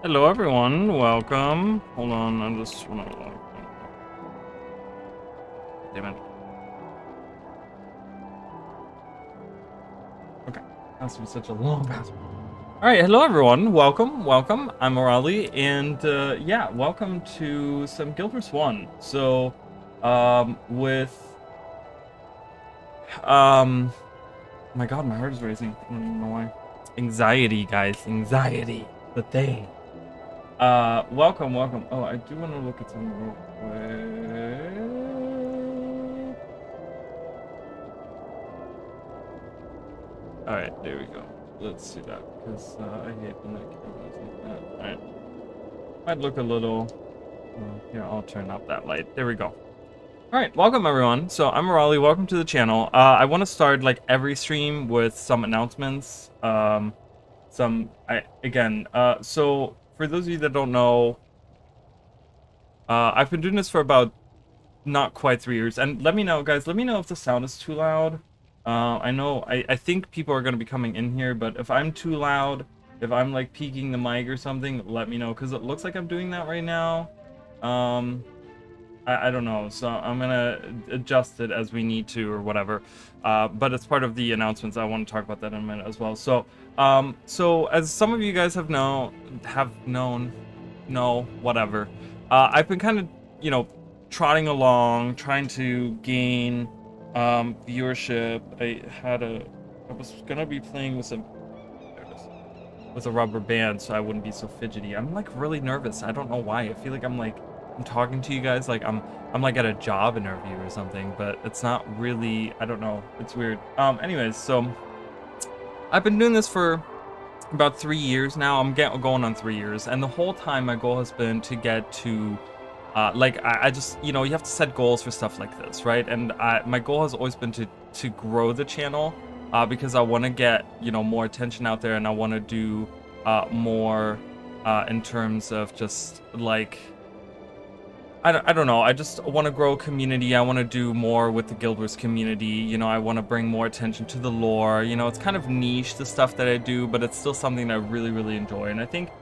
Hello everyone, welcome. Hold on, I just wanna damn it. Okay, that's been such a long password. Alright, hello everyone, welcome. I'm Morali, and yeah, welcome to some Guild Wars 1. So, my god, my heart is racing. I don't even know why. Anxiety, guys, anxiety. The thing. Welcome. Oh, I do want to look at something real quick. Alright, there we go. Let's see that, because I hate when that camera does like that. Alright. Might look a little... here, I'll turn up that light. There we go. Alright, welcome everyone. So, I'm Morali, welcome to the channel. I want to start, like, every stream with some announcements. So, for those of you that don't know, I've been doing this for about not quite 3 years. And let me know, guys, let me know if the sound is too loud. I think people are going to be coming in here, but if I'm too loud, if I'm like peeking the mic or something, let me know, because it looks like I'm doing that right now. I don't know, so I'm gonna adjust it as we need to or whatever. But it's part of the announcements. I want to talk about that in a minute as well. So as some of you guys have known, whatever. I've been kind of, trotting along, trying to gain viewership. I was gonna be playing with a rubber band so I wouldn't be so fidgety. I'm like really nervous. I don't know why. I feel like I'm talking to you guys like I'm like at a job interview or something, but it's not really. I don't know. It's weird. Anyways, so I've been doing this for about 3 years now. I'm going on 3 years, and the whole time my goal has been to get to I just, you have to set goals for stuff like this, right? And my goal has always been to grow the channel, because I want to get, more attention out there, and I want to do more in terms of just like, I don't know. I just want to grow a community. I want to do more with the Guild Wars community. I want to bring more attention to the lore. It's kind of niche, the stuff that I do, but it's still something that I really, really enjoy. And I think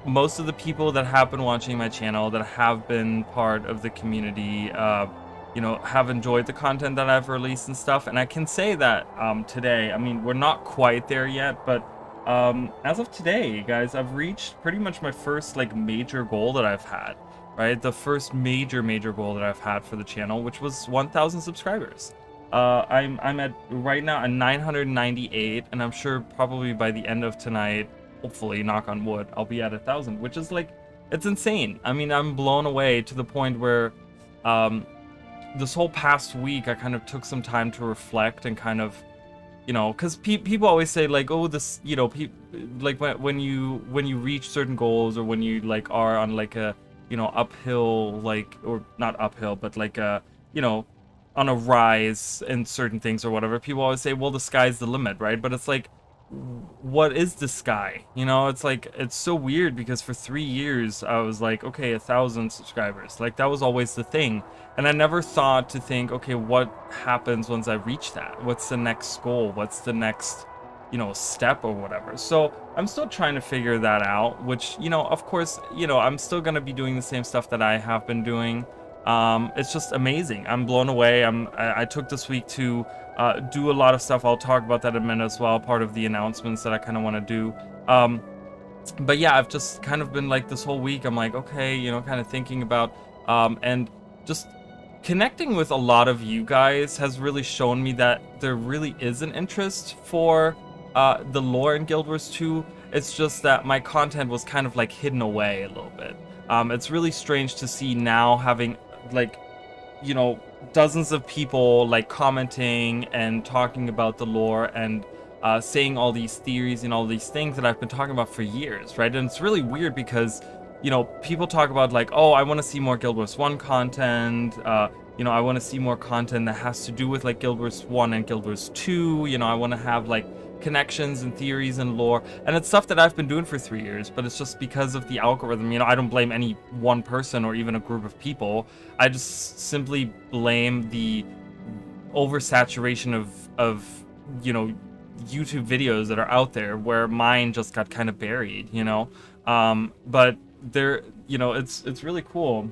most of the people that have been watching my channel, that have been part of the community, have enjoyed the content that I've released and stuff. And I can say that today, I mean, we're not quite there yet, but as of today, guys, I've reached pretty much my first like major goal that I've had, right? The first major goal that I've had for the channel, which was 1,000 subscribers. I'm at right now at 998, and I'm sure probably by the end of tonight, hopefully, knock on wood, I'll be at 1,000, which is like, it's insane. I mean, I'm blown away to the point where this whole past week I kind of took some time to reflect and kind of, because people always say like, oh, this, like when you reach certain goals, or when you like are on like a, uphill, like, or not uphill, but like a, on a rise in certain things or whatever, people always say, well, the sky's the limit, right? But it's like, what is the sky? It's like, it's so weird, because for 3 years I was like, okay, 1,000 subscribers, like that was always the thing, and I never thought to think, okay, what happens once I reach that? What's the next goal? What's the next, step or whatever? So I'm still trying to figure that out, which, of course, I'm still gonna be doing the same stuff that I have been doing. It's just amazing. I'm blown away. I took this week to do a lot of stuff. I'll talk about that in a minute as well, part of the announcements that I kind of want to do. But yeah, I've just kind of been like, this whole week, I'm like, okay, kind of thinking about, and just connecting with a lot of you guys has really shown me that there really is an interest for the lore in Guild Wars 2. It's just that my content was kind of like hidden away a little bit. It's really strange to see now, having like, dozens of people like commenting and talking about the lore, and saying all these theories and all these things that I've been talking about for years, right? And it's really weird because, people talk about like, oh, I want to see more Guild Wars 1 content, I want to see more content that has to do with like Guild Wars 1 and Guild Wars 2, I want to have like connections and theories and lore, and it's stuff that I've been doing for 3 years, but it's just because of the algorithm. I don't blame any one person or even a group of people. I just simply blame the oversaturation of YouTube videos that are out there where mine just got kind of buried, you know. But they're, you know, it's really cool.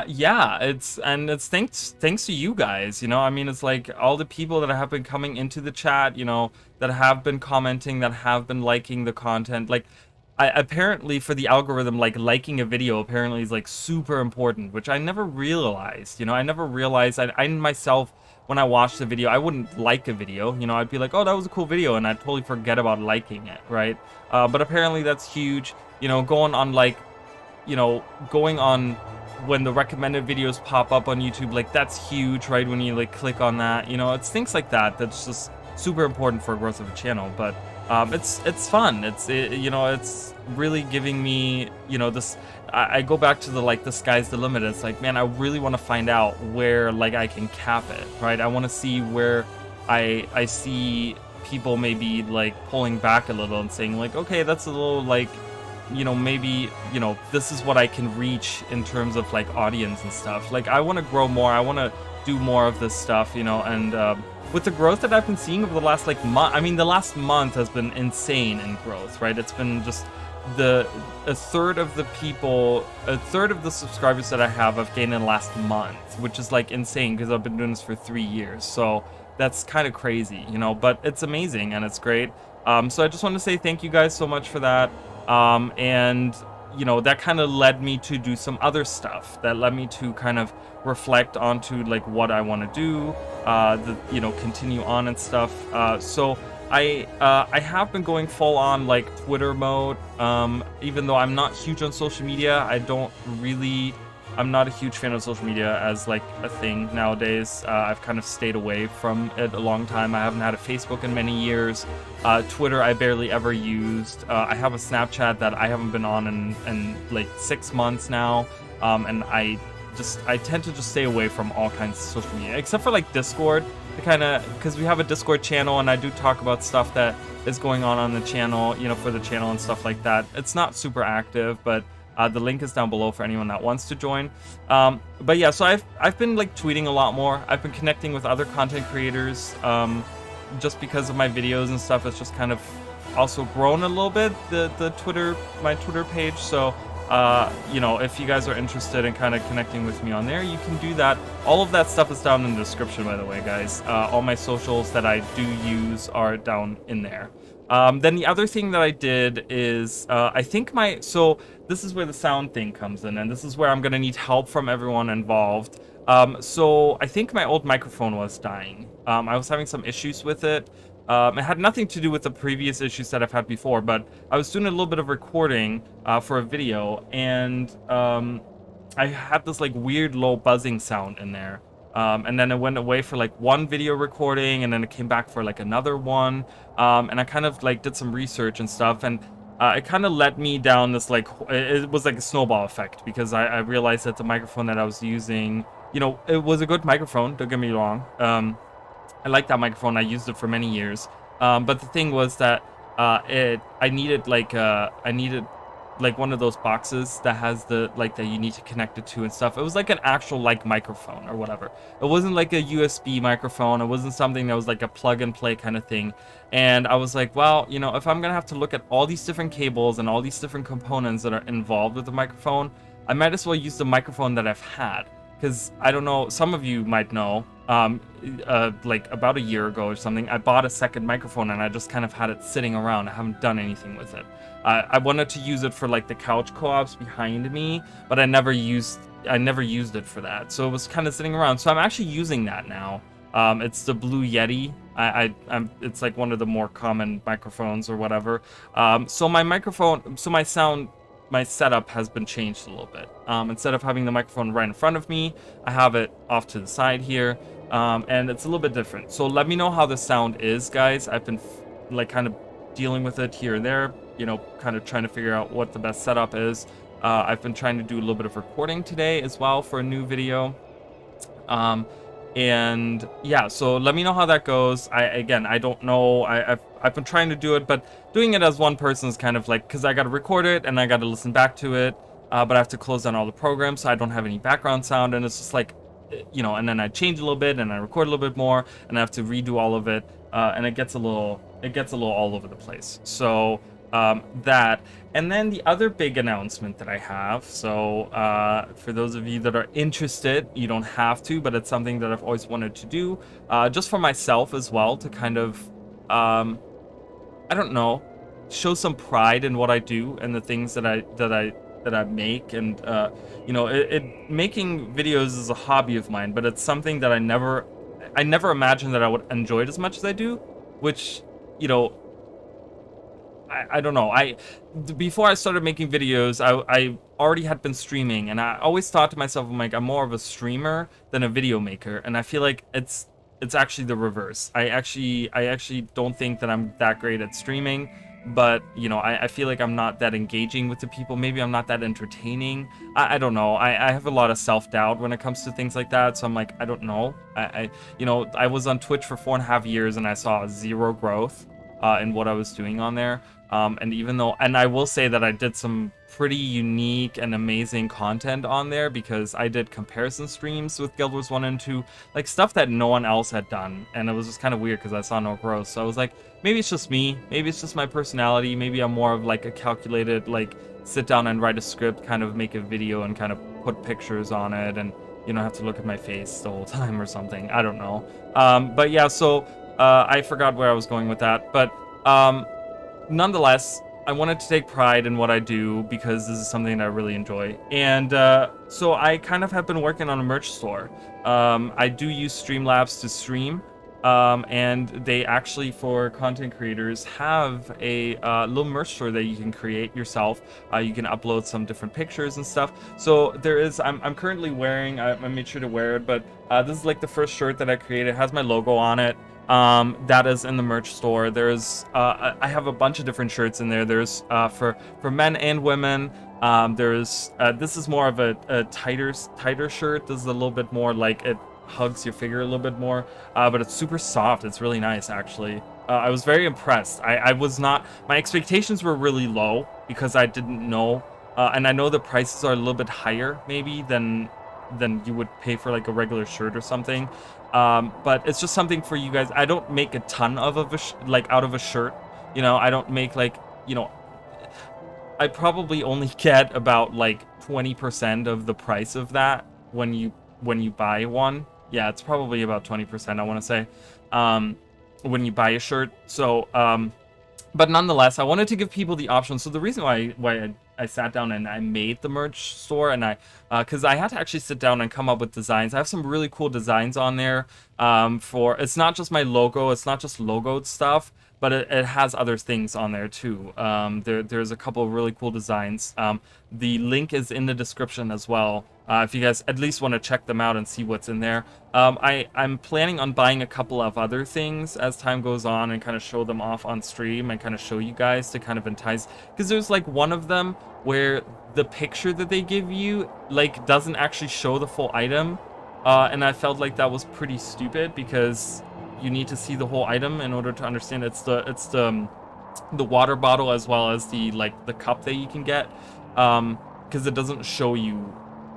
Yeah, it's thanks to you guys, you know. I mean, it's like all the people that have been coming into the chat, you know, that have been commenting, that have been liking the content. Like, apparently for the algorithm, like liking a video apparently is like super important, which I never realized. You know, I never realized. I myself, when I watched the video, I wouldn't like a video. You know, I'd be like, oh, that was a cool video, and I'd totally forget about liking it, right? But apparently that's huge. You know, going on like, you know, going on when the recommended videos pop up on YouTube, like that's huge, right? When you like click on that, you know, it's things like that that's just super important for growth of a channel. But it's fun. You know, it's really giving me, you know, this. I go back to the like the sky's the limit. It's like, man, I really want to find out where like I can cap it, right? I want to see where I see people maybe like pulling back a little and saying like, okay, that's a little like, you know, maybe, you know, this is what I can reach in terms of like audience and stuff. Like, I want to grow more. I want to do more of this stuff, you know. And with the growth that I've been seeing over the last like month, I mean, the last month has been insane in growth, right? It's been just a third of the subscribers that I have I've gained in the last month, which is like insane because I've been doing this for 3 years. So that's kind of crazy, you know, but it's amazing and it's great. So I just want to say thank you guys so much for that. And you know, that kind of led me to do some other stuff that led me to kind of reflect onto like what I want to do, you know, continue on and stuff. So I have been going full on like Twitter mode. Even though I'm not huge on social media, I'm not a huge fan of social media as like a thing nowadays. I've kind of stayed away from it a long time. I haven't had a Facebook in many years. Twitter I barely ever used. I have a Snapchat that I haven't been on in like 6 months now. And I tend to just stay away from all kinds of social media, except for like Discord, because we have a Discord channel and I do talk about stuff that is going on the channel, you know, for the channel and stuff like that. It's not super active, but the link is down below for anyone that wants to join. But yeah, so I've been like tweeting a lot more. I've been connecting with other content creators, just because of my videos and stuff. It's just kind of also grown a little bit, my Twitter page. So you know, if you guys are interested in kind of connecting with me on there, you can do that. All of that stuff is down in the description, by the way, guys. All my socials that I do use are down in there. Then the other thing that I did is, so this is where the sound thing comes in, and this is where I'm gonna need help from everyone involved. So I think my old microphone was dying. I was having some issues with it. It had nothing to do with the previous issues that I've had before, but I was doing a little bit of recording for a video, and I had this like weird low buzzing sound in there. And then it went away for like one video recording, and then it came back for like another one. And I kind of like did some research and stuff, and it kind of led me down this like, it was like a snowball effect, because I realized that the microphone that I was using, you know, it was a good microphone, don't get me wrong. I like that microphone. I used it for many years. But the thing was that I needed like one of those boxes that has the like that you need to connect it to and stuff. It was like an actual like microphone or whatever. It wasn't like a USB microphone. It wasn't something that was like a plug and play kind of thing. And I was like, well, you know, if I'm gonna have to look at all these different cables and all these different components that are involved with the microphone, I might as well use the microphone that I've had. Because I don't know, some of you might know, like about a year ago or something, I bought a second microphone and I just kind of had it sitting around. I haven't done anything with it. I wanted to use it for like the couch co-ops behind me, but I never used it for that. So it was kind of sitting around. So I'm actually using that now. It's the Blue Yeti. It's like one of the more common microphones or whatever. So my setup has been changed a little bit. Instead of having the microphone right in front of me, I have it off to the side here, and it's a little bit different. So let me know how the sound is, guys. I've been like kind of dealing with it here and there, you know, kind of trying to figure out what the best setup is. I've been trying to do a little bit of recording today as well for a new video. And yeah, so let me know how that goes. I don't know. I've been trying to do it, but doing it as one person is kind of like, because I got to record it and I got to listen back to it, but I have to close down all the programs, so I don't have any background sound, and it's just like, you know, and then I change a little bit and I record a little bit more and I have to redo all of it. and it gets a little all over the place. So that, and then the other big announcement that I have. So for those of you that are interested, you don't have to, but it's something that I've always wanted to do, just for myself as well, to kind of I don't know, show some pride in what I do and the things that I make. And you know, making videos is a hobby of mine, but it's something that I never imagined that I would enjoy it as much as I do, which, you know, I don't know. Before I started making videos, I already had been streaming, and I always thought to myself, I'm like, I'm more of a streamer than a video maker, and I feel like it's actually the reverse. I actually don't think that I'm that great at streaming, but you know, I feel like I'm not that engaging with the people. Maybe I'm not that entertaining. I don't know. I have a lot of self-doubt when it comes to things like that, so I'm like, I don't know. You know, I was on Twitch for 4.5 years, and I saw zero growth in what I was doing on there. And even though, and I will say that I did some pretty unique and amazing content on there, because I did comparison streams with Guild Wars 1 and 2, like stuff that no one else had done, and it was just kind of weird because I saw no growth. So I was like, maybe it's just me, maybe it's just my personality, maybe I'm more of like a calculated, like, sit down and write a script, kind of make a video and kind of put pictures on it, and you don't have to look at my face the whole time or something. I don't know. But yeah, so I forgot where I was going with that, but nonetheless, I wanted to take pride in what I do because this is something that I really enjoy. And so I kind of have been working on a merch store. I do use Streamlabs to stream, and they actually, for content creators, have a little merch store that you can create yourself. You can upload some different pictures and stuff. So there is, I'm currently wearing, I made sure to wear it, but this is like the first shirt that I created. It has my logo on it. That is in the merch store. There's I have a bunch of different shirts in there. There's for men and women. There's this is more of a tighter shirt. This is a little bit more like, it hugs your figure a little bit more, but it's super soft. It's really nice, actually. I was very impressed. I was not, my expectations were really low because I didn't know, and I know the prices are a little bit higher maybe than you would pay for like a regular shirt or something. But it's just something for you guys. I don't make a ton of like out of a shirt, you know. I don't make, like, you know, I probably only get about like 20% of the price of that when you buy one. Yeah, it's probably about 20%, I want to say, when you buy a shirt. So but nonetheless, I wanted to give people the option. So the reason why I sat down and I made the merch store, and because I had to actually sit down and come up with designs. I have some really cool designs on there. For, it's not just my logo, it's not just logoed stuff, but it has other things on there too. There's a couple of really cool designs. The link is in the description as well, if you guys at least want to check them out and see what's in there. I'm planning on buying a couple of other things as time goes on and kind of show them off on stream and kind of show you guys to kind of entice, because there's like one of them where the picture that they give you like doesn't actually show the full item, and I felt like that was pretty stupid, because you need to see the whole item in order to understand. It's the water bottle as well as the cup that you can get, because it doesn't show you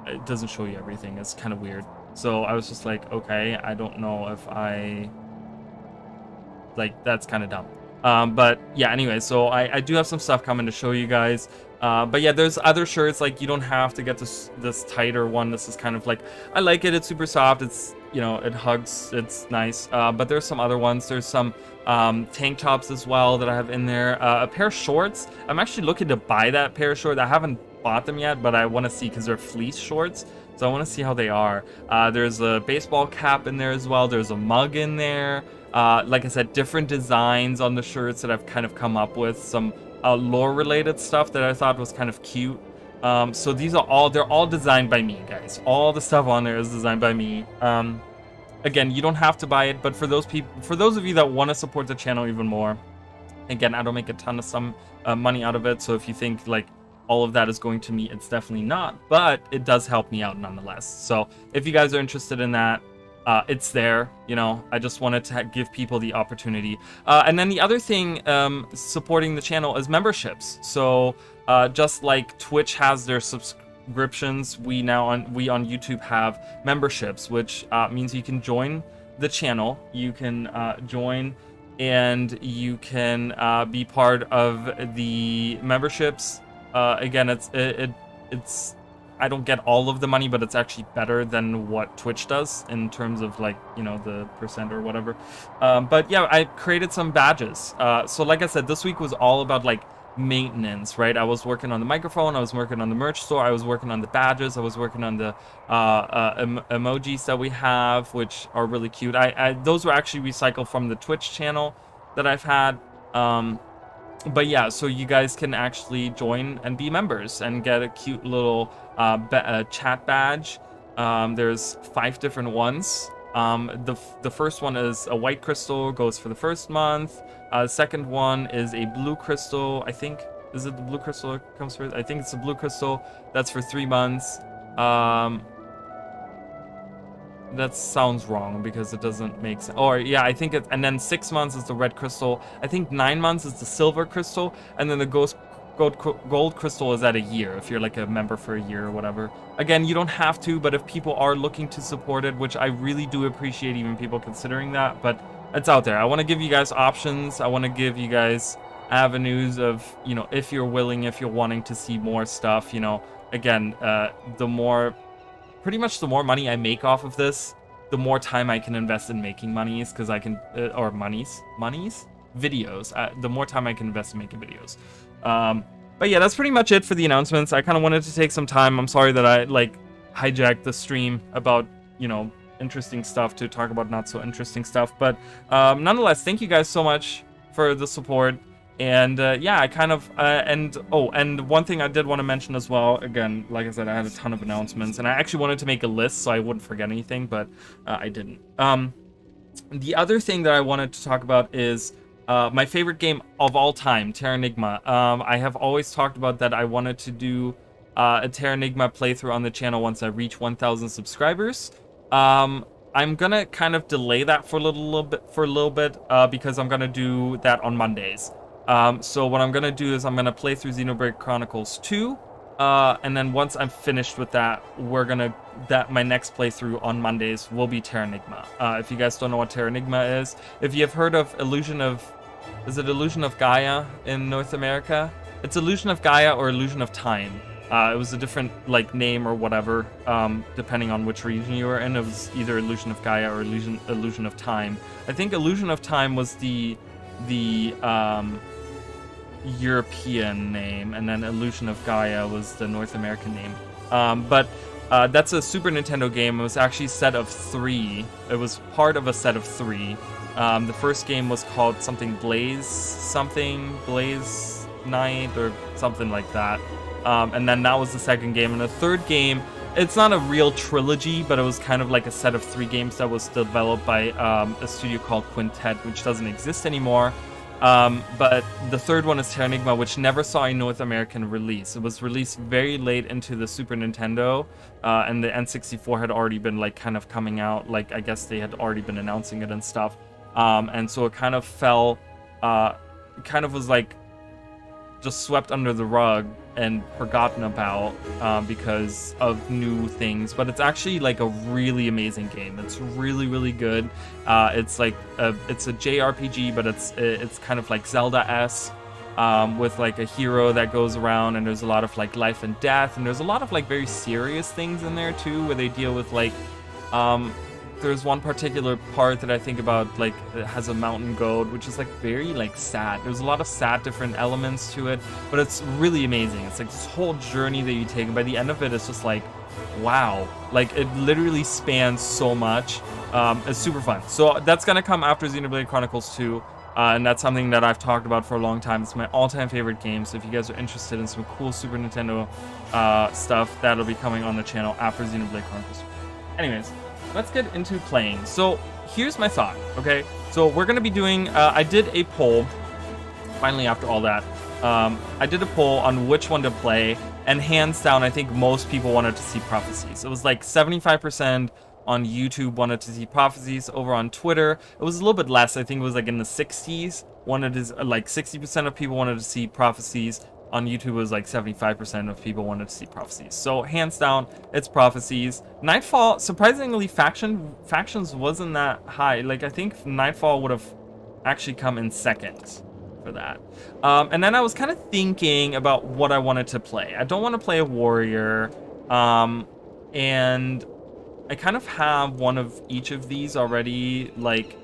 everything. It's kind of weird. So I was just like, okay, I don't know if I like, that's kind of dumb. But yeah, anyway, so I do have some stuff coming to show you guys. But yeah, there's other shirts, like you don't have to get this tighter one. This is kind of like, I like it. It's super soft. It's, you know, it hugs. It's nice. But there's some other ones. There's some tank tops as well that I have in there. A pair of shorts. I'm actually looking to buy that pair of shorts. I haven't bought them yet, but I want to see, because they're fleece shorts. So I want to see how they are. There's a baseball cap in there as well. There's a mug in there. Like I said, different designs on the shirts that I've kind of come up with. Some lore related stuff that I thought was kind of cute. So these are they're all designed by me, guys. All the stuff on there is designed by me. Again, you don't have to buy it, but for those of you that want to support the channel even more, again, I don't make a ton of money out of it. So if you think like all of that is going to me, it's definitely not, but it does help me out nonetheless. So if you guys are interested in that, it's there, you know. I just wanted to give people the opportunity. And then the other thing supporting the channel is memberships. So just like Twitch has their subscriptions, we on YouTube have memberships, which means you can join the channel. You can join and you can be part of the memberships. Again, it's I don't get all of the money, but it's actually better than what Twitch does in terms of like, you know, the percent or whatever. But yeah, I created some badges. So like I said, this week was all about like maintenance, right? I was working on the microphone, I was working on the merch store, I was working on the badges, I was working on the emojis that we have, which are really cute. Those were actually recycled from the Twitch channel that I've had. But yeah, so you guys can actually join and be members and get a cute little chat badge. There's 5 different ones. The first one is a white crystal, goes for the first month. Second one is a blue crystal. I think, is it the blue crystal that comes first? I think it's the blue crystal. That's for 3 months. That sounds wrong because it doesn't make sense. Or yeah, I think it, and then 6 months is the red crystal. I think 9 months is the silver crystal, and then the gold crystal is at a year if you're like a member for a year or whatever. Again, you don't have to, but if people are looking to support it, which I really do appreciate even people considering that, but it's out there. I want to give you guys options. I want to give you guys avenues of, you know, if you're willing, if you're wanting to see more stuff, you know, again, pretty much the more money I make off of this, the more time I can invest in making monies, because I can, or monies? Videos. The more time I can invest in making videos. But yeah, that's pretty much it for the announcements. I kind of wanted to take some time. I'm sorry that I, like, hijacked the stream about, you know, interesting stuff to talk about not so interesting stuff. But nonetheless, thank you guys so much for the support. And yeah, I kind of and one thing I did want to mention as well, again, like I said, I had a ton of announcements, and I actually wanted to make a list so I wouldn't forget anything, but I didn't. The other thing that I wanted to talk about is my favorite game of all time, Terranigma. I have always talked about that I wanted to do a Terranigma playthrough on the channel once I reach 1,000 subscribers. I'm gonna kind of delay that for a little bit because I'm gonna do that on Mondays. So what I'm gonna do is I'm gonna play through Xenoblade Chronicles 2, and then once I'm finished with that, my next playthrough on Mondays will be Terranigma. If you guys don't know what Terranigma is, if you have heard of is it Illusion of Gaia in North America? It's Illusion of Gaia or Illusion of Time. It was a different like name or whatever, depending on which region you were in. It was either Illusion of Gaia or Illusion of Time. I think Illusion of Time was the European name, and then Illusion of Gaia was the North American name. But that's a Super Nintendo game. It was actually a set of 3. It was part of a set of 3. The first game was called something Blaze Night or something like that. And then that was the second game. And the third game, it's not a real trilogy, but it was kind of like a set of 3 games that was developed by a studio called Quintet, which doesn't exist anymore. But the third one is Terranigma, which never saw a North American release. It was released very late into the Super Nintendo, and the N64 had already been like kind of coming out. Like, I guess they had already been announcing it and stuff. And so it kind of fell, kind of was like just swept under the rug and forgotten about because of new things. But it's actually like a really amazing game. It's really, really good. It's like it's a JRPG, but it's kind of like Zelda-esque, with like a hero that goes around, and there's a lot of like life and death, and there's a lot of like very serious things in there too, where they deal with like there's one particular part that I think about, like, it has a mountain goat, which is like very like sad. There's a lot of sad different elements to it, but it's really amazing. It's like this whole journey that you take, and by the end of it, it's just like, wow, like it literally spans so much. It's super fun. So that's gonna come after Xenoblade Chronicles 2, and that's something that I've talked about for a long time. It's my all-time favorite game. So if you guys are interested in some cool Super Nintendo stuff, that'll be coming on the channel after Xenoblade Chronicles 2. Anyways, let's get into playing. So here's my thought, okay? So we're gonna be doing, I did a poll, finally after all that, I did a poll on which one to play, and hands down, I think most people wanted to see Prophecies. It was like 75% on YouTube wanted to see Prophecies. Over on Twitter, it was a little bit less. I think it was like in the 60s. Like 60% of people wanted to see Prophecies. On YouTube, it was like 75% of people wanted to see Prophecies. So hands down, it's Prophecies. Nightfall, surprisingly, factions wasn't that high. Like, I think Nightfall would have actually come in second for that. And then I was kind of thinking about what I wanted to play. I don't want to play a warrior, and I kind of have one of each of these already, like,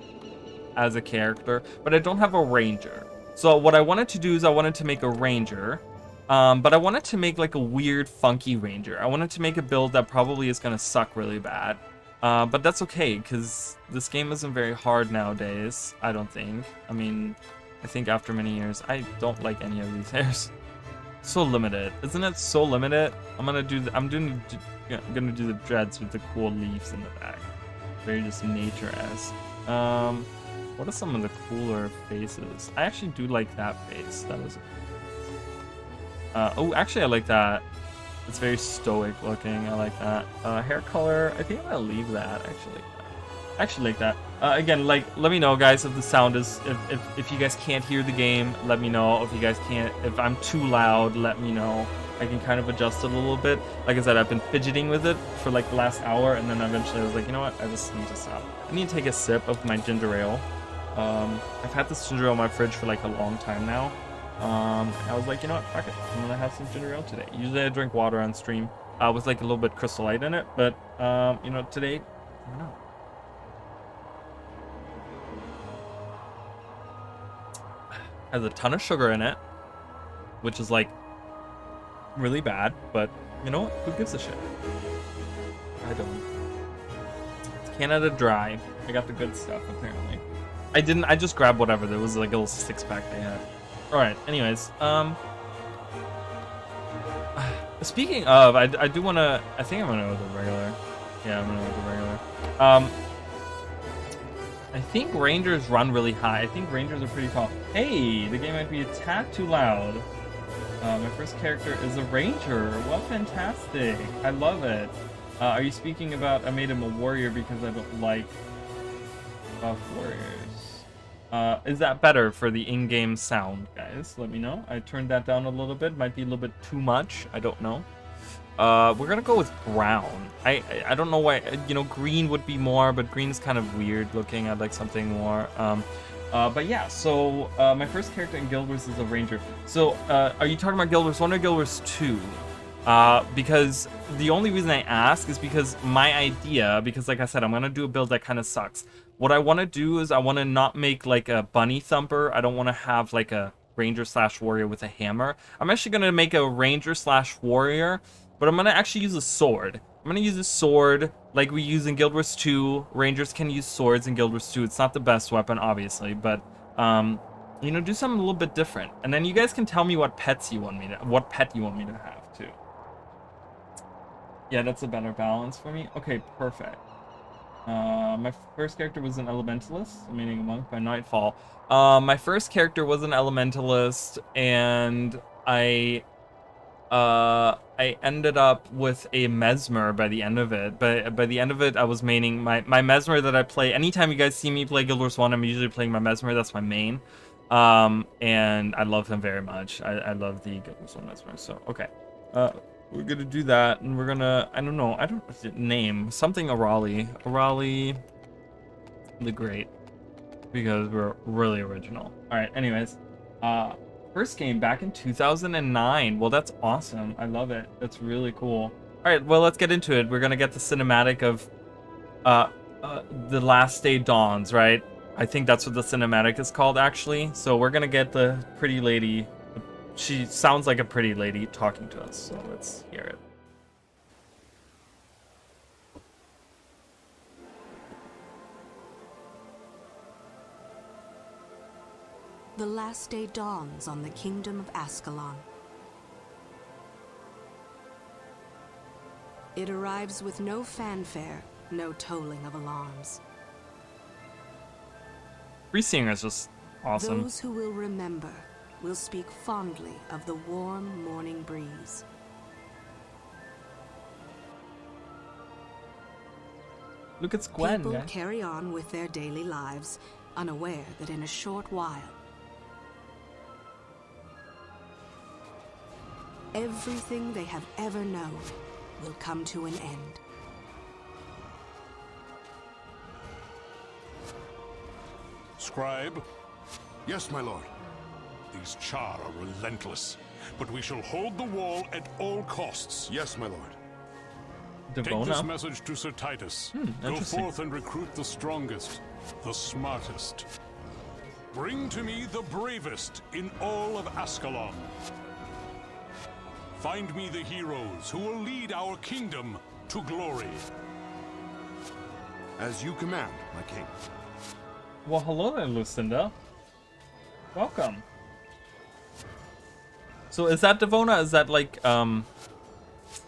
as a character, but I don't have a ranger. So what I wanted to do is I wanted to make a ranger, but I wanted to make like a weird, funky ranger. I wanted to make a build that probably is gonna suck really bad, but that's okay, because this game isn't very hard nowadays, I don't think. I mean, I think after many years, I don't like any of these hairs. So limited, isn't it? So limited. I'm gonna do the dreads with the cool leaves in the back. Very just nature-esque. What are some of the cooler faces? I actually do like that face. That was. Oh, actually, I like that. It's very stoic looking. I like that. Hair color. I think I'm gonna leave that actually. I actually like that. Again, like, let me know, guys, if the sound is, if you guys can't hear the game, let me know. If you guys can't, if I'm too loud, let me know. I can kind of adjust it a little bit. Like I said, I've been fidgeting with it for like the last hour, and then eventually I was like, you know what? I just need to stop. I need to take a sip of my ginger ale. I've had this ginger ale in my fridge for like a long time now. I was like, you know what? Fuck it. I'm gonna have some ginger ale today. Usually I drink water on stream with like a little bit Crystal Light in it, but you know, today, I don't know. Has a ton of sugar in it, which is like really bad, but you know what? Who gives a shit? I don't. It's Canada Dry. I got the good stuff apparently. I just grabbed whatever. There was like a little 6-pack they had. Alright, anyways. Speaking of, I do wanna, I think I'm gonna go with the regular. Yeah, I'm gonna go with the regular. I think Rangers run really high. I think Rangers are pretty tall. Hey, the game might be a tad too loud. My first character is a Ranger. Well, fantastic. I love it. Are you speaking about I made him a warrior because I don't like buff warriors? Is that better for the in-game sound, guys? Let me know. I turned that down a little bit. Might be a little bit too much. I don't know. We're gonna go with brown. I don't know why, you know, green would be more, but green is kind of weird looking. I'd like something more. But yeah, so my first character in Guild Wars is a ranger. So are you talking about Guild Wars 1 or Guild Wars 2? Because the only reason I ask is because my idea, because like I said, I'm gonna do a build that kind of sucks. What I want to do is I want to not make like a bunny thumper. I don't want to have like a ranger / warrior with a hammer. I'm actually gonna make a ranger / warrior. But I'm going to actually use a sword. I'm going to use a sword like we use in Guild Wars 2. Rangers can use swords in Guild Wars 2. It's not the best weapon, obviously, but, you know, do something a little bit different. And then you guys can tell me what pet you want me to have, too. Yeah, that's a better balance for me. Okay, perfect. My first character was an elementalist, meaning a monk by nightfall. My first character was an elementalist, and I ended up with a Mesmer by the end of it. But by the end of it, I was maining my Mesmer that I play. Anytime you guys see me play Guild Wars 1, I'm usually playing my Mesmer. That's my main. And I love him very much. I love the Guild Wars 1 Mesmer. So, okay. We're gonna do that, and we're gonna, I don't know, name something Arali. Arali the Great. Because we're really original. Alright, anyways. First game back in 2009. Well, that's awesome. I love it. That's really cool. All right, well, let's get into it. We're gonna get the cinematic of The Last Day Dawns, right? I think that's what the cinematic is called, actually. So we're gonna get the pretty lady. She sounds like a pretty lady talking to us, so let's hear it. The last day dawns on the kingdom of Ascalon. It arrives with no fanfare, no tolling of alarms. Pre-searing is just awesome. Those who will remember will speak fondly of the warm morning breeze. Look, it's Gwen, People guys. carry on with their daily lives, unaware that in a short while, everything they have ever known will come to an end. Scribe, Yes, my lord. These Char are relentless, but we shall hold the wall at all costs. Yes, my lord. Take this Devona. message to Sir Titus. Go Interesting. forth and recruit the strongest, the smartest. Bring to me the bravest in all of Ascalon. Find me the heroes who will lead our kingdom to glory. As you command, my king. Well, hello there, Lucinda. Welcome. So is that Devona? Is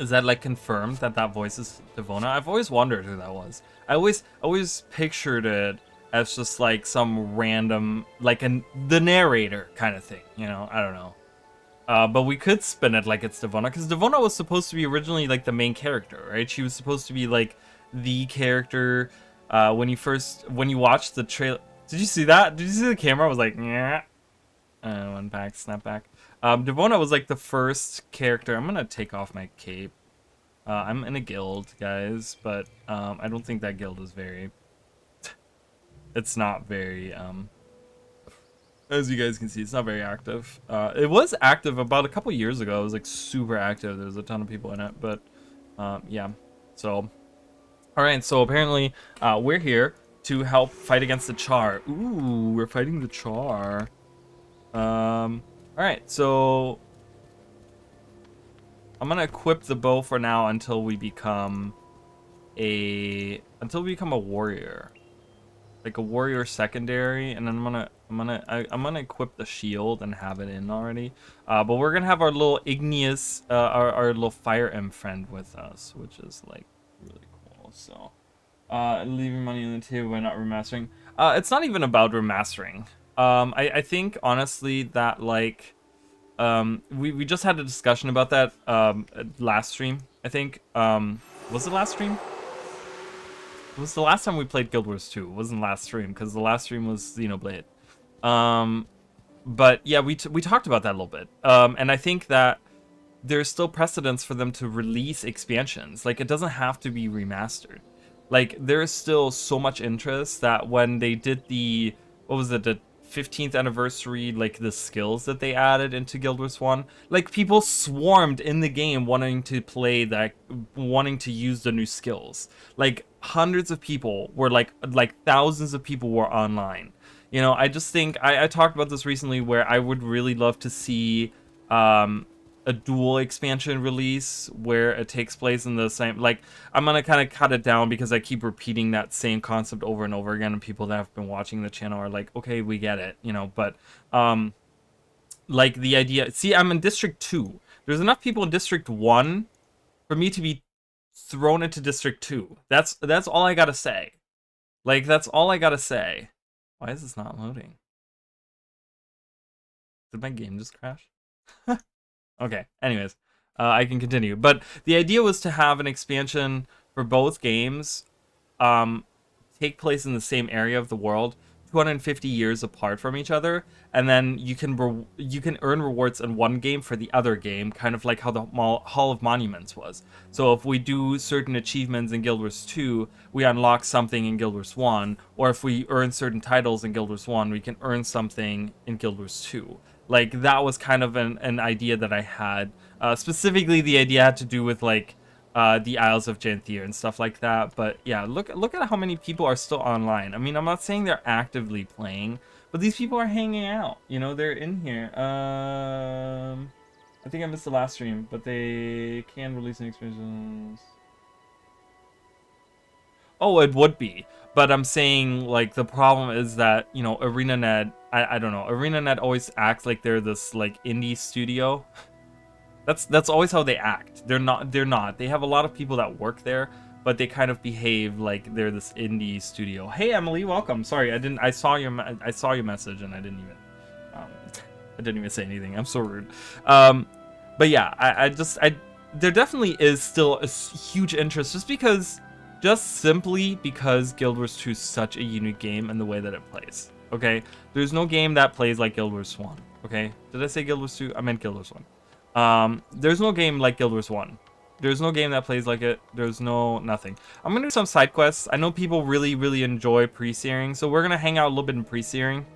that like confirmed that that voice is Devona? I've always wondered who that was. I always pictured it as just like some random, like the narrator kind of thing, you know? I don't know. But we could spin it like it's Devona, because Devona was supposed to be originally like the main character, right? She was supposed to be like the character when you watched the trailer. Did you see that? Did you see the camera? I was like, yeah. One back, snap back. Devona was like the first character. I'm gonna take off my cape. I'm in a guild, guys, but I don't think that guild is very. It's not very. As you guys can see, it's not very active. It was active about a couple years ago. It was like super active. There was a ton of people in it, but yeah. So, all right. So apparently, we're here to help fight against the Char. Ooh, we're fighting the Char. All right. So I'm gonna equip the bow for now until we become a warrior. Like a warrior secondary, and then I'm gonna equip the shield and have it in already. But we're gonna have our little igneous, our little fire imp friend with us, which is like really cool. So, leaving money on the table by not remastering. It's not even about remastering. I think honestly that like, we just had a discussion about that last stream. I think was it last stream? It was the last time we played Guild Wars 2. It wasn't last stream, because the last stream was Xenoblade. But yeah, we talked about that a little bit. And I think that there's still precedence for them to release expansions. Like, it doesn't have to be remastered. Like, there is still so much interest that when they did the, what was it, the 15th anniversary, like the skills that they added into Guild Wars 1, like people swarmed in the game wanting to play that, wanting to use the new skills. Like hundreds of people were like thousands of people were online. You know, I just think I talked about this recently where I would really love to see a dual expansion release where it takes place in the same, like, I'm gonna kind of cut it down because I keep repeating that same concept over and over again, and people that have been watching the channel are like, okay, we get it, you know. But like the idea, see, I'm in District 2. There's enough people in District 1 for me to be thrown into District 2. That's all I gotta say. Like, that's all I gotta say. Why is this not loading? Did my game just crash? Okay, anyways, I can continue. But the idea was to have an expansion for both games take place in the same area of the world, 250 years apart from each other, and then you can earn rewards in one game for the other game, kind of like how the Hall of Monuments was. So if we do certain achievements in Guild Wars 2, we unlock something in Guild Wars 1, or if we earn certain titles in Guild Wars 1, we can earn something in Guild Wars 2. Like, that was kind of an idea that I had. Specifically, the idea had to do with, like, the Isles of Janthir and stuff like that. But, yeah, look at how many people are still online. I mean, I'm not saying they're actively playing, but these people are hanging out. You know, they're in here. I think I missed the last stream, but they can release an expansion. Oh, it would be. But I'm saying, like, the problem is that, you know, ArenaNet, I don't know. ArenaNet always acts like they're this, like, indie studio. That's always how they act. They're not. They have a lot of people that work there, but they kind of behave like they're this indie studio. Hey, Emily, welcome. Sorry, I saw your message and I didn't even say anything. I'm so rude. But yeah, there definitely is still a huge interest just simply because Guild Wars 2 is such a unique game in the way that it plays. Okay, there's no game that plays like Guild Wars 1. Okay, did I say Guild Wars 2? I meant Guild Wars 1. There's no game like Guild Wars 1. There's no game that plays like it. There's nothing. I'm gonna do some side quests. I know people really enjoy pre-searing, so we're gonna hang out a little bit in pre-searing.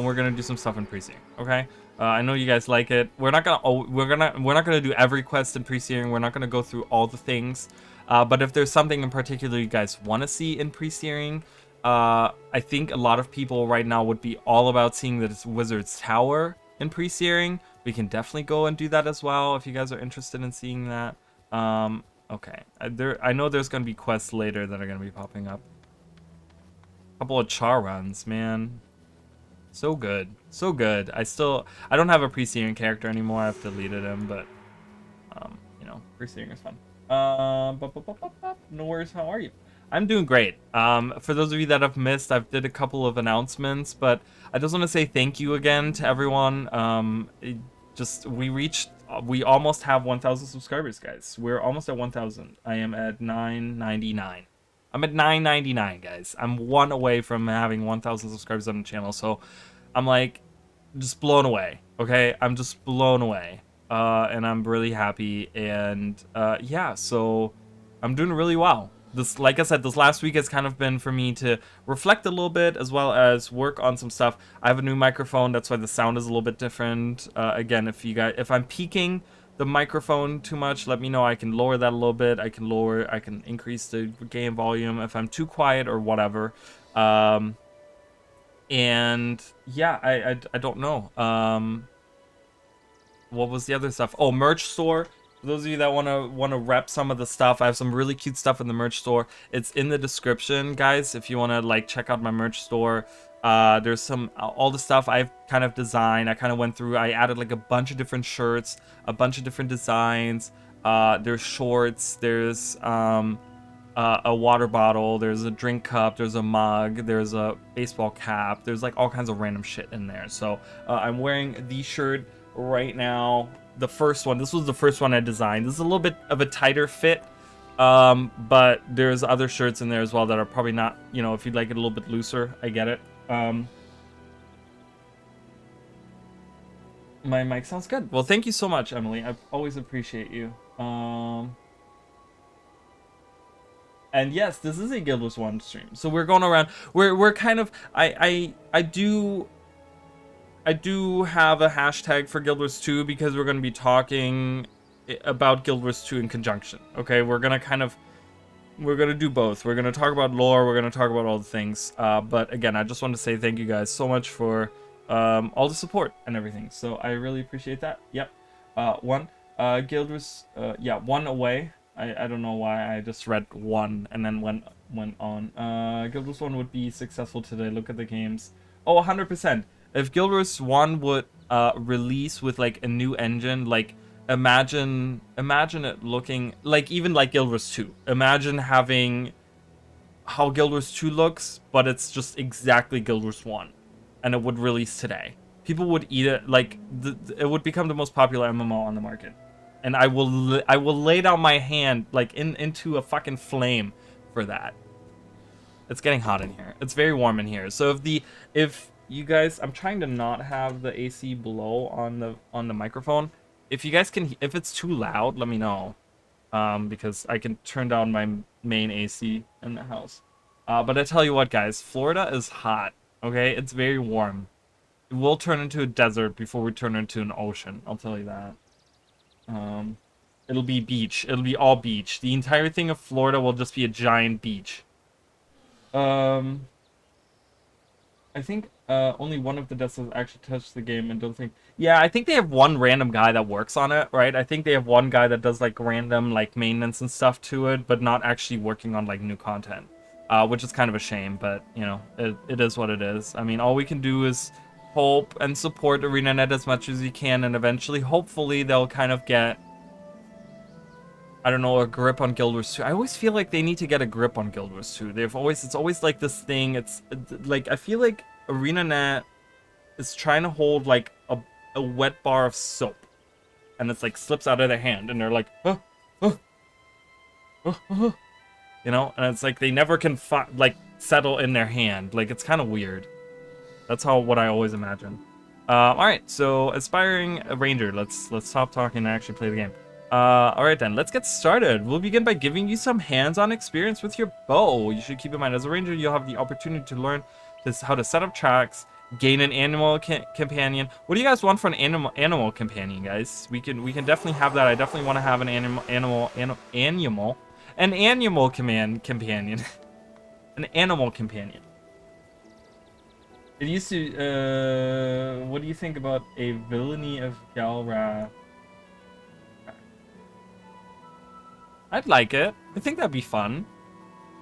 we're gonna do some stuff in pre-searing. Okay. I know you guys like it. We're not gonna do every quest in pre-searing. We're not gonna go through all the things. But if there's something in particular you guys want to see in pre-searing, I think a lot of people right now would be all about seeing this Wizard's Tower in pre-searing. We can definitely go and do that as well if you guys are interested in seeing that. Okay. I know there's gonna be quests later that are gonna be popping up. A couple of char runs, man. So good. So good. I don't have a pre-searing character anymore. I've deleted him, but you know, pre-searing is fun. No worries, how are you? I'm doing great. For those of you that have missed, I've did a couple of announcements, but I just want to say thank you again to everyone. We almost have 1,000 subscribers, guys. We're almost at 1,000. I am at 999. I'm at 999, guys. I'm one away from having 1,000 subscribers on the channel, so I'm like just blown away. Okay, I'm just blown away, and I'm really happy. And yeah, so I'm doing really well. This, like I said, this last week has kind of been for me to reflect a little bit as well as work on some stuff. I have a new microphone, that's why the sound is a little bit different. Again, if I'm peaking the microphone too much, let me know. I can lower that a little bit. I can increase the gain volume if I'm too quiet or whatever. And yeah, I don't know. What was the other stuff? Oh, merch store. For those of you that wanna rep some of the stuff, I have some really cute stuff in the merch store. It's in the description, guys. If you wanna like check out my merch store. There's some all the stuff I've kind of designed. I kind of went through. I added like a bunch of different shirts, a bunch of different designs. There's shorts. There's a water bottle. There's a drink cup. There's a mug. There's a baseball cap. There's like all kinds of random shit in there. So I'm wearing the shirt right now. The first one. This was the first one I designed. This is a little bit of a tighter fit. But there's other shirts in there as well that are probably not. You know, if you'd like it a little bit looser, I get it. My mic sounds good. Well, thank you so much, Emily. I always appreciate you. And yes, this is a Guild Wars 1 stream. So we're going around. We're kind of I do have a hashtag for Guild Wars 2 because we're going to be talking about Guild Wars 2 in conjunction. Okay, we're going to do both. We're going to talk about lore. We're going to talk about all the things. But again, I just want to say thank you guys so much for all the support and everything. So I really appreciate that. Yep. Guild Wars, yeah, one away. I don't know why I just read one and then went on. Guild Wars 1 would be successful today. Look at the games. Oh, 100%. If Guild Wars 1 would release with like a new engine, like imagine it looking like even like Guild Wars 2. Imagine having how Guild Wars 2 looks, but it's just exactly Guild Wars 1, and it would release today. People would eat it. Like it would become the most popular MMO on the market, and I will lay down my hand like into a fucking flame for that. It's getting hot in here. It's very warm in here. So if you guys, I'm trying to not have the AC blow on the microphone. If you guys can, if it's too loud, let me know, because I can turn down my main AC in the house. But I tell you what, guys, Florida is hot. Okay, it's very warm. It will turn into a desert before we turn into an ocean. I'll tell you that. It'll be beach. It'll be all beach. The entire thing of Florida will just be a giant beach. I think only one of the devs has actually touched the game and don't think. Yeah, I think they have one random guy that works on it, right? I think they have one guy that does like random like maintenance and stuff to it, but not actually working on like new content, which is kind of a shame. But you know, it is what it is. I mean, all we can do is hope and support ArenaNet as much as we can, and eventually, hopefully, they'll kind of get, I don't know, a grip on Guild Wars 2. I always feel like they need to get a grip on Guild Wars 2. It's always like this thing. It's like, I feel like ArenaNet is trying to hold like a wet bar of soap, and it's like slips out of their hand, and they're like, you know, and it's like they never can like settle in their hand. Like it's kind of weird. That's what I always imagine. All right, so aspiring ranger. Let's stop talking and actually play the game. All right then, let's get started. We'll begin by giving you some hands-on experience with your bow. You should keep in mind, as a ranger, you'll have the opportunity to learn how to set up tracks, Gain an animal companion. What do you guys want for an animal companion, guys? We can definitely have that. I definitely want to have an animal companion. An animal companion. It used to. What do you think about a villainy of Galra? I'd like it. I think that'd be fun.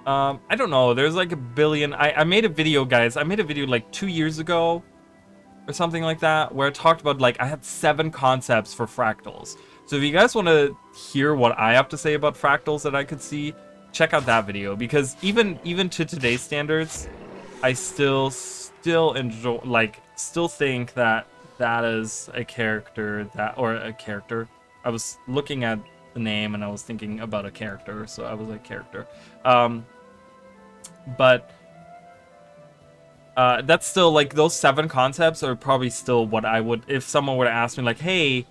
I don't know. There's like a billion. I made a video, guys. I made a video like 2 years ago or something like that, where I talked about like I had 7 concepts for fractals. So if you guys want to hear what I have to say about fractals that I could see, check out that video, because even to today's standards, I still enjoy, like, still think that that is a character that, or a character. I was looking at the name and I was thinking about a character, so I was like character. But that's still like, those 7 concepts are probably still what I would, if someone were to ask me like, hey,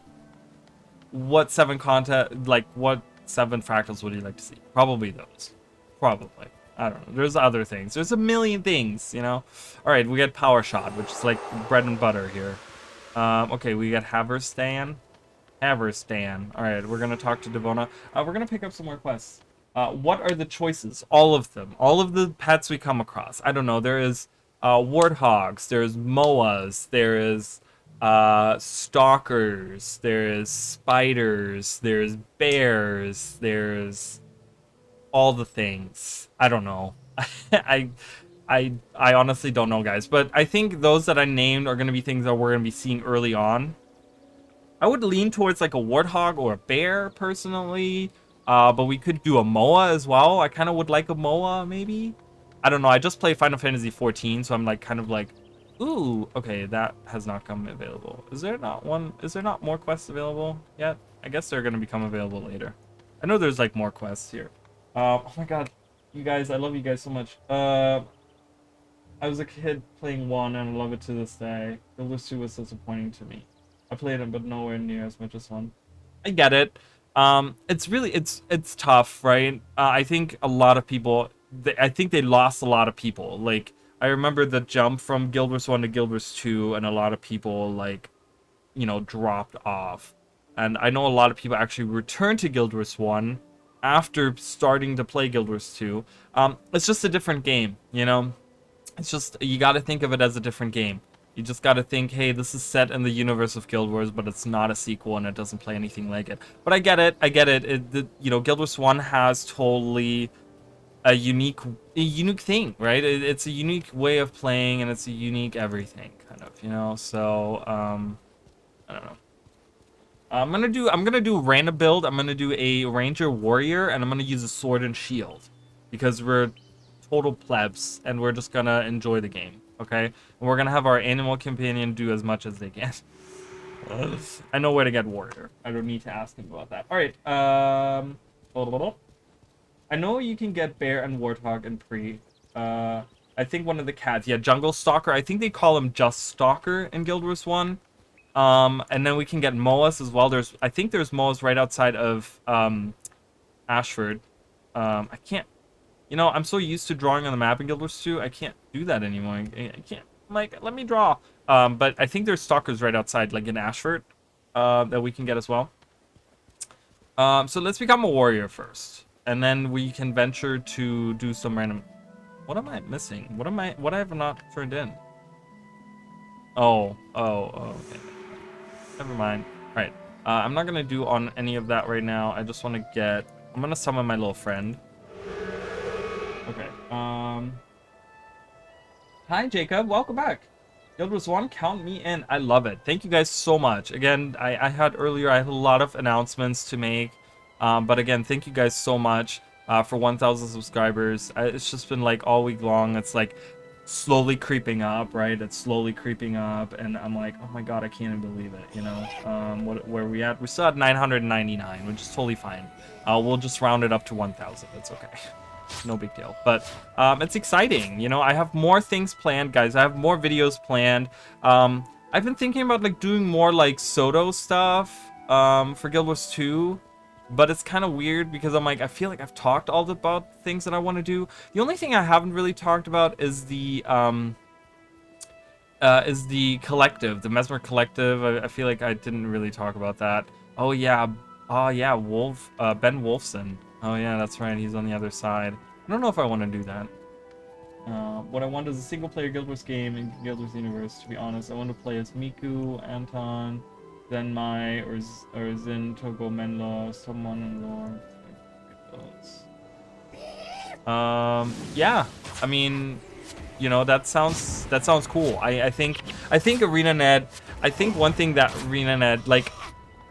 what 7 what 7 fractals would you like to see? Probably those. Probably. I don't know. There's other things. There's a million things, you know? Alright, we got Power Shot, which is like bread and butter here. Okay, we got Haverstan. Alright, we're gonna talk to Devona. We're gonna pick up some more quests. What are the choices? All of them. All of the pets we come across. I don't know. There is warthogs. There's moas. There is stalkers. There is spiders. There's bears. There's all the things. I don't know. I honestly don't know, guys. But I think those that I named are going to be things that we're going to be seeing early on. I would lean towards like a warthog or a bear, personally. But we could do a moa as well. I kind of would like a moa, maybe. I don't know. I just played Final Fantasy 14, so I'm like kind of like, ooh, okay, that has not come available. Is there not one? Is there not more quests available yet? I guess they're going to become available later. I know there's like more quests here. Oh my god, you guys, I love you guys so much. I was a kid playing 1 and I love it to this day. Guild Wars 2 was disappointing to me. I played it, but nowhere near as much as 1. I get it. It's really, it's tough, right? I think a lot of people, I think they lost a lot of people. Like, I remember the jump from Guild Wars 1 to Guild Wars 2, and a lot of people, like, you know, dropped off. And I know a lot of people actually returned to Guild Wars 1 after starting to play Guild Wars 2. It's just a different game, you know? It's just, you gotta think of it as a different game. You just gotta think, hey, this is set in the universe of Guild Wars, but it's not a sequel and it doesn't play anything like it. But I get it. You know, Guild Wars 1 has totally a unique thing, right? It's a unique way of playing, and it's a unique everything, kind of, you know? So, I don't know. I'm gonna do a random build. I'm gonna do a ranger warrior, and I'm gonna use a sword and shield, because we're total plebs and we're just gonna enjoy the game, okay? And we're gonna have our animal companion do as much as they can. I know where to get warrior. I don't need to ask him about that. All right. I know you can get bear and warthog and pre. I think one of the cats. Yeah, jungle stalker. I think they call him just stalker in Guild Wars 1. And then we can get moas as well. I think there's moas right outside of Ashford. I can't, you know, I'm so used to drawing on the map in Guild Wars 2, I can't do that anymore. I can't, like, let me draw. But I think there's stalkers right outside, like in Ashford, that we can get as well. So let's become a warrior first, and then we can venture to do some random. What am I missing? What I have not turned in? Oh, okay. Never mind. All right. I'm not gonna do on any of that right now. I just want to get. I'm gonna summon my little friend. Okay. Hi, Jacob. Welcome back. Guild Wars 1, count me in. I love it. Thank you guys so much. Again, I had a lot of announcements to make. But again, thank you guys so much for 1,000 subscribers. It's just been like all week long. It's like slowly creeping up, right? It's slowly creeping up, and I'm like, oh my god, I can't even believe it, you know? Where are we at? We're still at 999, which is totally fine. We'll just round it up to 1,000. It's okay. No big deal. But it's exciting, you know? I have more things planned, guys. I have more videos planned. I've been thinking about like doing more like Soto stuff for Guild Wars 2. But it's kind of weird because I'm like, I feel like I've talked all about things that I want to do. The only thing I haven't really talked about is the is the collective, the Mesmer Collective. I feel like I didn't really talk about that. Oh yeah, Wolf, Ben Wolfson. Oh yeah, that's right. He's on the other side. I don't know if I want to do that. What I want is a single-player Guild Wars game in Guild Wars universe. To be honest, I want to play as Miku, Anton, Zenmai, or Zin, Togo, Menlo, someone in lore. Yeah. I mean, you know, that sounds cool. I think ArenaNet. I think one thing that ArenaNet, like,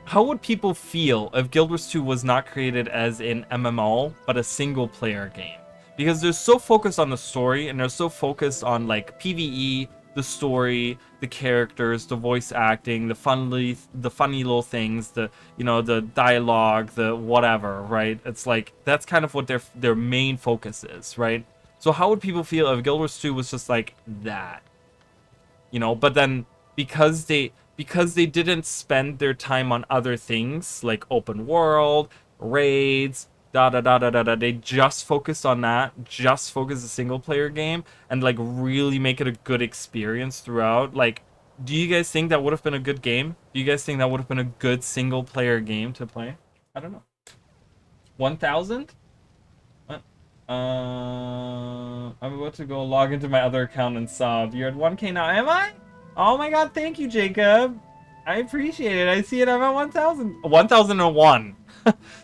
how would people feel if Guild Wars 2 was not created as an MMO but a single-player game? Because they're so focused on the story, and they're so focused on like PvE, the story, the characters, the voice acting, the funny little things, the the dialogue, the whatever, right? It's like that's kind of what their main focus is, right? So how would people feel if Guild Wars 2 was just like that? But then because they didn't spend their time on other things like open world, raids, they just focused on that, just focus a single player game and like really make it a good experience throughout. Like, do you guys think that would have been a good game? Do you guys think that would have been a good single player game to play? I don't know. 1,000? What? I'm about to go log into my other account and sub. You're at 1K now, am I? Oh my god, thank you, Jacob. I appreciate it. I see it. I'm at 1,000. 1,001.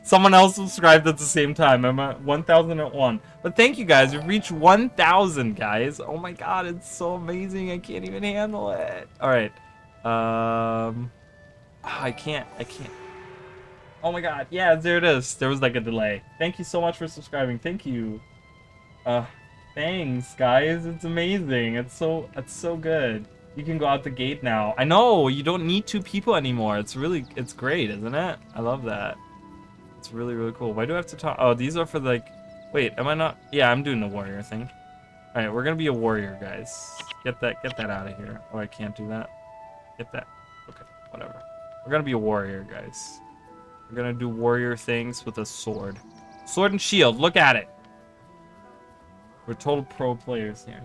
Someone else subscribed at the same time. I'm at 1,001. But thank you guys. We've reached 1,000, guys. Oh my god, it's so amazing. I can't even handle it. All right. I can't. Oh my god. Yeah, there it is. There was like a delay. Thank you so much for subscribing. Thank you. Thanks, guys. It's amazing. It's so good. You can go out the gate now. I know, you don't need 2 people anymore. It's great, isn't it? I love that. It's really, really cool. Why do I have to talk? Oh, these are for like, wait, am I not? Yeah, I'm doing the warrior thing. All right, we're gonna be a warrior, guys. Get that out of here. Oh, I can't do that. Get that. Okay, whatever. We're gonna be a warrior, guys. We're gonna do warrior things with a sword. Sword and shield, look at it. We're total pro players here.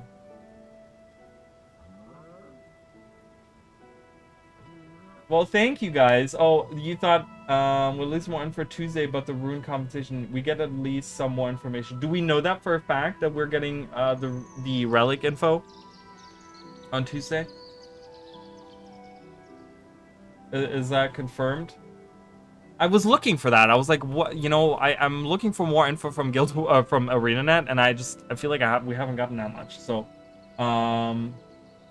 Well, thank you guys. Oh, you thought we'll release more info Tuesday about the rune competition. We get at least some more information. Do we know that for a fact that we're getting the relic info on Tuesday? Is that confirmed? I was looking for that. I was like, what? I'm looking for more info from from ArenaNet, and I feel like we haven't gotten that much. So,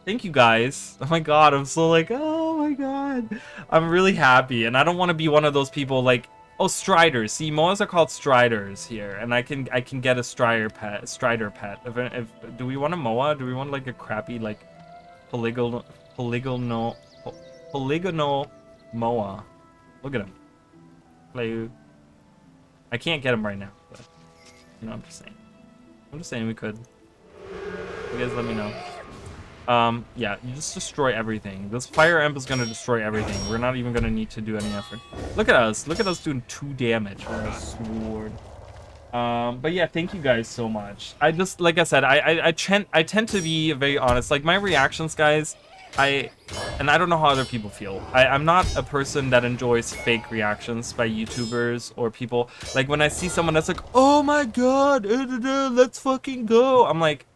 thank you guys. Oh my god, I'm so like, oh my god. I'm really happy, and I don't want to be one of those people like, oh, Striders. See, Moas are called Striders here, and I can get a Strider pet. If do we want a Moa? Do we want like a crappy like polygonal Moa? Look at him. Play. I can't get him right now, but I'm just saying we could. You guys let me know. Yeah, you just destroy everything. This fire emp is gonna destroy everything. We're not even gonna need to do any effort. Look at us doing 2 damage with our sword. But yeah, thank you guys so much. I just, like I said, I tend to be very honest. Like my reactions, guys, and I don't know how other people feel. I'm not a person that enjoys fake reactions by YouTubers or people. Like when I see someone that's like, oh my god, let's fucking go. I'm like,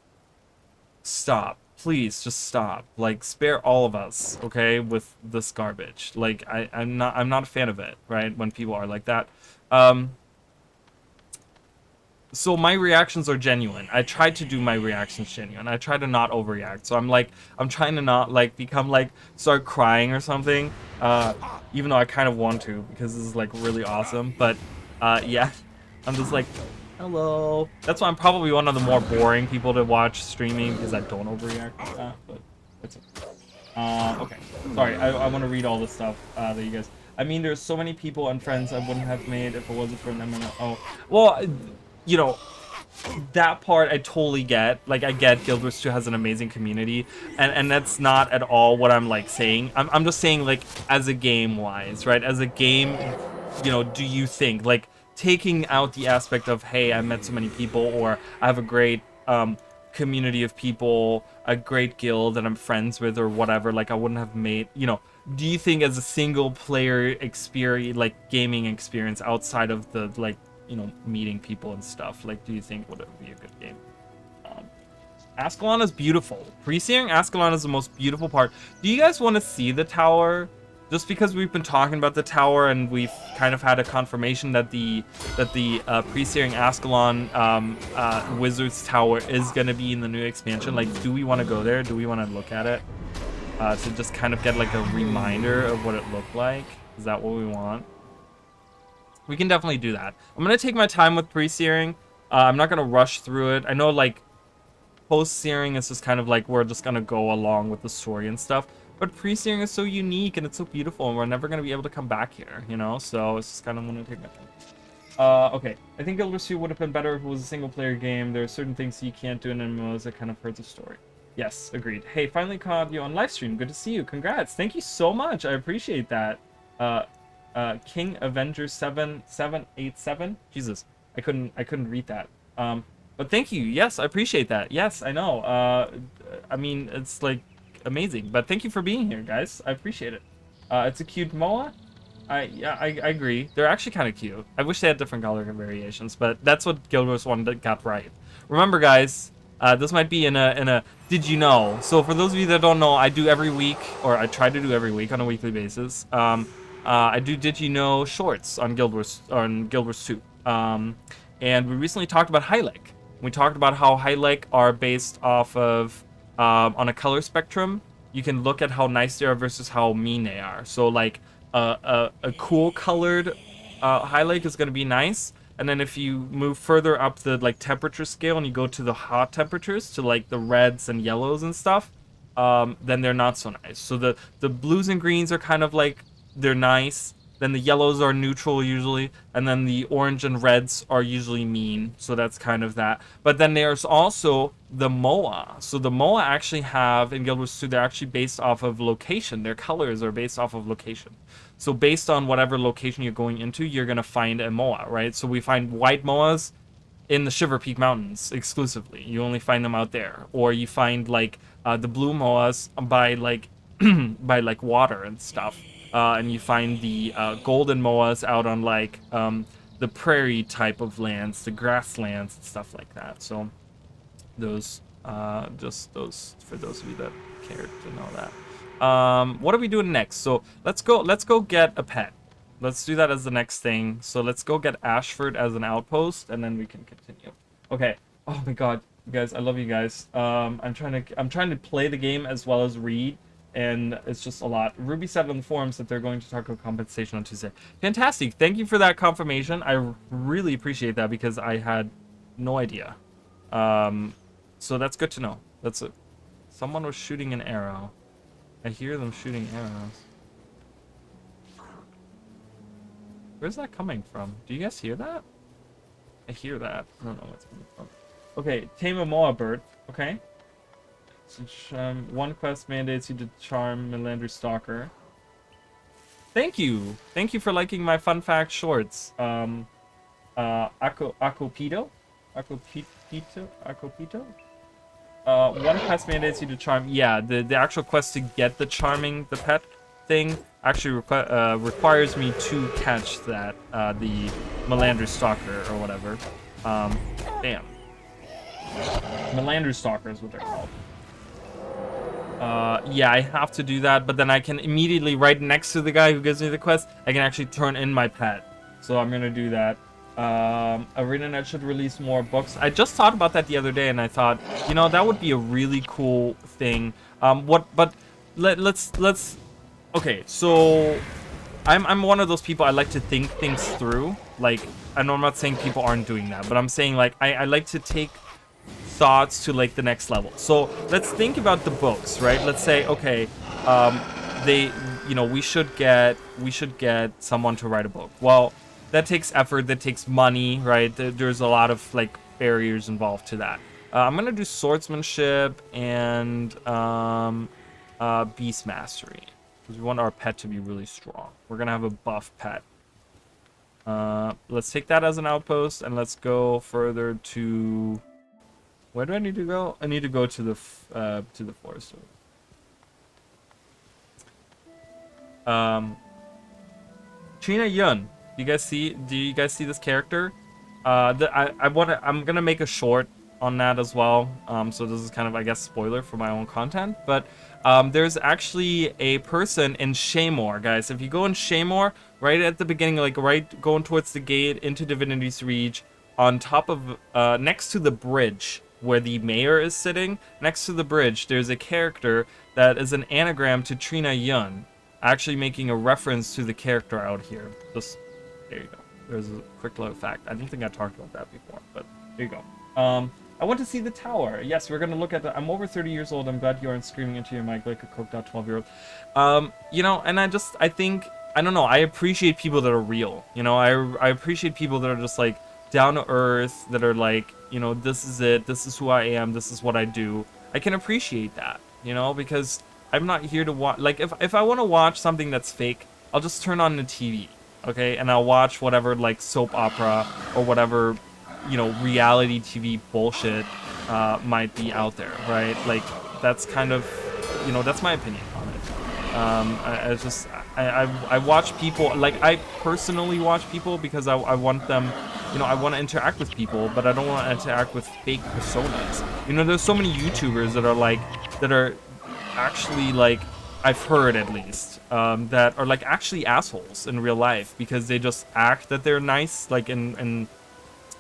stop. Please just stop. Like, spare all of us, okay, with this garbage. Like, I'm not a fan of it, right? When people are like that. So my reactions are genuine. I try to do my reactions genuine. I try to not overreact. So I'm trying to not like become like start crying or something. Even though I kind of want to because this is like really awesome. But yeah, I'm just like, hello. That's why I'm probably one of the more boring people to watch streaming because I don't overreact like that. But it's okay. Okay. Sorry, I want to read all the stuff that you guys. I mean, there's so many people and friends I wouldn't have made if it wasn't for an MMO. Oh, well. You know, that part I totally get. Like, I get Guild Wars 2 has an amazing community, and that's not at all what I'm like saying. I'm just saying, like, as a game wise, right? As a game, you know, do you think like taking out the aspect of, hey, I met so many people, or I have a great community of people, a great guild that I'm friends with or whatever, like I wouldn't have made, you know, do you think as a single player experience, like gaming experience outside of the, like, you know, meeting people and stuff, like, do you think would it be a good game? Ascalon is beautiful. Pre-searing Ascalon is the most beautiful part. Do you guys want to see the tower? Just because we've been talking about the tower and we've kind of had a confirmation that the pre-searing Ascalon Wizard's Tower is going to be in the new expansion. Like, do we want to go there? Do we want to look at it? To just kind of get like a reminder of what it looked like? Is that what we want? We can definitely do that. I'm going to take my time with pre-searing. I'm not going to rush through it. I know, like, post-searing is just kind of like we're just going to go along with the story and stuff. But pre-searing is so unique and it's so beautiful, and we're never going to be able to come back here, you know? So it's just kind of want to take my time. Okay. I think Guild Wars 2 would have been better if it was a single-player game. There are certain things you can't do in MMOs that kind of hurts the story. Yes, agreed. Hey, finally caught you on live stream. Good to see you. Congrats. Thank you so much. I appreciate that. King Avenger 7787. Jesus, I couldn't read that. But thank you. Yes, I appreciate that. Yes, I know. I mean, it's like amazing. But thank you for being here, guys. I appreciate it. It's a cute MOA. Yeah, I agree. They're actually kind of cute. I wish they had different color variations, but that's what Guild Wars 1 got right. Remember, guys, this might be in a did you know? So for those of you that don't know, I do every week, or I try to do every week on a weekly basis. I do did you know shorts on Guild Wars 2. And we recently talked about Hylek. We talked about how Hylek are based off of on a color spectrum. You can look at how nice they are versus how mean they are. So like a cool colored Hylek is going to be nice. And then if you move further up the like temperature scale and you go to the hot temperatures, to like the reds and yellows and stuff, then they're not so nice. So the blues and greens are kind of like, they're nice. Then the yellows are neutral usually, and then the orange and reds are usually mean. So that's kind of that. But then there's also the MOA. So the MOA actually have, in Guild Wars 2, they're actually based off of location. Their colors are based off of location. So based on whatever location you're going into, you're going to find a MOA, right? So we find white MOAs in the Shiver Peak Mountains exclusively. You only find them out there. Or you find like the blue MOAs by like by like water and stuff. And you find the golden MOAs out on like the prairie type of lands, the grasslands and stuff like that. So those, just those for those of you that cared to know that. What are we doing next? So let's go get a pet. Let's do that as the next thing. So let's go get Ashford as an outpost, and then we can continue. Okay. Oh my God, you guys, I love you guys. I'm trying to play the game as well as read. And it's just a lot. Ruby said on the forums that they're going to talk about compensation on Tuesday. Fantastic. Thank you for that confirmation. I really appreciate that because I had no idea. So that's good to know. That's it. Someone was shooting an arrow. I hear them shooting arrows. Where's that coming from? Do you guys hear that? I hear that. I don't know what's coming from. Okay, tame a Moa bird. Okay. One quest mandates you to charm Melandri Stalker. Thank you for liking my fun fact shorts. Akopito. One quest mandates you to charm. Yeah, the actual quest to get the charming the pet thing actually requires me to catch that the Melandri Stalker or whatever. Damn. Melandri Stalker is what they're called. Yeah, I have to do that, but then I can immediately, right next to the guy who gives me the quest, I can actually turn in my pet. So I'm gonna do that. ArenaNet should release more books. I just thought about that the other day, and I thought, you know, that would be a really cool thing. Let's. Okay, so I'm one of those people. I like to think things through. Like, I know I'm not saying people aren't doing that, but I'm saying like I like to take thoughts to like the next level. So let's think about the books, right? Let's say, okay, we should get someone to write a book. Well, that takes effort, that takes money, right? There's a lot of like barriers involved to that. I'm gonna do swordsmanship and beast mastery because we want our pet to be really strong. We're gonna have a buff pet. Let's take that as an outpost, and let's go further to Where do I need to go? I need to go to the forest. Trina Yun. Do you guys see this character? I'm gonna make a short on that as well. So this is kind of, I guess, spoiler for my own content. But there's actually a person in Shaymore, guys. If you go in Shaymore, right at the beginning, like right going towards the gate into Divinity's Reach, on top of next to the bridge where the mayor is sitting, next to the bridge, there's a character that is an anagram to Trina Yun, actually making a reference to the character out here. Just there you go. There's a quick little fact. I don't think I talked about that before, but there you go. I want to see the tower. Yes, we're gonna look at the. I'm over 30 years old. I'm glad you aren't screaming into your mic like a coked out 12-year-old. You know, and I think I don't know. I appreciate people that are real. You know, I appreciate people that are just like down to earth. That are like, you know, this is it. This is who I am. This is what I do. I can appreciate that. You know, because I'm not here to watch. Like, if I want to watch something that's fake, I'll just turn on the TV. Okay, and I'll watch whatever, like, soap opera or whatever, you know, reality TV bullshit might be out there, right? Like, that's kind of, you know, that's my opinion on it. I watch people, like, I personally watch people because I want them, you know, I want to interact with people, but I don't want to interact with fake personas. You know, there's so many YouTubers that are, like, that are actually, like, I've heard at least, that are like actually assholes in real life because they just act that they're nice, like in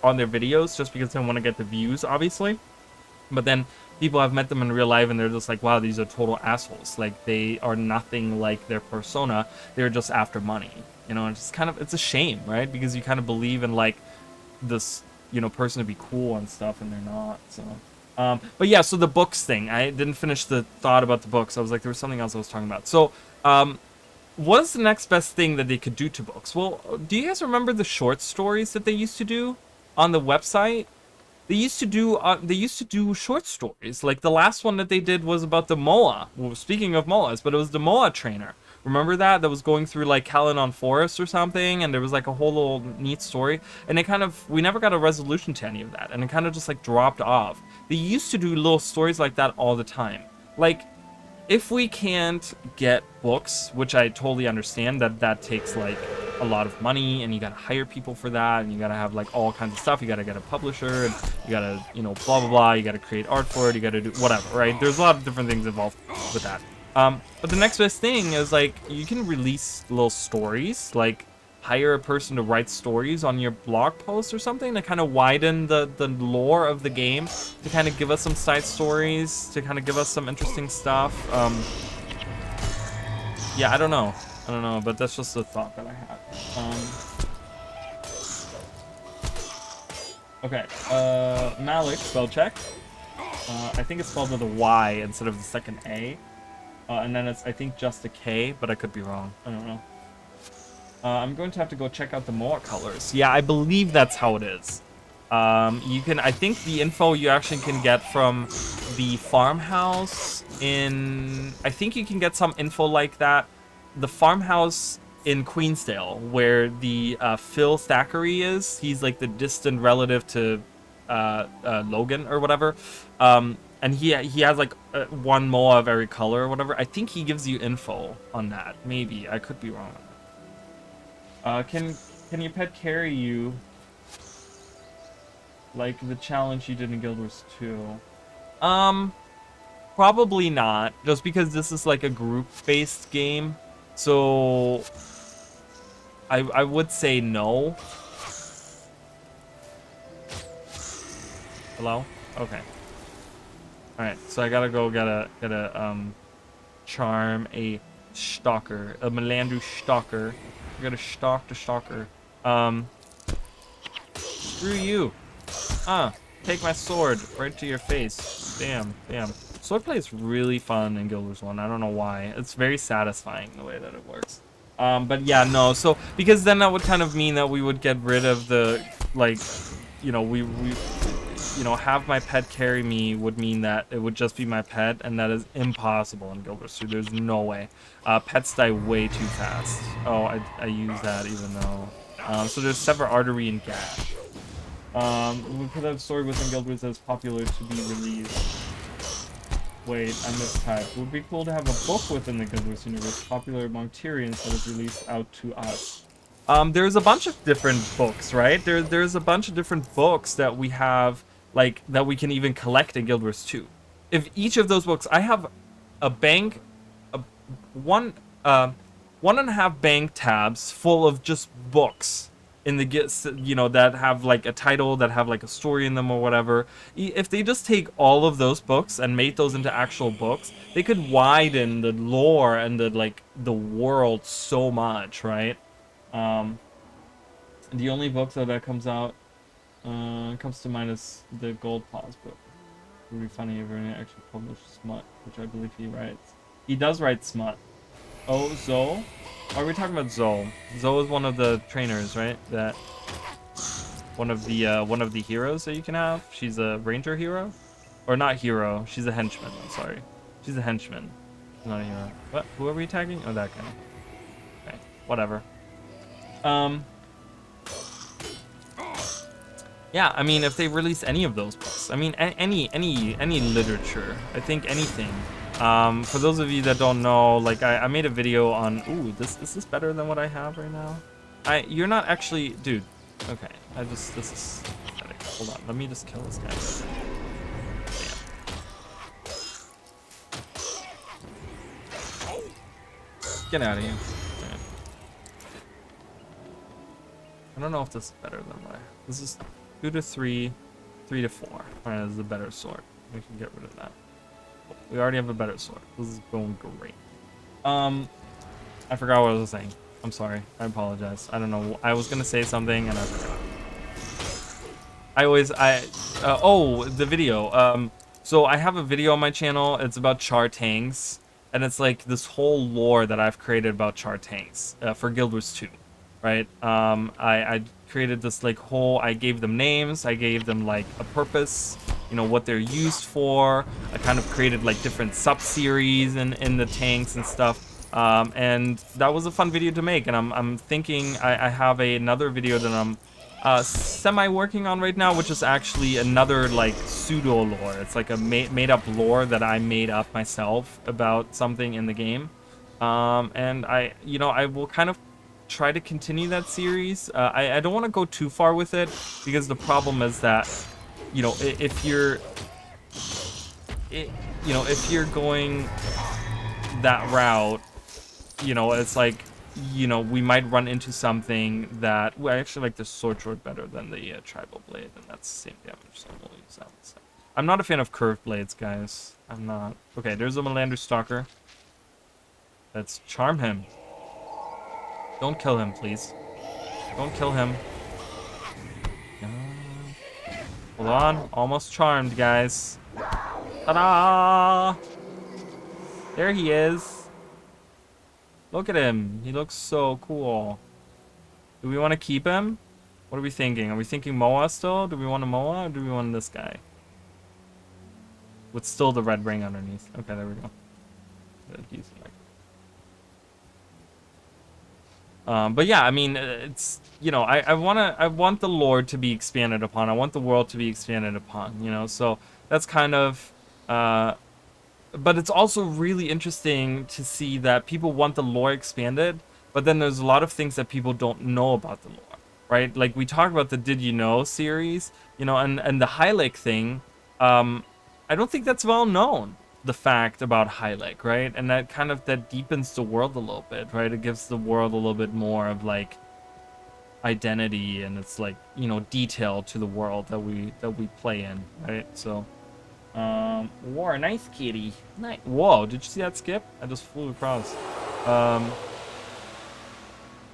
on their videos, just because they want to get the views, obviously. But then people have met them in real life and they're just like, wow, these are total assholes. Like, they are nothing like their persona. They're just after money, you know. And it's kind of, it's a shame, right? Because you kind of believe in like this, you know, person to be cool and stuff, and they're not. So. But yeah, so the books thing, I didn't finish the thought about the books. I was like, there was something else I was talking about. So, what's the next best thing that they could do to books? Well, do you guys remember the short stories that they used to do on the website? They used to do short stories. Like the last one that they did was about the Moa. Well, speaking of Moas, but it was the Moa trainer. Remember that? That was going through like Kalanon Forest or something, and there was like a whole little neat story. And it kind of, we never got a resolution to any of that, and it kind of just like dropped off. They used to do little stories like that all the time. Like, if we can't get books, which I totally understand that takes like a lot of money, and you gotta hire people for that, and you gotta have like all kinds of stuff. You gotta get a publisher, and you gotta, you know, blah blah blah. You gotta create art for it. You gotta do whatever, right? There's a lot of different things involved with that. But the next best thing is like you can release little stories, like hire a person to write stories on your blog post or something to kind of widen the lore of the game, to kind of give us some side stories, to kind of give us some interesting stuff. Yeah, I don't know, but that's just a thought that I had. Okay, Malik, spell check. I think it's spelled with a Y instead of the second A. And then it's, I think, just a K, but I could be wrong. I don't know. I'm going to have to go check out the Moa colors. Yeah, I believe that's how it is. You can, I think the info you actually can get from the farmhouse in, I think you can get some info like that. The farmhouse in Queensdale, where the Phil Thackeray is. He's like the distant relative to Logan or whatever. And he has like one Moa of every color or whatever. I think he gives you info on that. Maybe. I could be wrong on that. Can your pet carry you like the challenge you did in Guild Wars 2? Probably not. Just because this is like a group-based game. So I would say no. Hello? Okay. Alright, so I gotta go get a charm a stalker, a Melandru stalker. I gotta stalk the stalker. Screw you. Take my sword right to your face. Damn. Swordplay is really fun in Guild Wars 1. I don't know why. It's very satisfying the way that it works. But yeah, no. So because then that would kind of mean that we would get rid of the, like, you know, we you know, have my pet carry me would mean that it would just be my pet, and that is impossible in Guild Wars 2. There's no way. Pets die way too fast. Oh, I use that even though. So there's Sever Artery and Gash. We put out a story within Guild Wars that is popular to be released. Wait, I mistyped. It would be cool to have a book within the Guild Wars universe, popular among Tyrians, that is released out to us. There's a bunch of different books, right? There's a bunch of different books that we have, like, that we can even collect in Guild Wars 2. If each of those books, I have a bank, one and a half bank tabs full of just books in the, you know, that have like a title, that have like a story in them or whatever. If they just take all of those books and made those into actual books, they could widen the lore and the world so much, right? The only book that comes out comes to mind is the Gold Paws book. It would be funny if Ernie actually published smut, which I believe he writes. He does write smut. Oh, Zoe? Are we talking about Zoe? Zoe is one of the trainers, right? That one of the heroes that you can have. She's a ranger hero, or not hero. She's a henchman. I'm sorry. She's a henchman. She's not a hero. What? Who are we attacking? Oh, that guy. Okay. Whatever. Yeah, I mean, if they release any of those books, I mean, any literature, I think anything. For those of you that don't know, like, I made a video on, ooh, this is better than what I have right now. You're not actually, dude. Okay, this is pathetic. Hold on, let me just kill this guy. Damn. Get out of here. Okay. I don't know if this is better than what I have. This is 2 to 3, 3 to 4. Alright, this is a better sword. We can get rid of that. We already have a better sword. This is going great. I forgot what I was saying. I'm sorry. I apologize. I don't know. I was gonna say something and I forgot. Oh, the video. So I have a video on my channel. It's about char tanks, and it's like this whole lore that I've created about char tanks for Guild Wars 2, right? I created this like whole. I gave them names. I gave them like a purpose. You know what they're used for. I kind of created like different sub-series in the tanks and stuff. And that was a fun video to make. And I'm thinking I have another video that I'm semi working on right now, which is actually another like pseudo lore. It's like a made up lore that I made up myself about something in the game. And I will kind of try to continue that series. I don't want to go too far with it, because the problem is that, you know, if you're going that route, you know, it's like, you know, we might run into something that, well, I actually like the sword better than the tribal blade, and that's the same damage, so we'll use that instead. I'm not a fan of curved blades, guys. I'm not. Okay, there's a Melandru Stalker. Let's charm him. Don't kill him, please. Don't kill him. Hold on. Almost charmed, guys. Ta-da! There he is. Look at him. He looks so cool. Do we want to keep him? What are we thinking? Are we thinking Moa still? Do we want a Moa, or do we want this guy? With still the red ring underneath. Okay, there we go. But yeah, I mean, it's, you know, I want the lore to be expanded upon. I want the world to be expanded upon, you know, so that's kind of, but it's also really interesting to see that people want the lore expanded, but then there's a lot of things that people don't know about the lore, right? Like we talked about the Did You Know series, you know, and the Hylek thing. I don't think that's well known, the fact about Hylek, right? And that kind of, that deepens the world a little bit, right? It gives the world a little bit more of like identity, and it's like, you know, detail to the world that we play in, right? So war, nice kitty. Nice. Whoa, did you see that skip? I just flew across.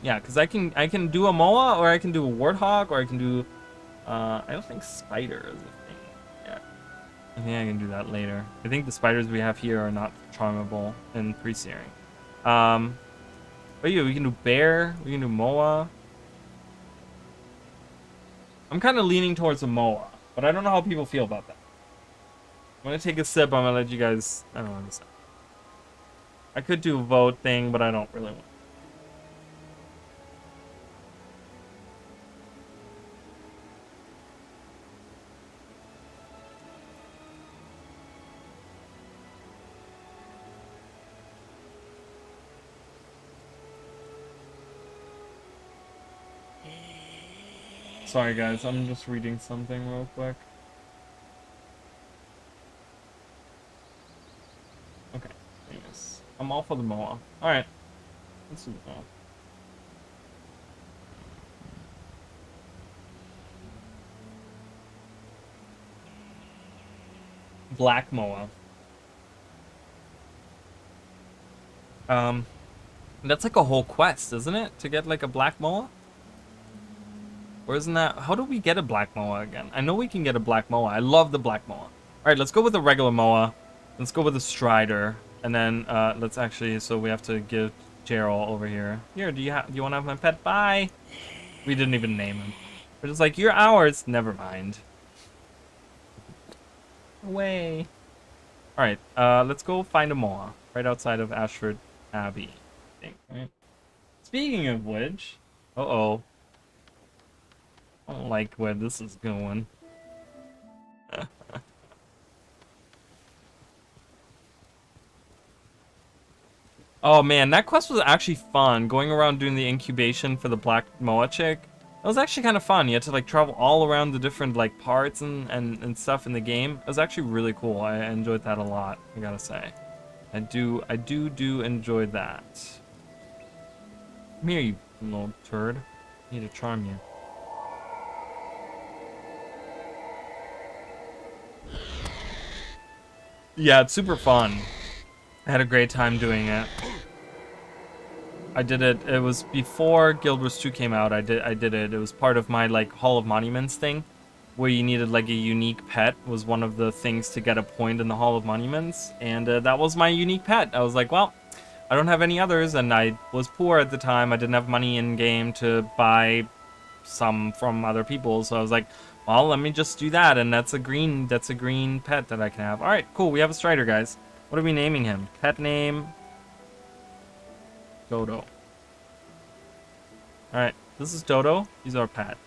Yeah, because I can do a Moa, or I can do a Warthog, or I can do I don't think spider is a thing. Yeah, I think I can do that later. I think the spiders we have here are not charmable in pre-searing. But yeah, we can do bear, we can do Moa. I'm kind of leaning towards a Moa, but I don't know how people feel about that. I'm gonna take a sip. I'm gonna let you guys. I don't understand. I could do a vote thing, but I don't really want. Sorry guys, I'm just reading something real quick. Okay, anyways. I'm all for the Moa. Alright. Let's do the Moa. Black Moa. That's like a whole quest, isn't it? To get like a black Moa? Or isn't that... How do we get a black Moa again? I know we can get a black Moa. I love the black Moa. Alright, let's go with the regular Moa. Let's go with the Strider. And then, let's actually... So we have to give Gerald over here. Here, do you want to have my pet? Bye! We didn't even name him. We're just like, you're ours. Never mind. Away. Alright, let's go find a Moa. Right outside of Ashford Abbey. I think, right? Speaking of which... Uh-oh. I don't like where this is going. Oh man, that quest was actually fun. Going around doing the incubation for the Black Moa chick. That was actually kind of fun. You had to like travel all around the different like parts and stuff in the game. It was actually really cool. I enjoyed that a lot, I gotta say. I do enjoy that. Come here, you little turd. I need to charm you. Yeah, it's super fun. I had a great time doing it. I did it. It was before Guild Wars 2 came out. I did it. It was part of my like Hall of Monuments thing, where you needed like a unique pet. Was one of the things to get a point in the Hall of Monuments, and that was my unique pet. I was like, well, I don't have any others, and I was poor at the time. I didn't have money in game to buy some from other people, so I was like, well, let me just do that, and that's a green pet that I can have. All right, cool. We have a Strider, guys. What are we naming him? Pet name Dodo. All right, this is Dodo. He's our pet.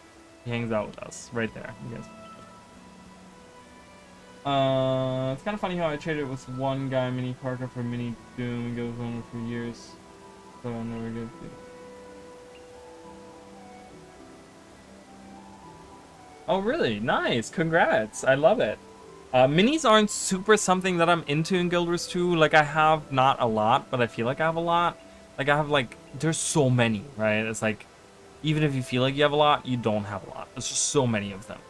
He hangs out with us right there. You guys. It's kind of funny how I traded with one guy, Mini Parker, for Mini Doom, and goes on for years. So I never get to. Oh, really? Nice. Congrats. I love it. Minis aren't super something that I'm into in Guild Wars 2. Like, I have not a lot, but I feel like I have a lot. Like, I have, like, there's so many, right? It's like, even if you feel like you have a lot, you don't have a lot. There's just so many of them.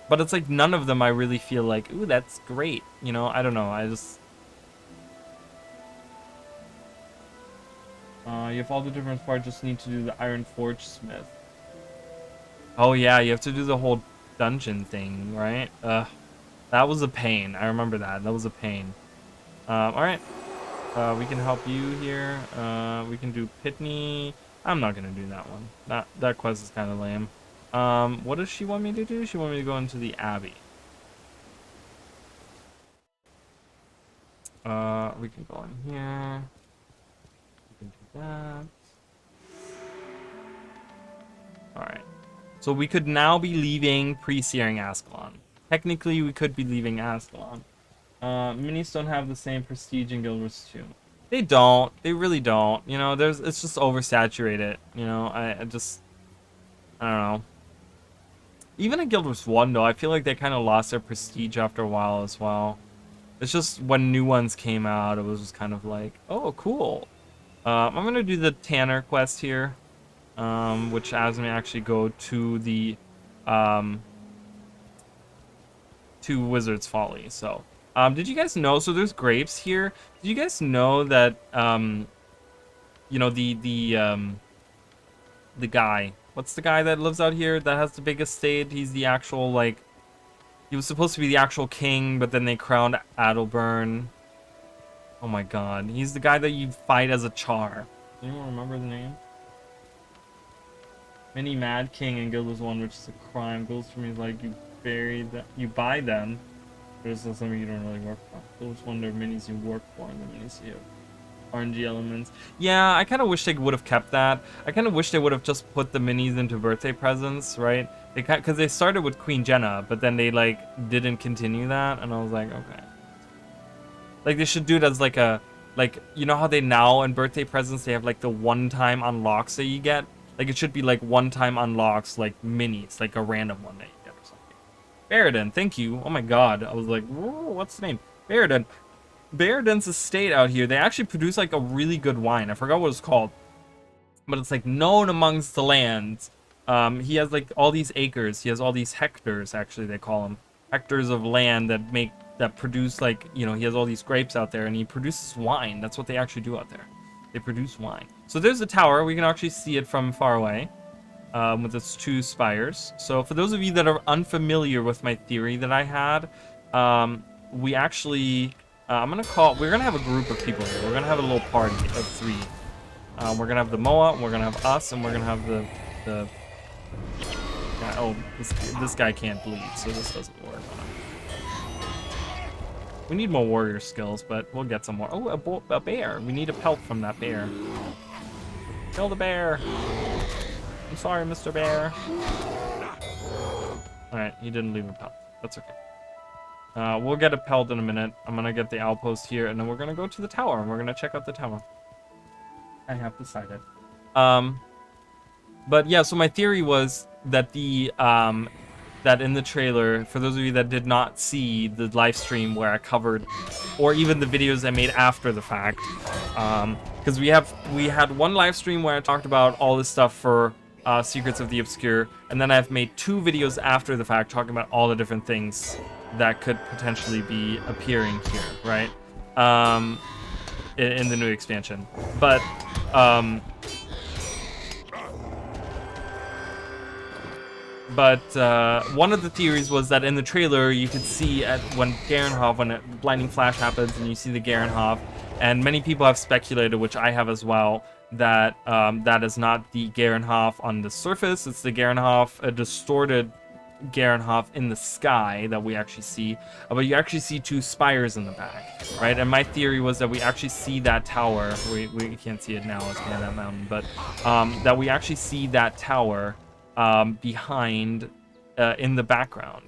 But it's like, none of them I really feel like, ooh, that's great. You know, I don't know. I just... you have all the different parts, just need to do the Iron Forge Smith. Oh, yeah, you have to do the whole dungeon thing, right? That was a pain. I remember that. That was a pain. Alright. We can help you here. We can do Pitney. I'm not gonna do that one. That quest is kind of lame. What does she want me to do? She want me to go into the Abbey. We can go in here. We can do that. Alright. So we could now be leaving pre-searing Ascalon. Technically, we could be leaving Ascalon. Minis don't have the same prestige in Guild Wars 2. They don't. They really don't. You know, it's just oversaturated. You know, I don't know. Even in Guild Wars 1, though, I feel like they kind of lost their prestige after a while as well. It's just when new ones came out, it was just kind of like, oh, cool. I'm going to do the Tanner quest here, which has me actually go to the... to Wizard's Folly. So, did you guys know? So there's grapes here. Did you guys know that, you know, the guy. What's the guy that lives out here that has the big estate? He's the actual, like, he was supposed to be the actual king, but then they crowned Adelburn. Oh my god. He's the guy that you fight as a Char. Does anyone remember the name? Mini Mad King in Guild Wars 1, which is a crime. Goes for me like you bury them, you buy them. There's something you don't really work for. Guild Wars 1, there are minis you work for, and the minis you have RNG elements. Yeah, I kind of wish they would have kept that. I kind of wish they would have just put the minis into birthday presents, right? They because they started with Queen Jenna, but then they like didn't continue that, and I was like, okay. Like they should do it as like you know how they now in birthday presents they have like the one-time unlocks that you get Like it should be like one-time unlocks, like minis, like a random one that you get or something. Baradin, thank you. Oh my god, I was like, whoa, what's the name? Baradin. Baradin's estate out here, they actually produce like a really good wine. I forgot what it's called, but it's like known amongst the lands. He has like all these acres. He has all these hectares, actually they call them hectares of land that produce, like, you know, he has all these grapes out there, and he produces wine. That's what they actually do out there. They produce wine. So there's a tower. We can actually see it from far away, with its 2 spires. So for those of you that are unfamiliar with my theory that I had, we actually, we're gonna have a group of people here. We're gonna have a little party of 3. We're gonna have the Moa, we're gonna have us, and we're gonna have the oh, this guy can't bleed, so this doesn't work on him. We need more warrior skills, but we'll get some more. Oh, a bear. We need a pelt from that bear. Kill the bear. I'm sorry, Mr. Bear. Alright, he didn't leave a pelt. That's okay. We'll get a pelt in a minute. I'm gonna get the outpost here, and then we're gonna go to the tower, and we're gonna check out the tower. I have decided. But yeah, so my theory was that that in the trailer, for those of you that did not see the live stream where I covered, or even the videos I made after the fact, because we had one live stream where I talked about all this stuff for Secrets of the Obscure, and then I've made 2 videos after the fact talking about all the different things that could potentially be appearing here, right? In the new expansion. But one of the theories was that in the trailer you could see when a blinding flash happens and you see the Garenhof, and many people have speculated, which I have as well, that that is not the Garenhof on the surface. It's the Garenhof, a distorted Garenhof in the sky that we actually see, but you actually see 2 spires in the back, right? And my theory was that we actually see that tower. We can't see it now, it's behind that mountain, but that we actually see that tower behind in the background,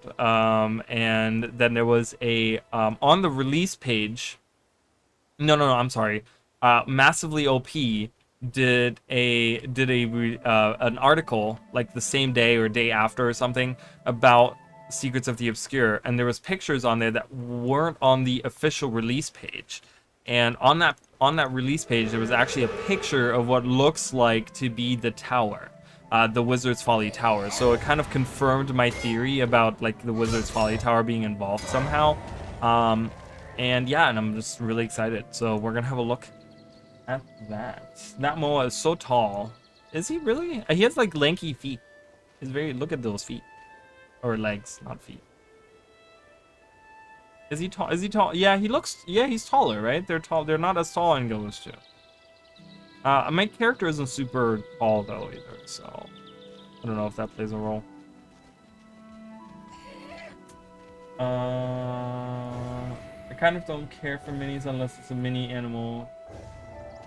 and then there was a on the release page. No, I'm sorry. Massively OP did an article like the same day or day after or something about Secrets of the Obscure, and there was pictures on there that weren't on the official release page. And on that release page, there was actually a picture of what looks like to be the tower. The Wizard's Folly Tower. So it kind of confirmed my theory about like the Wizard's Folly Tower being involved somehow. And yeah, and I'm just really excited. So we're gonna have a look at that. That Moa is so tall. Is he really? He has like lanky feet. He's look at those feet. Or legs, not feet. Is he tall? Is he tall? Yeah, he's taller, right? They're tall. They're not as tall in Ghost 2. My character isn't super tall though either, so I don't know if that plays a role. I kind of don't care for minis unless it's a mini animal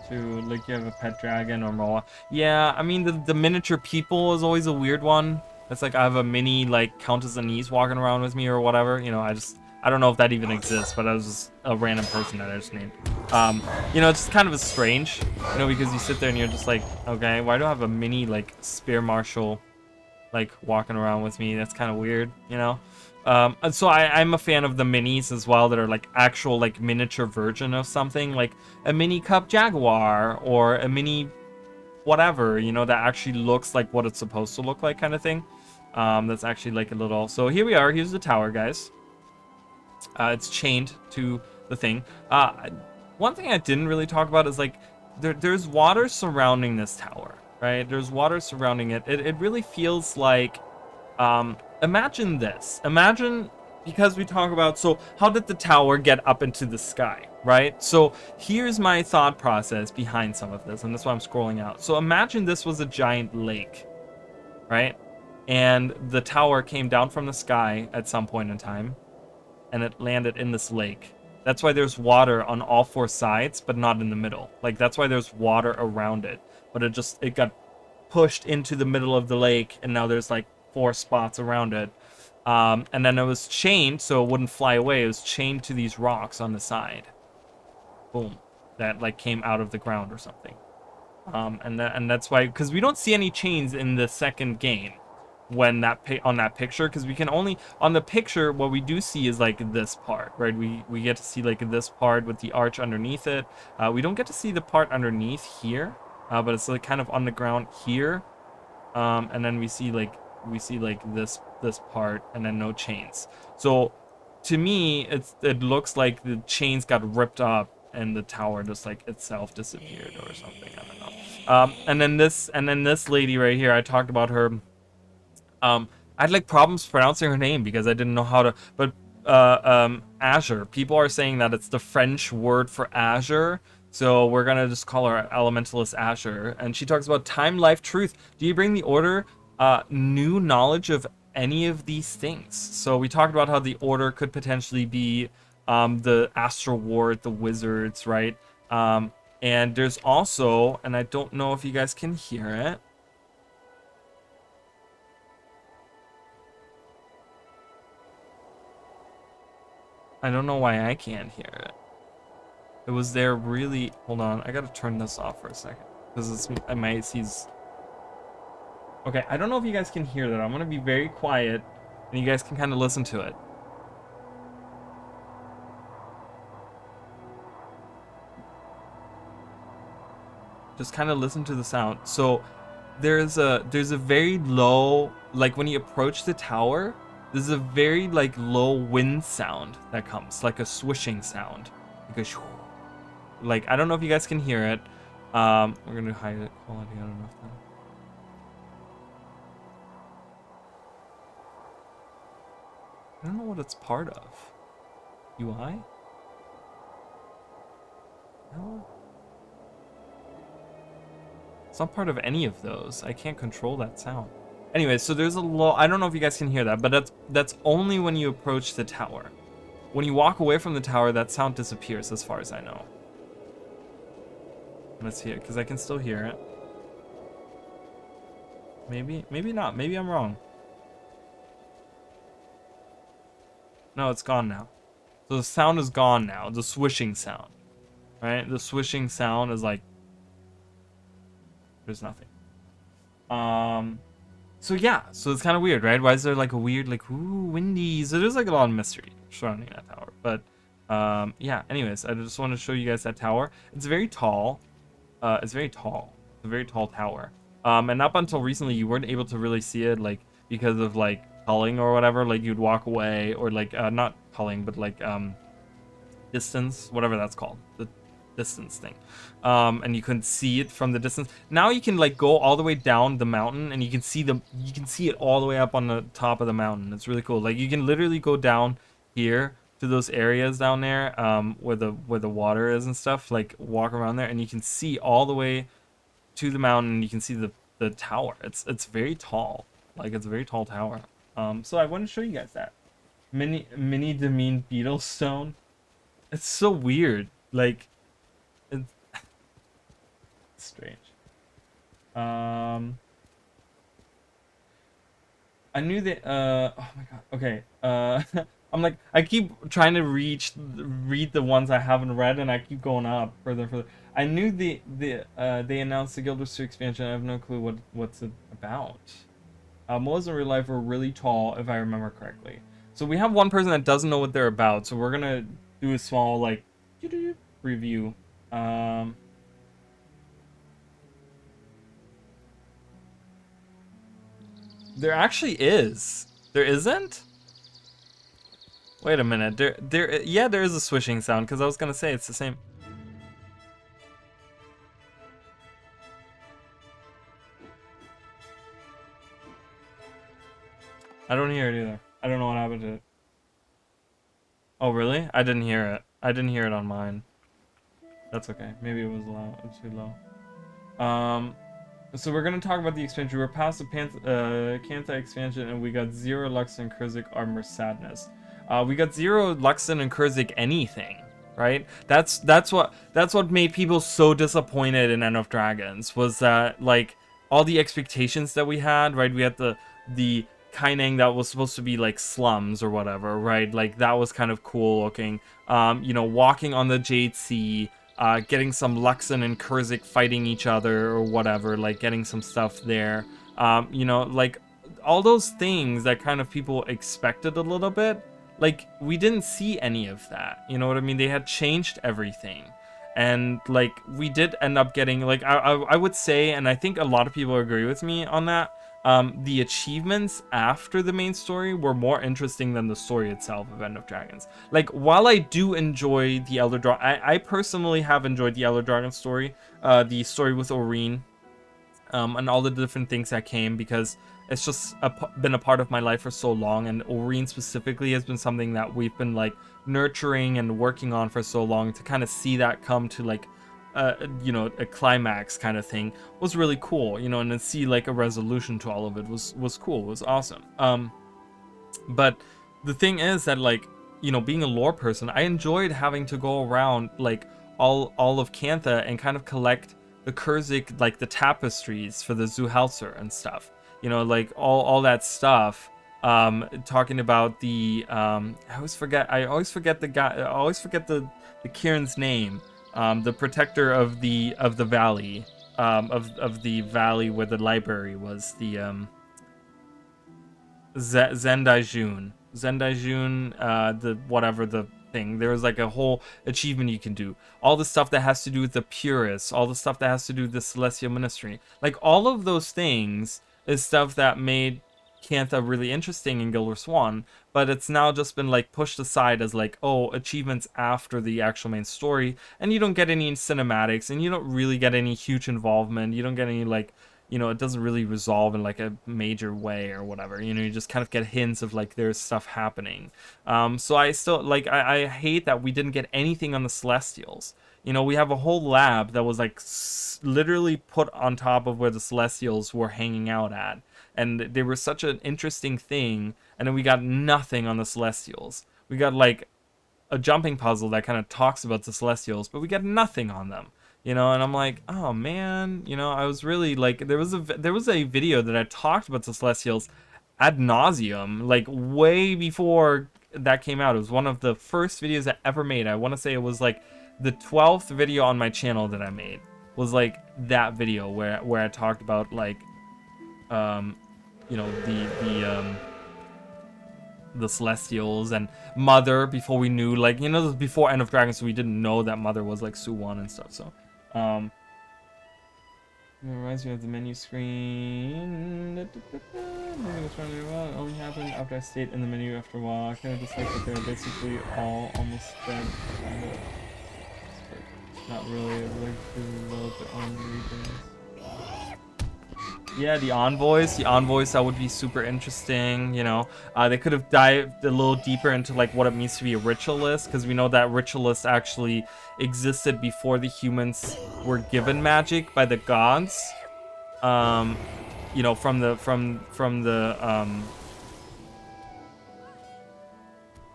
to, like, you have a pet dragon or Moa. Yeah, I mean the miniature people is always a weird one. It's like I have a mini like Countess Anise walking around with me or whatever. You know, I don't know if that even exists, but I was just a random person that I just named. You know, it's just kind of strange, you know, because you sit there and you're just like, okay, why do I have a mini, like, spear marshal, like, walking around with me? That's kind of weird, you know? And so I'm a fan of the minis as well that are, like, actual, like, miniature version of something, like a mini Cup Jaguar or a mini whatever, you know, that actually looks like what it's supposed to look like kind of thing. That's actually, like, a little... So here we are. Here's the tower, guys. It's chained to the thing. One thing I didn't really talk about is like there's water surrounding this tower, right? There's water surrounding it. It really feels like imagine this. Imagine, because we talk about, so how did the tower get up into the sky, right? So here's my thought process behind some of this, and that's why I'm scrolling out. So imagine this was a giant lake, right? And the tower came down from the sky at some point in time, and it landed in this lake. That's why there's water on all 4 sides, but not in the middle. Like, that's why there's water around it. But it got pushed into the middle of the lake, and now there's like 4 spots around it. And then it was chained, so it wouldn't fly away. It was chained to these rocks on the side. Boom. That like came out of the ground or something. And that's why, because we don't see any chains in the second game when on that picture, because we can only on the picture what we do see is like this part, right? We get to see like this part with the arch underneath it. We don't get to see the part underneath here, but it's like kind of on the ground here. And then we see like this part, and then no chains. So to me, it looks like the chains got ripped up and the tower just like itself disappeared or something. I don't know. And then this lady right here, I talked about her. I had like problems pronouncing her name because I didn't know how to. But Azure. People are saying that it's the French word for Azure. So we're gonna just call her Elementalist Azure. And she talks about time, life, truth. Do you bring the order new knowledge of any of these things? So we talked about how the order could potentially be the Astral Ward, the wizards, right? And there's also, and I don't know if you guys can hear it. I don't know why I can't hear it. It was there really. Hold on, I gotta turn this off for a second because my AC's. Okay, I don't know if you guys can hear that. I'm gonna be very quiet, and you guys can kind of listen to it. Just kind of listen to the sound. So there's a very low, like when you approach the tower, there's a very like low wind sound that comes, like a swishing sound. Like I don't know if you guys can hear it. We're gonna hide it quality. I don't know if that. I don't know what it's part of. UI? No. It's not part of any of those. I can't control that sound. Anyway, so there's a low. I don't know if you guys can hear that, but that's only when you approach the tower. When you walk away from the tower, that sound disappears, as far as I know. Let's see it, because I can still hear it. Maybe not. Maybe I'm wrong. No, it's gone now. So the sound is gone now. The swishing sound, right? The swishing sound is like there's nothing. So yeah, so it's kind of weird, right? Why is there like a weird like ooh windy? So there's like a lot of mystery surrounding that tower. But yeah. Anyways, I just want to show you guys that tower. It's very tall. It's very tall. It's a very tall tower. And up until recently, you weren't able to really see it, like because of like culling or whatever. Like you'd walk away, or like not culling, but like distance, whatever that's called, the distance thing. And you couldn't see it from the distance. Now you can like go all the way down the mountain, and you can see it all the way up on the top of the mountain. It's really cool. Like you can literally go down here to those areas down there where the water is and stuff, like walk around there, and you can see all the way to the mountain, and you can see the tower. It's very tall. Like it's a very tall tower. So I want to show you guys that mini Demine beetle stone. It's so weird. Like it's strange. I knew that oh my god. Okay. I'm like, I keep trying to read the ones I haven't read, and I keep going up further and further. I knew they announced the Guild Wars 2 expansion. I have no clue what's it about. MOAs in real life were really tall, if I remember correctly. So we have one person that doesn't know what they're about. So we're gonna do a small like review. There actually is. There isn't? Wait a minute. Yeah, there is a swishing sound, because I was gonna say it's the same. I don't hear it either. I don't know what happened to it. Oh really? I didn't hear it. I didn't hear it on mine. That's okay. Maybe it was low. It's too low. So we're gonna talk about the expansion. We're past the Kanta expansion, and we got 0 Luxon and Kurzik Armor Sadness. We got 0 Luxon and Kurzik anything, right? That's what made people so disappointed in End of Dragons, was that like all the expectations that we had, right? We had the Kaineng that was supposed to be like slums or whatever, right? Like that was kind of cool looking. You know, walking on the Jade Sea. getting some Luxon and Kurzik fighting each other or whatever, like getting some stuff there. You know, like all those things that kind of people expected a little bit, like we didn't see any of that. You know what I mean? They had changed everything. And like we did end up getting, like I would say, and I think a lot of people agree with me on that, the achievements after the main story were more interesting than the story itself of End of Dragons. Like, while I do enjoy the Elder Dragon, I personally have enjoyed the Elder Dragon story, the story with Oreen, and all the different things that came, because it's just been a part of my life for so long, and Oreen specifically has been something that we've been like nurturing and working on for so long. To kind of see that come to like you know, a climax kind of thing was really cool, you know, and then see like a resolution to all of it was cool, was awesome. But the thing is that, like, you know, being a lore person, I enjoyed having to go around like all of Cantha and kind of collect the Kurzik, like the tapestries for the Zuhalser and stuff, you know, like all that stuff. Talking about the I always forget the guy, I always forget the Kieran's name. The protector of the valley, of the valley where the library was, the Zendaijun, the whatever the thing. There was like a whole achievement you can do. All the stuff that has to do with the Purists, all the stuff that has to do with the Celestial Ministry. Like all of those things is stuff that made Cantha really interesting in Guild Wars 1, but it's now just been like pushed aside as like, oh, achievements after the actual main story, and you don't get any cinematics, and you don't really get any huge involvement. You don't get any, like, you know, it doesn't really resolve in like a major way or whatever, you know. You just kind of get hints of like there's stuff happening. So I still like, I hate that we didn't get anything on the Celestials. You know, we have a whole lab that was like literally put on top of where the Celestials were hanging out at, and they were such an interesting thing, and then we got nothing on the Celestials. We got like a jumping puzzle that kind of talks about the Celestials, but we got nothing on them, you know. And I'm like, oh man, you know, I was really like, there was a video that I talked about the Celestials ad nauseum, like way before that came out. It was one of the first videos I ever made. I want to say it was like the 12th video on my channel that I made, was like that video where I talked about like you know, the Celestials and Mother, before we knew, like, you know, before End of Dragons, so we didn't know that Mother was like Suwon and stuff. So it reminds me of the menu screen. It only happened after I stayed in the menu after a while. I kind of just like that they're basically all almost dead, kind of. Not really, like to develop their own regions. Yeah, the envoys, that would be super interesting, you know. They could have dived a little deeper into like what it means to be a ritualist, because we know that ritualists actually existed before the humans were given magic by the gods. You know, from the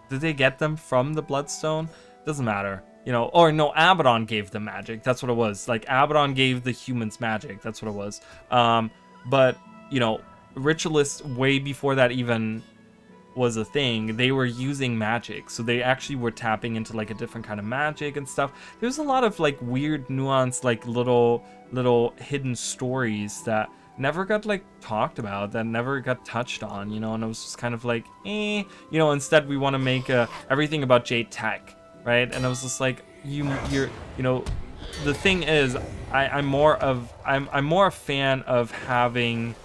did they get them from the Bloodstone? Doesn't matter. You know, or no, Abaddon gave them magic. That's what it was. Like, Abaddon gave the humans magic. That's what it was. But, you know, ritualists, way before that even was a thing, they were using magic. So they actually were tapping into, like, a different kind of magic and stuff. There's a lot of, like, weird, nuanced, like, little hidden stories that never got, like, talked about, that never got touched on, you know. And it was just kind of like, you know, instead we want to make everything about Jade Tech. Right, and I was just like, you know, the thing is, I'm more a fan of having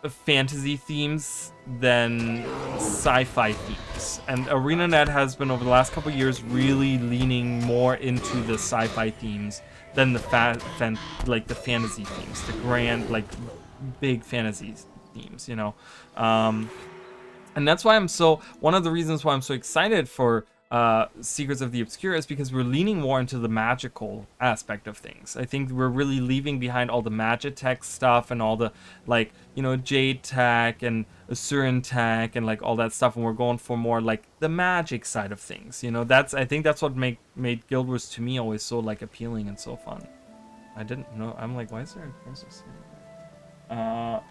fantasy themes than sci-fi themes, and ArenaNet has been over the last couple of years really leaning more into the sci-fi themes than the like the fantasy themes, the grand, like, big fantasy themes, you know. And that's why one of the reasons why I'm so excited for Secrets of the Obscure is because we're leaning more into the magical aspect of things. I think we're really leaving behind all the Magitech stuff and all the, like, you know, Jade Tech and Asuran Tech and like all that stuff, and we're going for more like the magic side of things. You know, I think that's what made Guild Wars to me always so like appealing and so fun. I didn't know. I'm like, why is there a process here?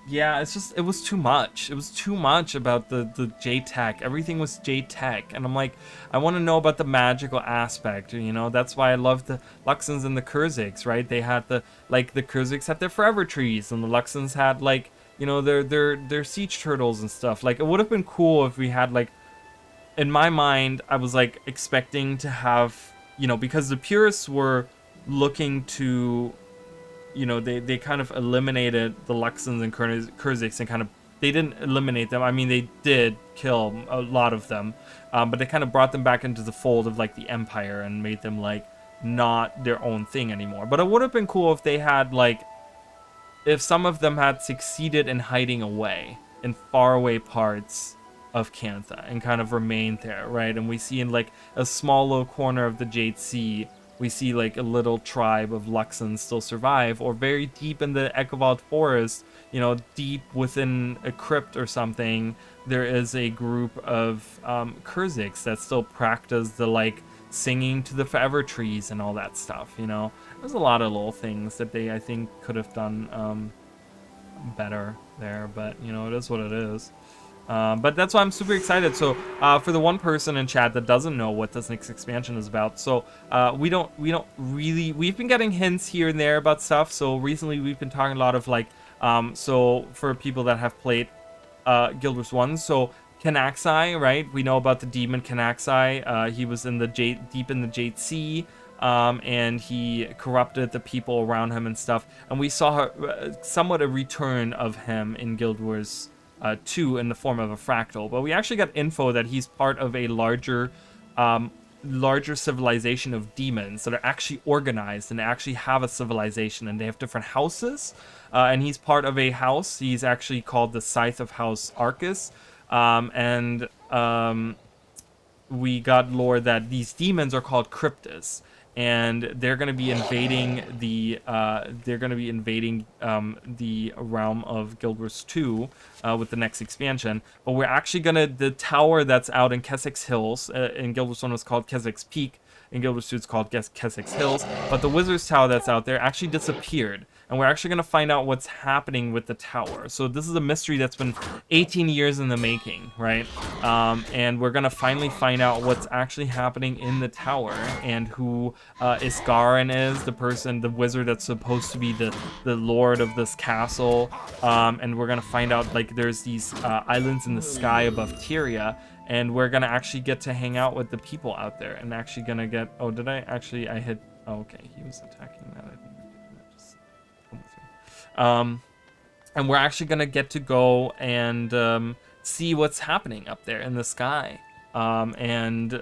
yeah, it's just, it was too much. It was too much about the J-Tech. Everything was J-Tech. And I'm like, I want to know about the magical aspect, you know? That's why I love the Luxons and the Kurziks, right? They had the Kurziks had their forever trees, and the Luxons had, like, you know, their siege turtles and stuff. Like, it would have been cool if we had, like, in my mind, I was, like, expecting to have, you know, because the purists were looking to, you know, they kind of eliminated the Luxons and Kurziks and kind of, they didn't eliminate them. I mean, they did kill a lot of them, but they kind of brought them back into the fold of, like, the Empire and made them, like, not their own thing anymore. But it would have been cool if they had, like, if some of them had succeeded in hiding away in faraway parts of Cantha and kind of remained there, right? And we see in, like, a small little corner of the Jade Sea, we see, like, a little tribe of Luxons still survive, or very deep in the Ekavald forest, you know, deep within a crypt or something, there is a group of Kurziks that still practice the, like, singing to the forever trees and all that stuff, you know? There's a lot of little things that they, I think, could have done better there, but, you know, it is what it is. But that's why I'm super excited. So for the one person in chat that doesn't know what this next expansion is about, so we don't really, we've been getting hints here and there about stuff. So recently we've been talking a lot of, like, so for people that have played Guild Wars 1, so Canaxai, right? We know about the demon Canaxai. He was in the deep in the Jade Sea. And he corrupted the people around him and stuff. And we saw somewhat a return of him in Guild Wars 2 in the form of a fractal. But we actually got info that he's part of a larger civilization of demons that are actually organized and actually have a civilization, and they have different houses. And he's part of a house. He's actually called the Scythe of House Arcus. We got lore that these demons are called Cryptus, and they're going to be invading the the realm of Guild Wars 2 with the next expansion. But we're actually the tower that's out in Keswick's Hills, in Guild Wars 1 was called Keswick's Peak, in Guild Wars 2 it's called Keswick's Hills, but the Wizard's Tower that's out there actually disappeared. And we're actually going to find out what's happening with the tower. So this is a mystery that's been 18 years in the making, right? And we're going to finally find out what's actually happening in the tower, and who Isgarin is, the wizard that's supposed to be the lord of this castle. And we're going to find out, like, there's these islands in the sky above Tyria, and we're going to actually get to hang out with the people out there, and actually going to get... Oh, did I actually... I hit... Oh, okay, he was attacking that, I think. And we're actually gonna get to go and see what's happening up there in the sky, and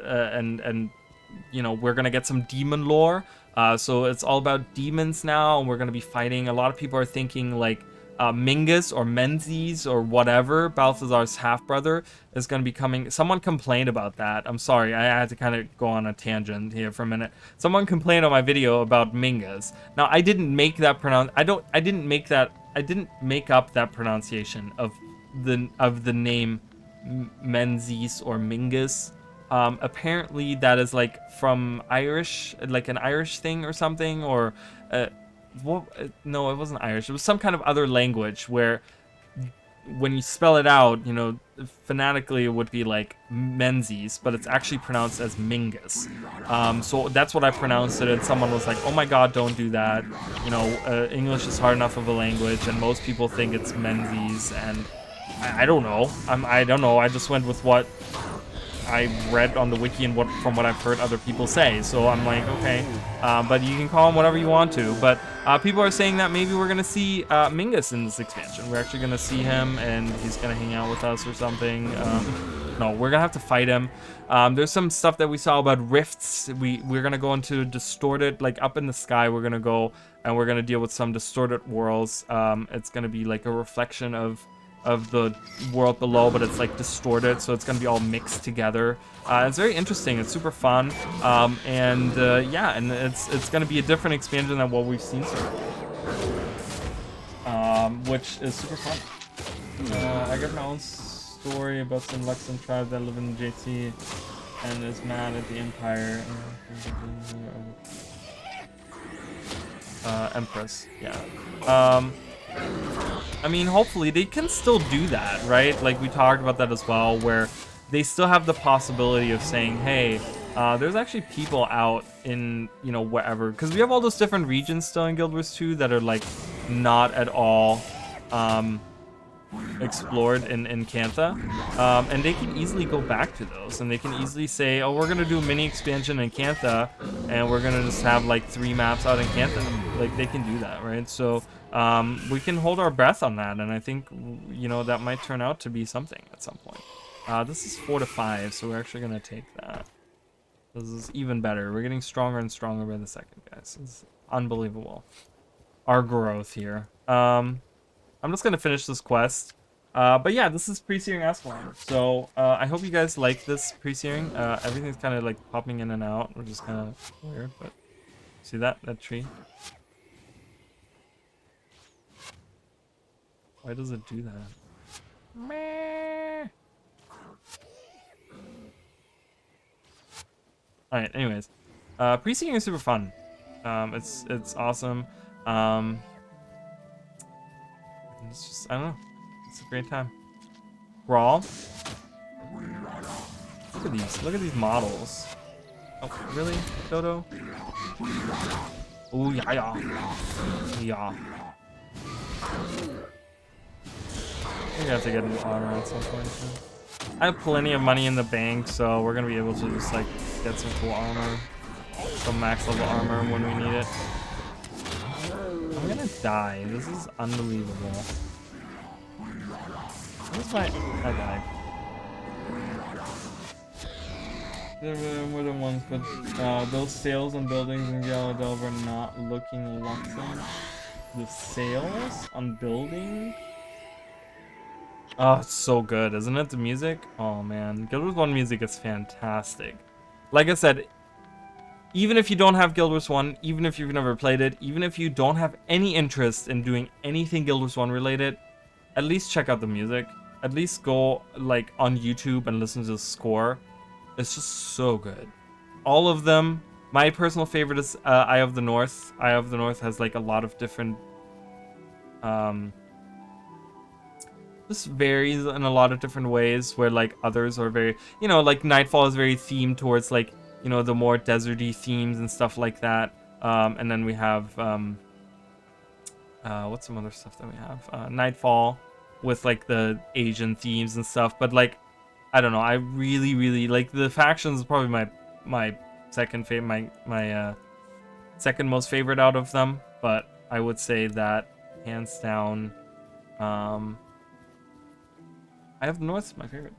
you know, we're gonna get some demon lore. So it's all about demons now, and we're gonna be fighting. A lot of people are thinking, like, Mingus or Menzies or whatever, Balthazar's half-brother, is going to be coming. Someone complained about that. I'm sorry, I had to kind of go on a tangent here for a minute. Someone complained on my video about Mingus. Now, I didn't make that I didn't make up that pronunciation of the name Menzies or Mingus. Apparently that is, like, from Irish, like an Irish thing or something, or no, it wasn't Irish. It was some kind of other language where when you spell it out, you know, phonetically it would be like Menzies, but it's actually pronounced as Mingus. So that's what I pronounced it, and someone was like, oh my god, don't do that. You know, English is hard enough of a language, and most people think it's Menzies, and I don't know. I don't know. I just went with what I read on the wiki and from what I've heard other people say. So I'm like, okay, but you can call him whatever you want to. But people are saying that maybe we're gonna see Mingus in this expansion. We're actually gonna see him, and he's gonna hang out with us or something. No, we're gonna have to fight him. There's some stuff that we saw about rifts. We're gonna go into distorted, like, up in the sky. We're gonna go and we're gonna deal with some distorted worlds. It's gonna be like a reflection of the world below, but it's, like, distorted, so it's gonna be all mixed together. It's very interesting. It's super fun, and yeah, and it's gonna be a different expansion than what we've seen so far, which is super fun. I got my own story about some Luxon tribe that live in the JT and is mad at the Empire. Empress, yeah. I mean, hopefully they can still do that, right? Like we talked about that as well, where they still have the possibility of saying, hey, there's actually people out in, you know, wherever, because we have all those different regions still in Guild Wars 2 that are like not at all explored in Cantha, and they can easily go back to those, and they can easily say, oh, we're gonna do a mini expansion in Cantha, and we're gonna just have like 3 maps out in Cantha. Like they can do that, right? So we can hold our breath on that, and I think, you know, that might turn out to be something at some point. This is 4 to 5, so we're actually gonna take that. This is even better. We're getting stronger and stronger by the second, guys. It's unbelievable, our growth here. I'm just gonna finish this quest. But yeah, this is pre-searing Ascalon. So I hope you guys like this pre-searing. Everything's kind of like popping in and out, which is kind of weird. But see that tree? Why does it do that? Meh. All right. Anyways, pre-searing is super fun. It's awesome. It's just, I don't know. It's a great time. Brawl. Look at these. Look at these models. Oh, really, Dodo? Oh, yeah, yeah. Yeah. I think I have to get new armor at some point too. I have plenty of money in the bank, so we're gonna be able to just like get some cool armor. Some max level armor when we need it. I'm gonna die. This is unbelievable. Where's my... I died. There were more than once, but those sails on buildings in Yellow Delve are not looking luxury. The sails on buildings? Oh, it's so good, isn't it? The music? Oh man, Guild Wars 1 music is fantastic. Like I said, even if you don't have Guild Wars 1, even if you've never played it, even if you don't have any interest in doing anything Guild Wars 1 related, at least check out the music. At least go like on YouTube and listen to the score. It's just so good. All of them. My personal favorite is Eye of the North. Eye of the North has like a lot of different just varies in a lot of different ways, where like others are very, you know, like Nightfall is very themed towards like, you know, the more deserty themes and stuff like that. And then we have what's some other stuff that we have? Nightfall with like the Asian themes and stuff. But like, I don't know, I really like the factions is probably my second favorite, my second most favorite out of them. But I would say that hands down, I have the North, my favorite.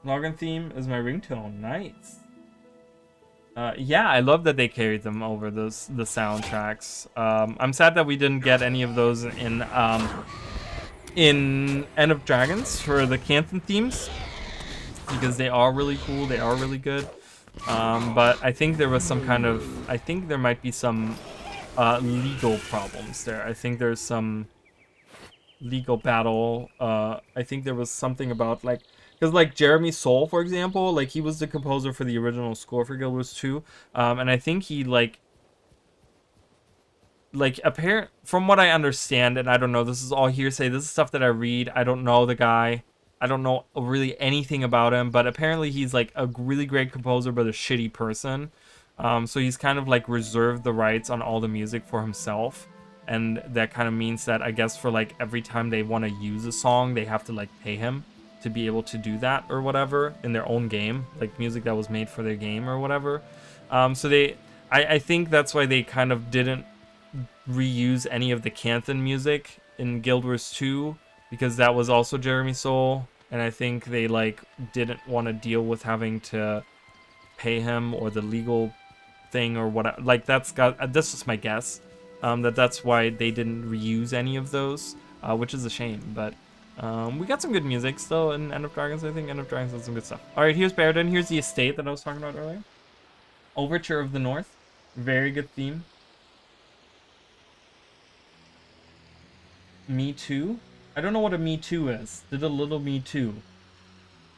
Login theme is my ringtone. Nice. Yeah, I love that they carried them over the soundtracks. I'm sad that we didn't get any of those in End of Dragons for the Canthan themes, because they are really cool. They are really good. But I think there was some kind of, I think there might be some legal problems there. I think there's some legal battle. I think there was something about like, because like Jeremy Soule, for example, like he was the composer for the original score for Guild Wars 2, and I think he like apparent, from what I understand, and I don't know, this is all hearsay, this is stuff that I read, I don't know the guy, I don't know really anything about him, but apparently he's like a really great composer but a shitty person. So he's kind of like reserved the rights on all the music for himself, and that kind of means that I guess for like every time they want to use a song, they have to like pay him to be able to do that or whatever in their own game, like music that was made for their game or whatever. So I think that's why they kind of didn't reuse any of the Canthan music in Guild Wars 2, because that was also Jeremy Soule, and I think they like didn't want to deal with having to pay him or the legal thing or what. Like that's just my guess, that's why they didn't reuse any of those, which is a shame. But we got some good music still in End of Dragons. I think End of Dragons has some good stuff. All right, here's Baradin. Here's the estate that I was talking about earlier. Overture of the North, very good theme. Me Too? I don't know what a Me Too is. Did a little Me Too.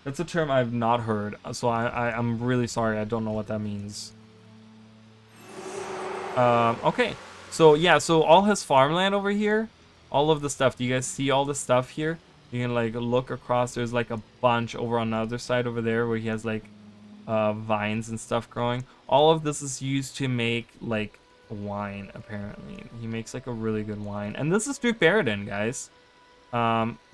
That's a term I've not heard, so I'm really sorry. I don't know what that means. Okay. So, yeah, so all his farmland over here, All of the stuff. Do you guys see all the stuff here? You can like look across. There's like a bunch over on the other side over there where he has like vines and stuff growing. All of this is used to make like wine. Apparently, he makes like a really good wine. And this is Duke Baradin, guys.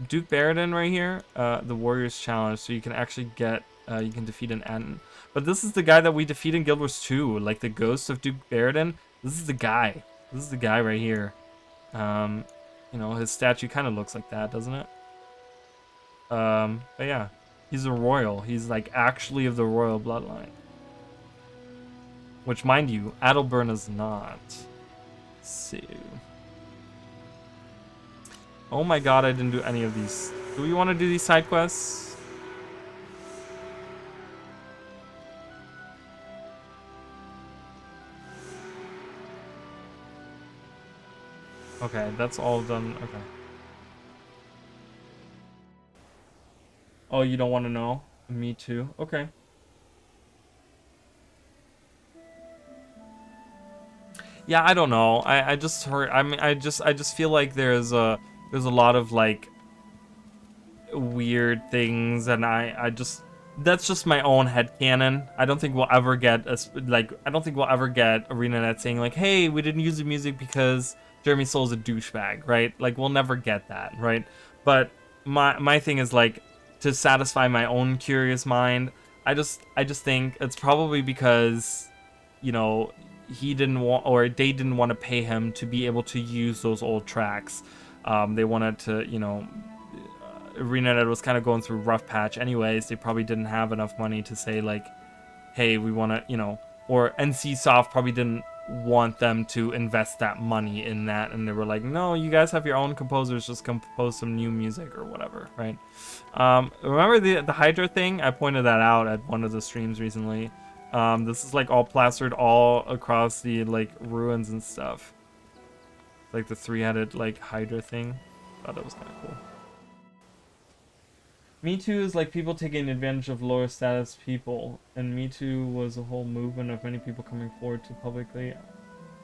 Duke Baradin right here. The Warriors Challenge. So you can actually get. You can defeat an Anton. But this is the guy that we defeat in Guild Wars 2. Like the ghost of Duke Baradin. This is the guy. This is the guy right here. You know, his statue kind of looks like that, doesn't it? But yeah, he's a royal. He's like actually of the royal bloodline. Which, mind you, Adalburn is not. Let's see. Oh my god, I didn't do any of these. Do we want to do these side quests? Okay, that's all done. Okay. Oh, you don't want to know? Me too. Okay. Yeah, I don't know. I just heard. I mean, I just feel like there's a lot of like weird things, and I just that's just my own headcanon. I don't think we'll ever get I don't think we'll ever get ArenaNet saying like, hey, we didn't use the music because Jeremy Soul's a douchebag, right? Like we'll never get that, right? But my thing is like to satisfy my own curious mind. I just think it's probably because, you know, he didn't want, or they didn't want to pay him to be able to use those old tracks. They wanted to, you know, ArenaNet was kind of going through a rough patch anyways. They probably didn't have enough money to say like, hey, we want to, you know, or NCSoft probably didn't want them to invest that money in that, and they were like, no, you guys have your own composers, just compose some new music or whatever, right? Remember the Hydra thing? I pointed that out at one of the streams recently. This is like all plastered all across the like ruins and stuff, like the three-headed like Hydra thing. Thought that was kind of cool. Me Too is like people taking advantage of lower status people, and Me Too was a whole movement of many people coming forward to publicly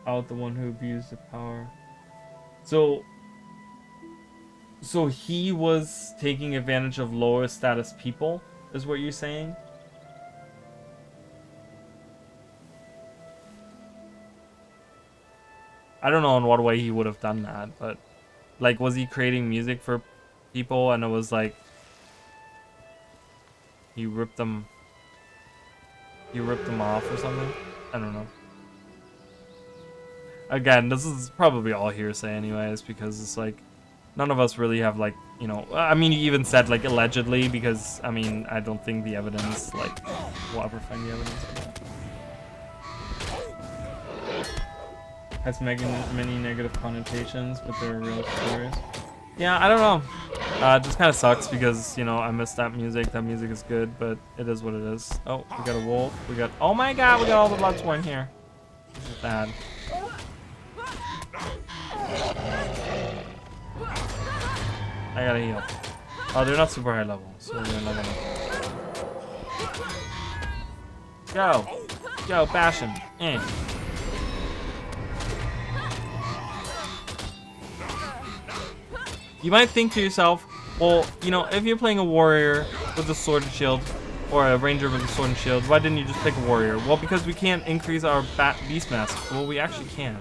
out the one who abused the power. So he was taking advantage of lower status people, is what you're saying? I don't know in what way he would have done that, but like, was he creating music for people and it was like he ripped them off or something? I don't know. Again, this is probably all hearsay anyways, because it's like none of us really have like, you know, I mean, you even said like allegedly, because I mean, I don't think the evidence, like, we'll ever find the evidence of that. Has many negative connotations, but they're real stories. Yeah, I don't know. It just kind of sucks because, you know, I miss that music. That music is good, but it is what it is. Oh, we got a wolf. We got, oh my god, we got all the Bloodborne here. This is bad. I gotta heal. Oh, they're not super high level, so we're not gonna. Go, bash him. You might think to yourself, well, you know, if you're playing a warrior with a sword and shield, or a ranger with a sword and shield, why didn't you just pick a warrior? Well, because we can't increase our beast mass. Well, we actually can.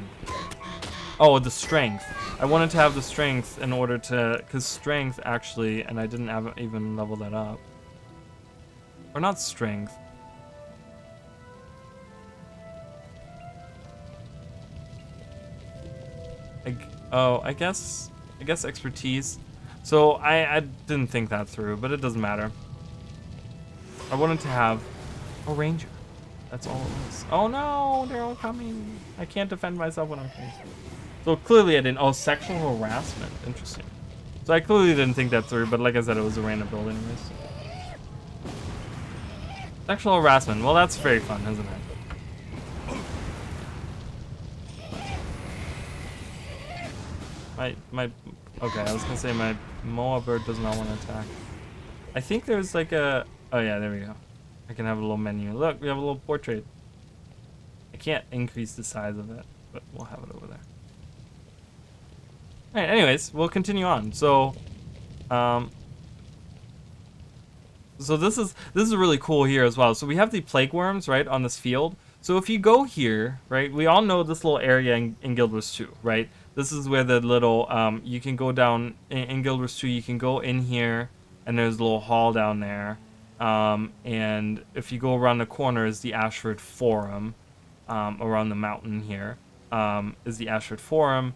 Oh, the strength. I wanted to have the strength in order to, because strength actually, and I didn't even level that up. Or not strength. I guess expertise. So I didn't think that through, but it doesn't matter. I wanted to have a ranger. That's all it was. Oh no, they're all coming. I can't defend myself when I'm crazy. So clearly I didn't. Oh, sexual harassment. Interesting. So I clearly didn't think that through, but like I said, it was a random build anyways. Sexual harassment. Well, that's very fun, isn't it? Okay, I was gonna say my Moa bird does not want to attack. I think there's like a, oh yeah, there we go. I can have a little menu. Look, we have a little portrait. I can't increase the size of it, but we'll have it over there. Alright, anyways, we'll continue on. So, so this is really cool here as well. So we have the plague worms, right, on this field. So if you go here, right, we all know this little area in Guild Wars 2, right? This is where the little, you can go down, in Guild Wars 2, you can go in here, and there's a little hall down there. And if you go around the corner is the Ashford Forum, around the mountain here, is the Ashford Forum.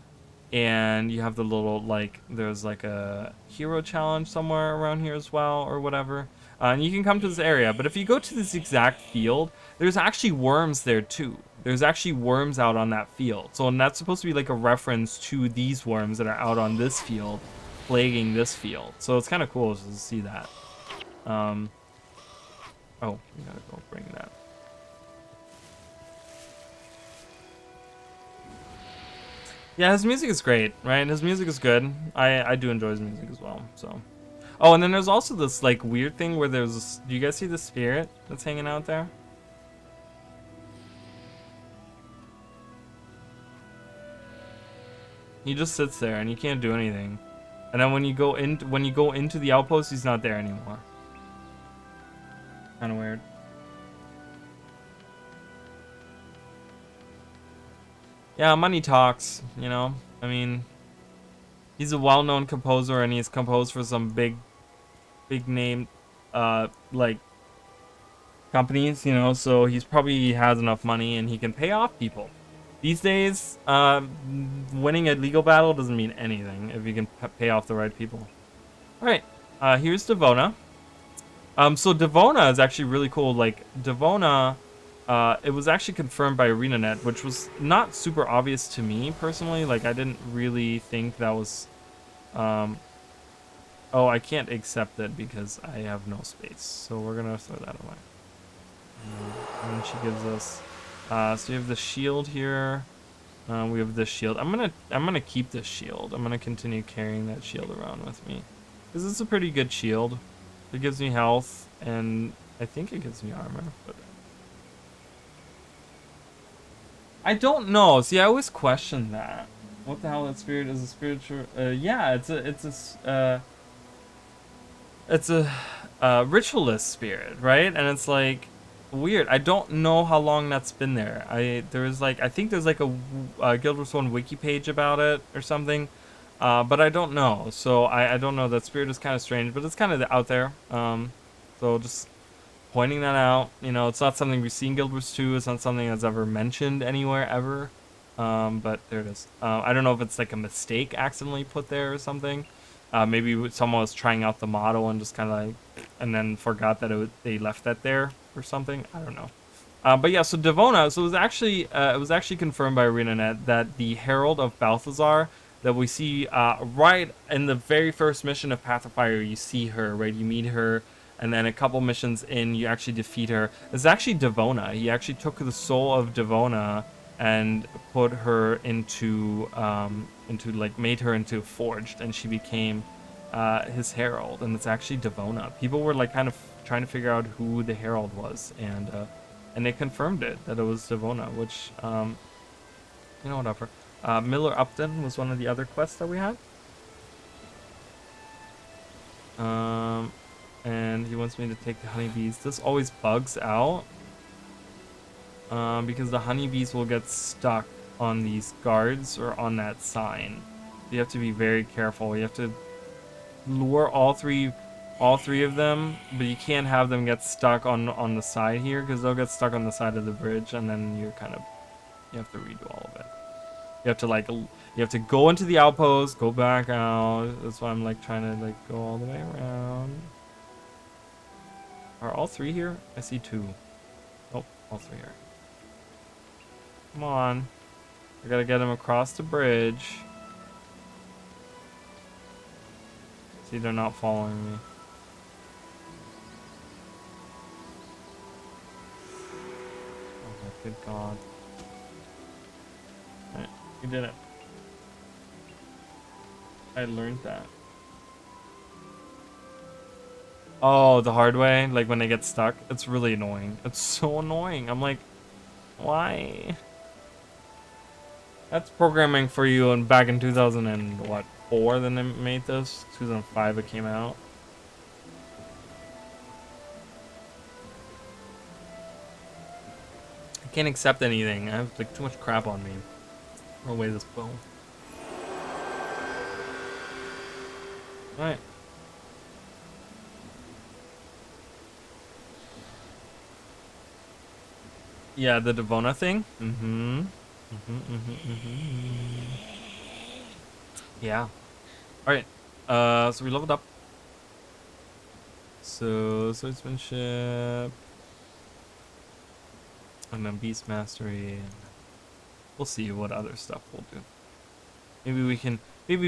And you have the little, like, there's like a hero challenge somewhere around here as well, or whatever. And you can come to this area, but if you go to this exact field, there's actually worms there too. There's actually worms out on that field. So, and that's supposed to be like a reference to these worms that are out on this field, plaguing this field. So it's kind of cool to see that. Oh, we gotta go bring that. Yeah, his music is great, right? His music is good. I do enjoy his music as well, so. Oh, and then there's also this, like, weird thing where there's this, do you guys see the spirit that's hanging out there? He just sits there and you can't do anything. And then when you go into the outpost, he's not there anymore. Kind of weird. Yeah, money talks, you know. I mean, he's a well-known composer and he's composed for some big name like companies, you know, so he's probably has enough money and he can pay off people. These days, winning a legal battle doesn't mean anything if you can pay off the right people. All right, here's Devona. So Devona is actually really cool. Like Devona, it was actually confirmed by ArenaNet, which was not super obvious to me personally. Like I didn't really think that was. Oh, I can't accept it because I have no space. So we're gonna throw that away. And then she gives us. So we have the shield here. We have this shield. I'm gonna keep this shield. I'm gonna continue carrying that shield around with me, because it's a pretty good shield. It gives me health, and I think it gives me armor. But I don't know. See, I always question that. What the hell? That spirit is a spiritual. Yeah, it's a ritualist spirit, right? And it's like. Weird. I don't know how long that's been there. I think there's like a Guild Wars 1 wiki page about it or something, but I don't know. So I don't know. That spirit is kind of strange, but it's kind of out there. So just pointing that out. You know, it's not something we see in Guild Wars 2. It's not something that's ever mentioned anywhere ever. But there it is. I don't know if it's like a mistake accidentally put there or something. Maybe someone was trying out the model and just kind of like, and then forgot that they left that there or something. I don't know. But yeah, so Devona. So it was actually confirmed by ArenaNet that the Herald of Balthazar that we see right in the very first mission of Path of Fire, you see her, right? You meet her, and then a couple missions in, you actually defeat her. It's actually Devona. He actually took the soul of Devona and put her into like made her into forged, and she became his herald. And it's actually Devona. People were like kind of trying to figure out who the herald was, and they confirmed it that it was Devona, which you know, whatever. Miller Upton was one of the other quests that we had. And he wants me to take the honeybees. This always bugs out. Because the honeybees will get stuck on these guards or on that sign. You have to be very careful. You have to lure all three of them, but you can't have them get stuck on the side here, because they'll get stuck on the side of the bridge, and then you have to redo all of it. You have to go into the outpost, go back out. That's why I'm like trying to like go all the way around. Are all three here? I see two. Oh, all three are. Come on. I gotta get him across the bridge. See, they're not following me. Oh my good god. Alright, we did it. I learned that. Oh, the hard way? Like when they get stuck? It's really annoying. It's so annoying. I'm like, why? That's programming for you. And back in 2004, then they made this. 2005 it came out. I can't accept anything. I have like too much crap on me. Throw away this bow. All right. Yeah, the Devona thing. Yeah. All right. So we leveled up. So swordsmanship, and then beast mastery. We'll see what other stuff we'll do. Maybe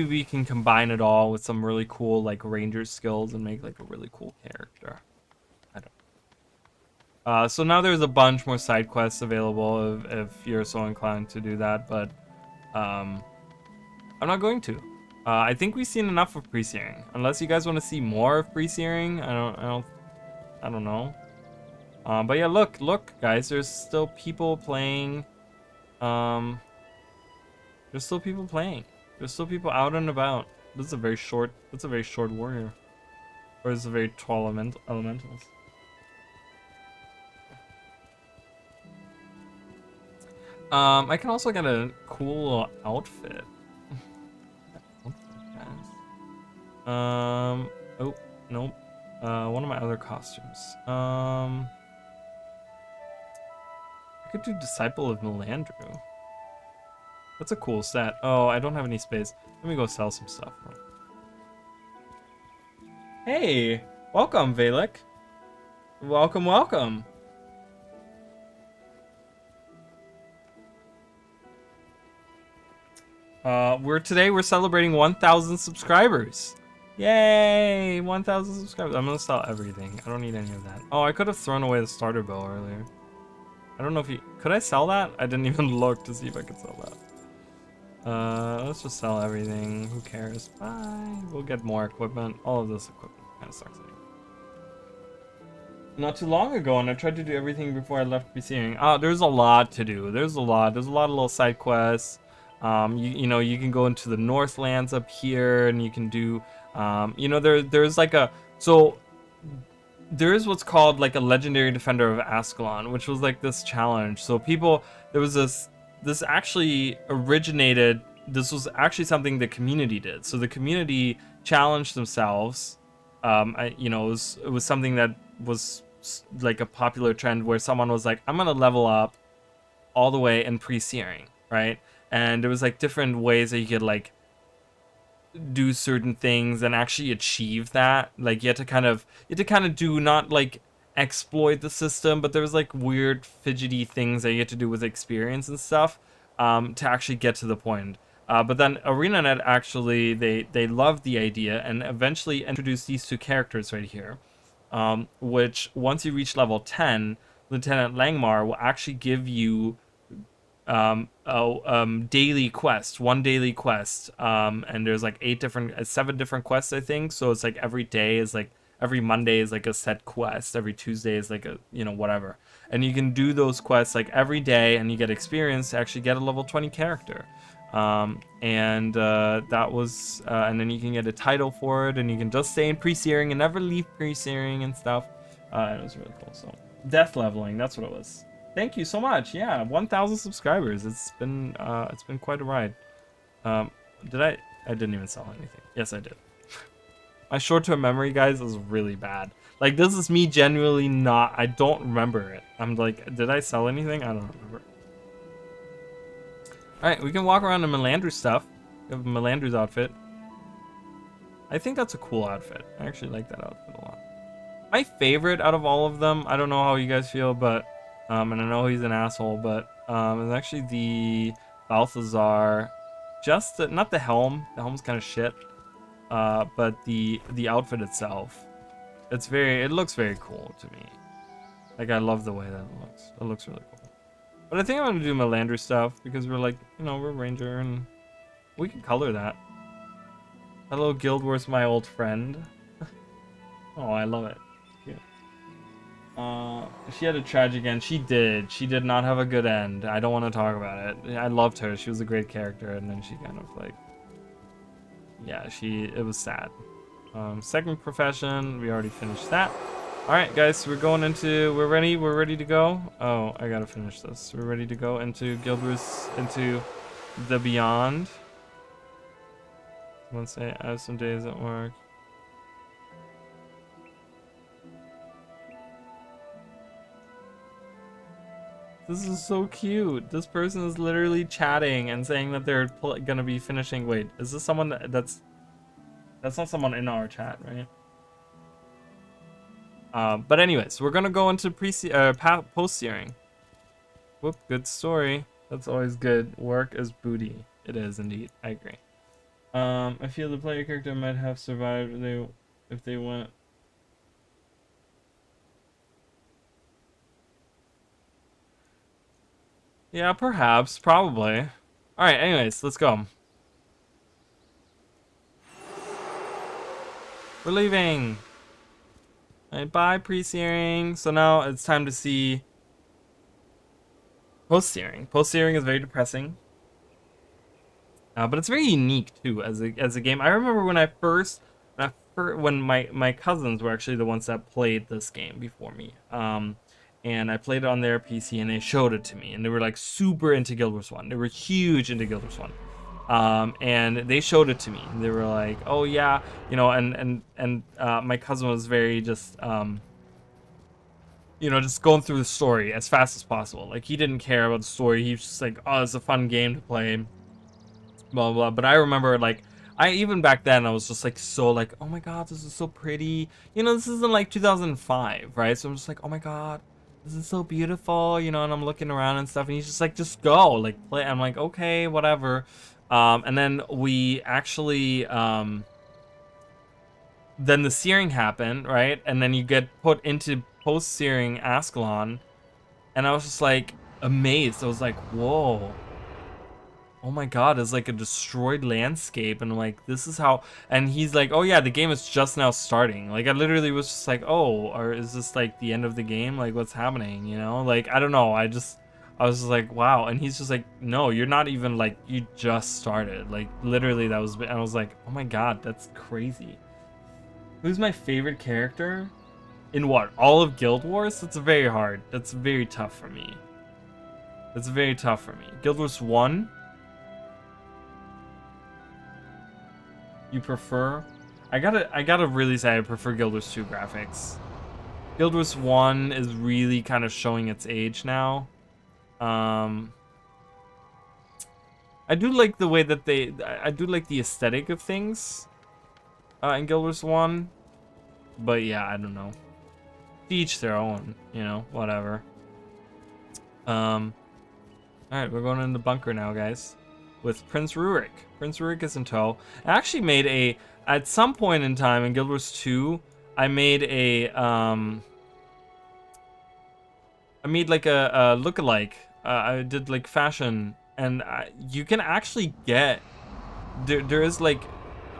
we can combine it all with some really cool like ranger skills and make like a really cool character. I don't. So now there's a bunch more side quests available if you're so inclined to do that, but I'm not going to. I think we've seen enough of pre-searing. Unless you guys want to see more of pre-searing, I don't know. But yeah, look, guys, there's still people playing. There's still people playing. There's still people out and about. This is a very short. It's a very short warrior, or it's a very tall elementals. I can also get a cool outfit. Oh, nope. One of my other costumes. I could do Disciple of Melandru. That's a cool set. Oh, I don't have any space. Let me go sell some stuff. Hey, welcome, Valek. Welcome, welcome. We're celebrating 1,000 subscribers. Yay! 1,000 subscribers. I'm gonna sell everything. I don't need any of that. Oh, I could have thrown away the starter bow earlier. I don't know if could I sell that? I didn't even look to see if I could sell that. Let's just sell everything. Who cares? Bye. We'll get more equipment. All of this equipment kind of sucks. Not too long ago, and I tried to do everything before I left pre-searing. There's a lot to do. There's a lot of little side quests. You know, you can go into the Northlands up here, and you can do, you know, there's like there is what's called like a legendary defender of Ascalon, which was like this challenge. So there was this actually originated. This was actually something the community did. So the community challenged themselves. You know, it was something that was like a popular trend where someone was like, I'm gonna level up all the way in pre-searing, right? And there was like different ways that you could like do certain things and actually achieve that. Like you had to kind of do, not like exploit the system, but there was like weird fidgety things that you had to do with experience and stuff to actually get to the point. But then ArenaNet actually they loved the idea and eventually introduced these two characters right here, which once you reach level 10, Lieutenant Langmar will actually give you daily quest, one daily quest, and there's like 7 different quests, I think. So it's like every day is like, every Monday is like a set quest, every Tuesday is like a, you know, whatever, and you can do those quests like every day, and you get experience to actually get a level 20 character. That was and then you can get a title for it, and you can just stay in pre-searing and never leave pre-searing and stuff. It was really cool. So death leveling, that's what it was. Thank you so much. Yeah, 1,000 subscribers. It's been quite a ride. Did I didn't even sell anything. Yes, I did. My short-term memory, guys, is really bad. Like, this is me genuinely not, I don't remember it. I'm like, did I sell anything? I don't remember. Alright, we can walk around in Melandru's stuff. We have Melandru's outfit. I think that's a cool outfit. I actually like that outfit a lot. My favorite out of all of them, I don't know how you guys feel, but and I know he's an asshole, but it's actually the Balthazar. Just not the helm. The helm's kind of shit. But the outfit itself, it looks very cool to me. Like, I love the way that it looks. It looks really cool. But I think I'm gonna do Melandru stuff because we're like, you know, we're Ranger and we can color that. Hello, Guild Wars, my old friend. Oh, I love it. Cute. She had a tragic end. She did. She did not have a good end. I don't want to talk about it. I loved her. She was a great character, and then she kind of like, yeah, it was sad. Second profession, we already finished that. All right, guys, we're ready to go. Oh, I gotta finish this. We're ready to go into Guild Wars, into the Beyond. Once I have some days at work. This is so cute. This person is literally chatting and saying that they're gonna be finishing. Wait, is this someone that's not someone in our chat, right? But anyways, we're gonna go into post-searing. Whoop, good story. That's always good. Work is booty. It is indeed. I agree. I feel the player character might have survived if they went. Yeah, perhaps, probably. All right. Anyways, let's go. We're leaving. All right, bye, pre-searing. So now it's time to see post-searing. Post-searing is very depressing, but it's very unique too as a game. I remember when my cousins were actually the ones that played this game before me. And I played it on their PC, and they showed it to me, and they were like super into Guild Wars 1. They were huge into Guild Wars 1. And they showed it to me. They were like, "Oh yeah, you know," and my cousin was very just just going through the story as fast as possible. Like, he didn't care about the story. He was just like, "Oh, it's a fun game to play." Blah blah. Blah. But I remember, like, even back then I was just like so like, "Oh my god, this is so pretty." This is in like 2005, right? So I'm just like, "Oh my god, this is so beautiful," and I'm looking around and stuff, and he's just like, "Just go, like, play." I'm like, "Okay, whatever." And then we actually, then the searing happened, right? And then you get put into post-searing Ascalon, and I was just like amazed. I was like, "Whoa. Oh my god, it's like a destroyed landscape," and like, this is how. And he's like, "Oh yeah, the game is just now starting." Like, I literally was just like, "Oh, or is this like the end of the game? Like, what's happening?" Like, I don't know. I was just like, "Wow." And he's just like, "No, you're not even, like, you just started." Like, literally, that was. And I was like, "Oh my god, that's crazy." Who's my favorite character? In what? All of Guild Wars? That's very hard. That's very tough for me. That's very tough for me. Guild Wars 1. You prefer? I gotta really say I prefer Guild Wars 2 graphics. Guild Wars 1 is really kind of showing its age now. I do like the way that I do like the aesthetic of things in Guild Wars 1. But yeah, I don't know. To each their own, whatever. Alright, we're going in the bunker now, guys. With Prince Rurik. Prince Rurik is in tow. I actually at some point in time in Guild Wars 2, I made like a lookalike. I did like fashion, and you can actually get, there is like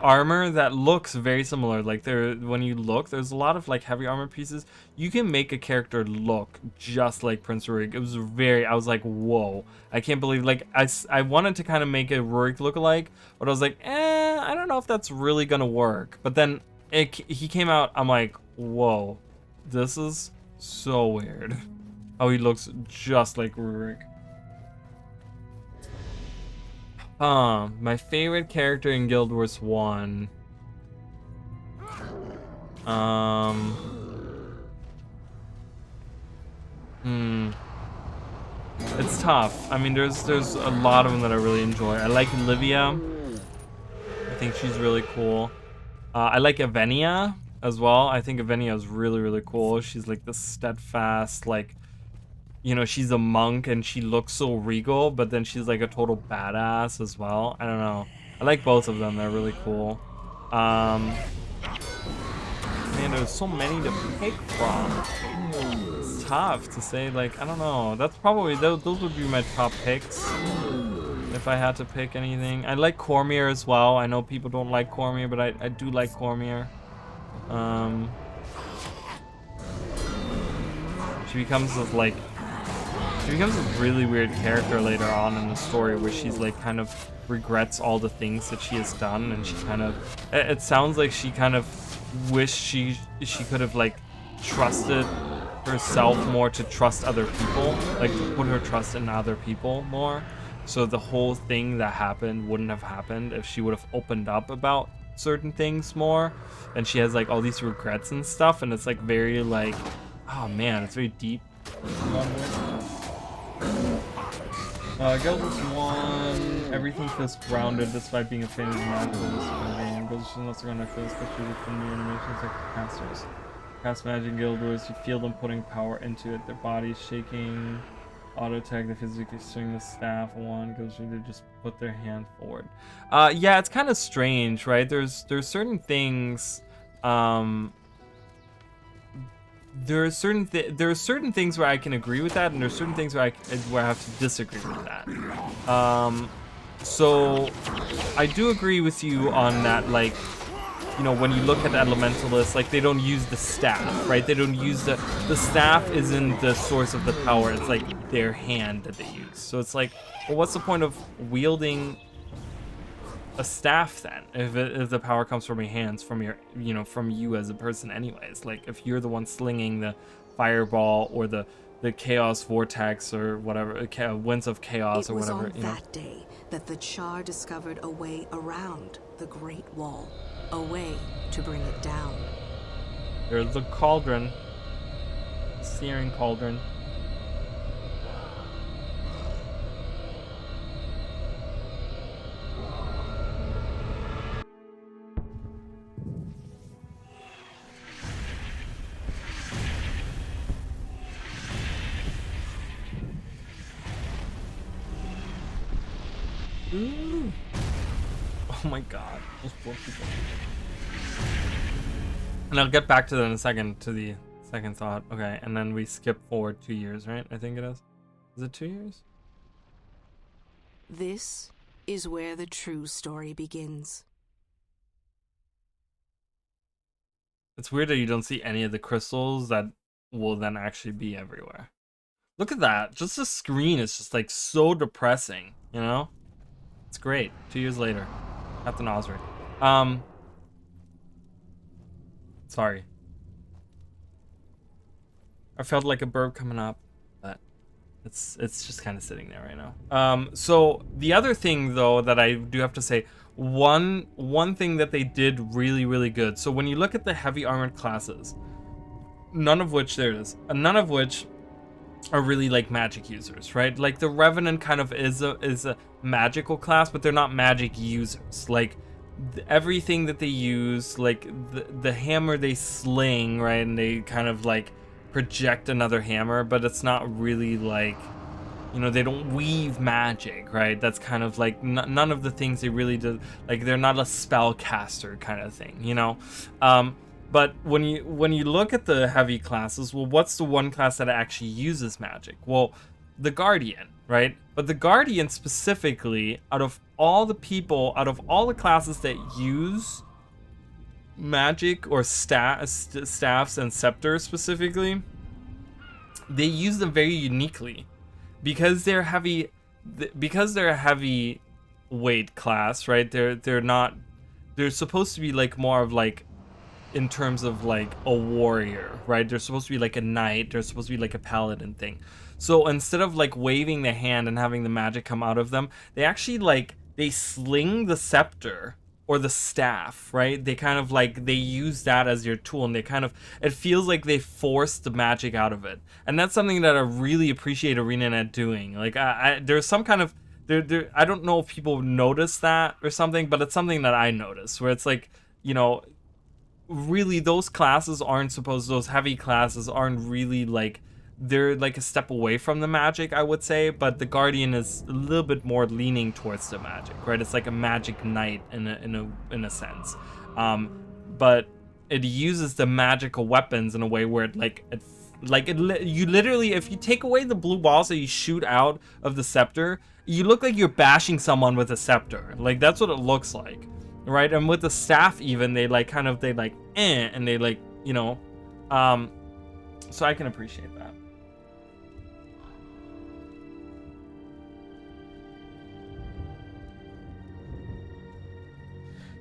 armor that looks very similar. Like, when you look, there's a lot of like heavy armor pieces. You can make a character look just like Prince Rurik. I was like, whoa, I can't believe, like, I wanted to kind of make a Rurik lookalike, but I was like, I don't know if that's really gonna work. But then he came out, I'm like, whoa, this is so weird. Oh, he looks just like Rurik. My favorite character in Guild Wars 1. It's tough. I mean, there's a lot of them that I really enjoy. I like Livia. I think she's really cool. I like Avenia as well. I think Avenia is really, really cool. She's like the steadfast, like, she's a monk and she looks so regal, but then she's like a total badass as well. I don't know. I like both of them. They're really cool. Man, there's so many to pick from. It's tough to say, like, I don't know. That's probably, those would be my top picks if I had to pick anything. I like Cormier as well. I know people don't like Cormier, but I do like Cormier. she becomes this like she becomes a really weird character later on in the story, where she's like kind of regrets all the things that she has done, and she kind of, it sounds like she kind of wished she could have like trusted herself more, to trust other people, like to put her trust in other people more, so the whole thing that happened wouldn't have happened if she would have opened up about certain things more. And she has like all these regrets and stuff, and it's like very like, oh man, it's very deep. Guild is 1. Everything feels grounded despite being a fan of the magical game. Guild is unless around, I feel especially from the animations like casters. Cast magic guild wars, you feel them putting power into it. Their bodies shaking. Auto tag, they physically swing the staff. 1 goes through, they just put their hand forward. Yeah, it's kind of strange, right? There's certain things. There are certain things where I can agree with that, and there's certain things where I have to disagree with that. So I do agree with you on that, like, you know, when you look at elementalists, like, they don't use the staff, right? They don't use the staff isn't the source of the power. It's like their hand that they use. So it's like, well, what's the point of wielding a staff then, if the power comes from your hands, from your, you know, from you as a person anyways? Like, if you're the one slinging the fireball or the chaos vortex or whatever, winds of chaos or whatever, you know. It was on that day that the Char discovered a way around the Great Wall, a way to bring it down. There's the cauldron, the searing cauldron. Ooh. Oh my god, those poor people. And I'll get back to that in a second, to the second thought. Okay, and then we skip forward 2 years, right? I think it is. Is it 2 years? This is where the true story begins. It's weird that you don't see any of the crystals that will then actually be everywhere. Look at that. Just the screen is just like so depressing, you know? It's great. 2 years later. Captain Osric. Sorry. I felt like a burp coming up, but it's just kind of sitting there right now. So the other thing though that I do have to say, one thing that they did really good. So when you look at the heavy armored classes, none of which are really like magic users, right? Like the Revenant kind of is a magical class, but they're not magic users. Like everything that they use, like the hammer they sling, right, and they kind of like project another hammer, but it's not really like, you know, they don't weave magic, right? That's kind of like none of the things they really do. Like they're not a spellcaster kind of thing, you know. But when you look at the heavy classes, well, what's the one class that actually uses magic? Well, the Guardian, right? But the Guardian specifically, out of all the classes that use magic or staffs and scepters specifically, they use them very uniquely because they're heavy. Because they're a heavy weight class, right? They're supposed to be like more of like, in terms of like a warrior, right? They're supposed to be like a knight. They're supposed to be like a paladin thing. So instead of like waving the hand and having the magic come out of them, they actually like, they sling the scepter or the staff, right? They kind of like, they use that as your tool, and they kind of, it feels like they force the magic out of it. And that's something that I really appreciate ArenaNet doing. Like there's some kind of, I don't know if people notice that or something, but it's something that I notice where it's like, you know, really those heavy classes aren't really like, they're like a step away from the magic, I would say, but the Guardian is a little bit more leaning towards the magic, right? It's like a magic knight in a sense, but it uses the magical weapons in a way where you literally, if you take away the blue balls that you shoot out of the scepter, you look like you're bashing someone with a scepter. Like that's what it looks like, right? And with the staff even, they like kind of, and they like, you know, so I can appreciate that.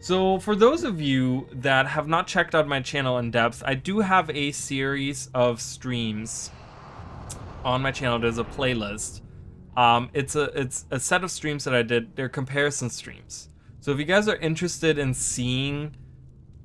So for those of you that have not checked out my channel in depth, I do have a series of streams on my channel. There's a playlist. It's a set of streams that I did. They're comparison streams. So if you guys are interested in seeing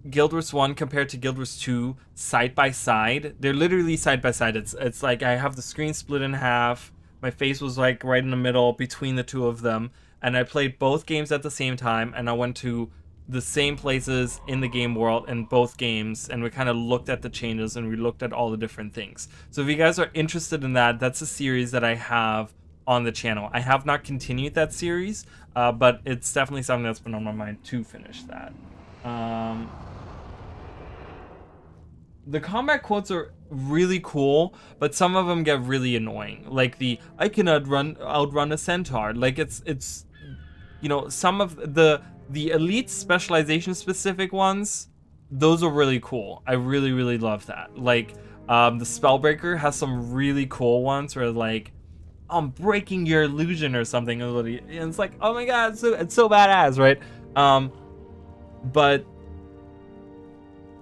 Guild Wars 1 compared to Guild Wars 2 side by side, they're literally side by side. It's like I have the screen split in half. My face was like right in the middle between the two of them, and I played both games at the same time, and I went to the same places in the game world in both games, and we kind of looked at the changes and we looked at all the different things. So if you guys are interested in that, that's a series that I have on the channel. I have not continued that series, but it's definitely something that's been on my mind to finish that. The combat quotes are really cool, but some of them get really annoying. Like the "I can outrun a centaur." Like it's you know, some of the elite specialization specific ones, those are really cool. I really love that. Like the Spellbreaker has some really cool ones where like I'm breaking your illusion or something, and it's like, oh my god, it's so badass, right?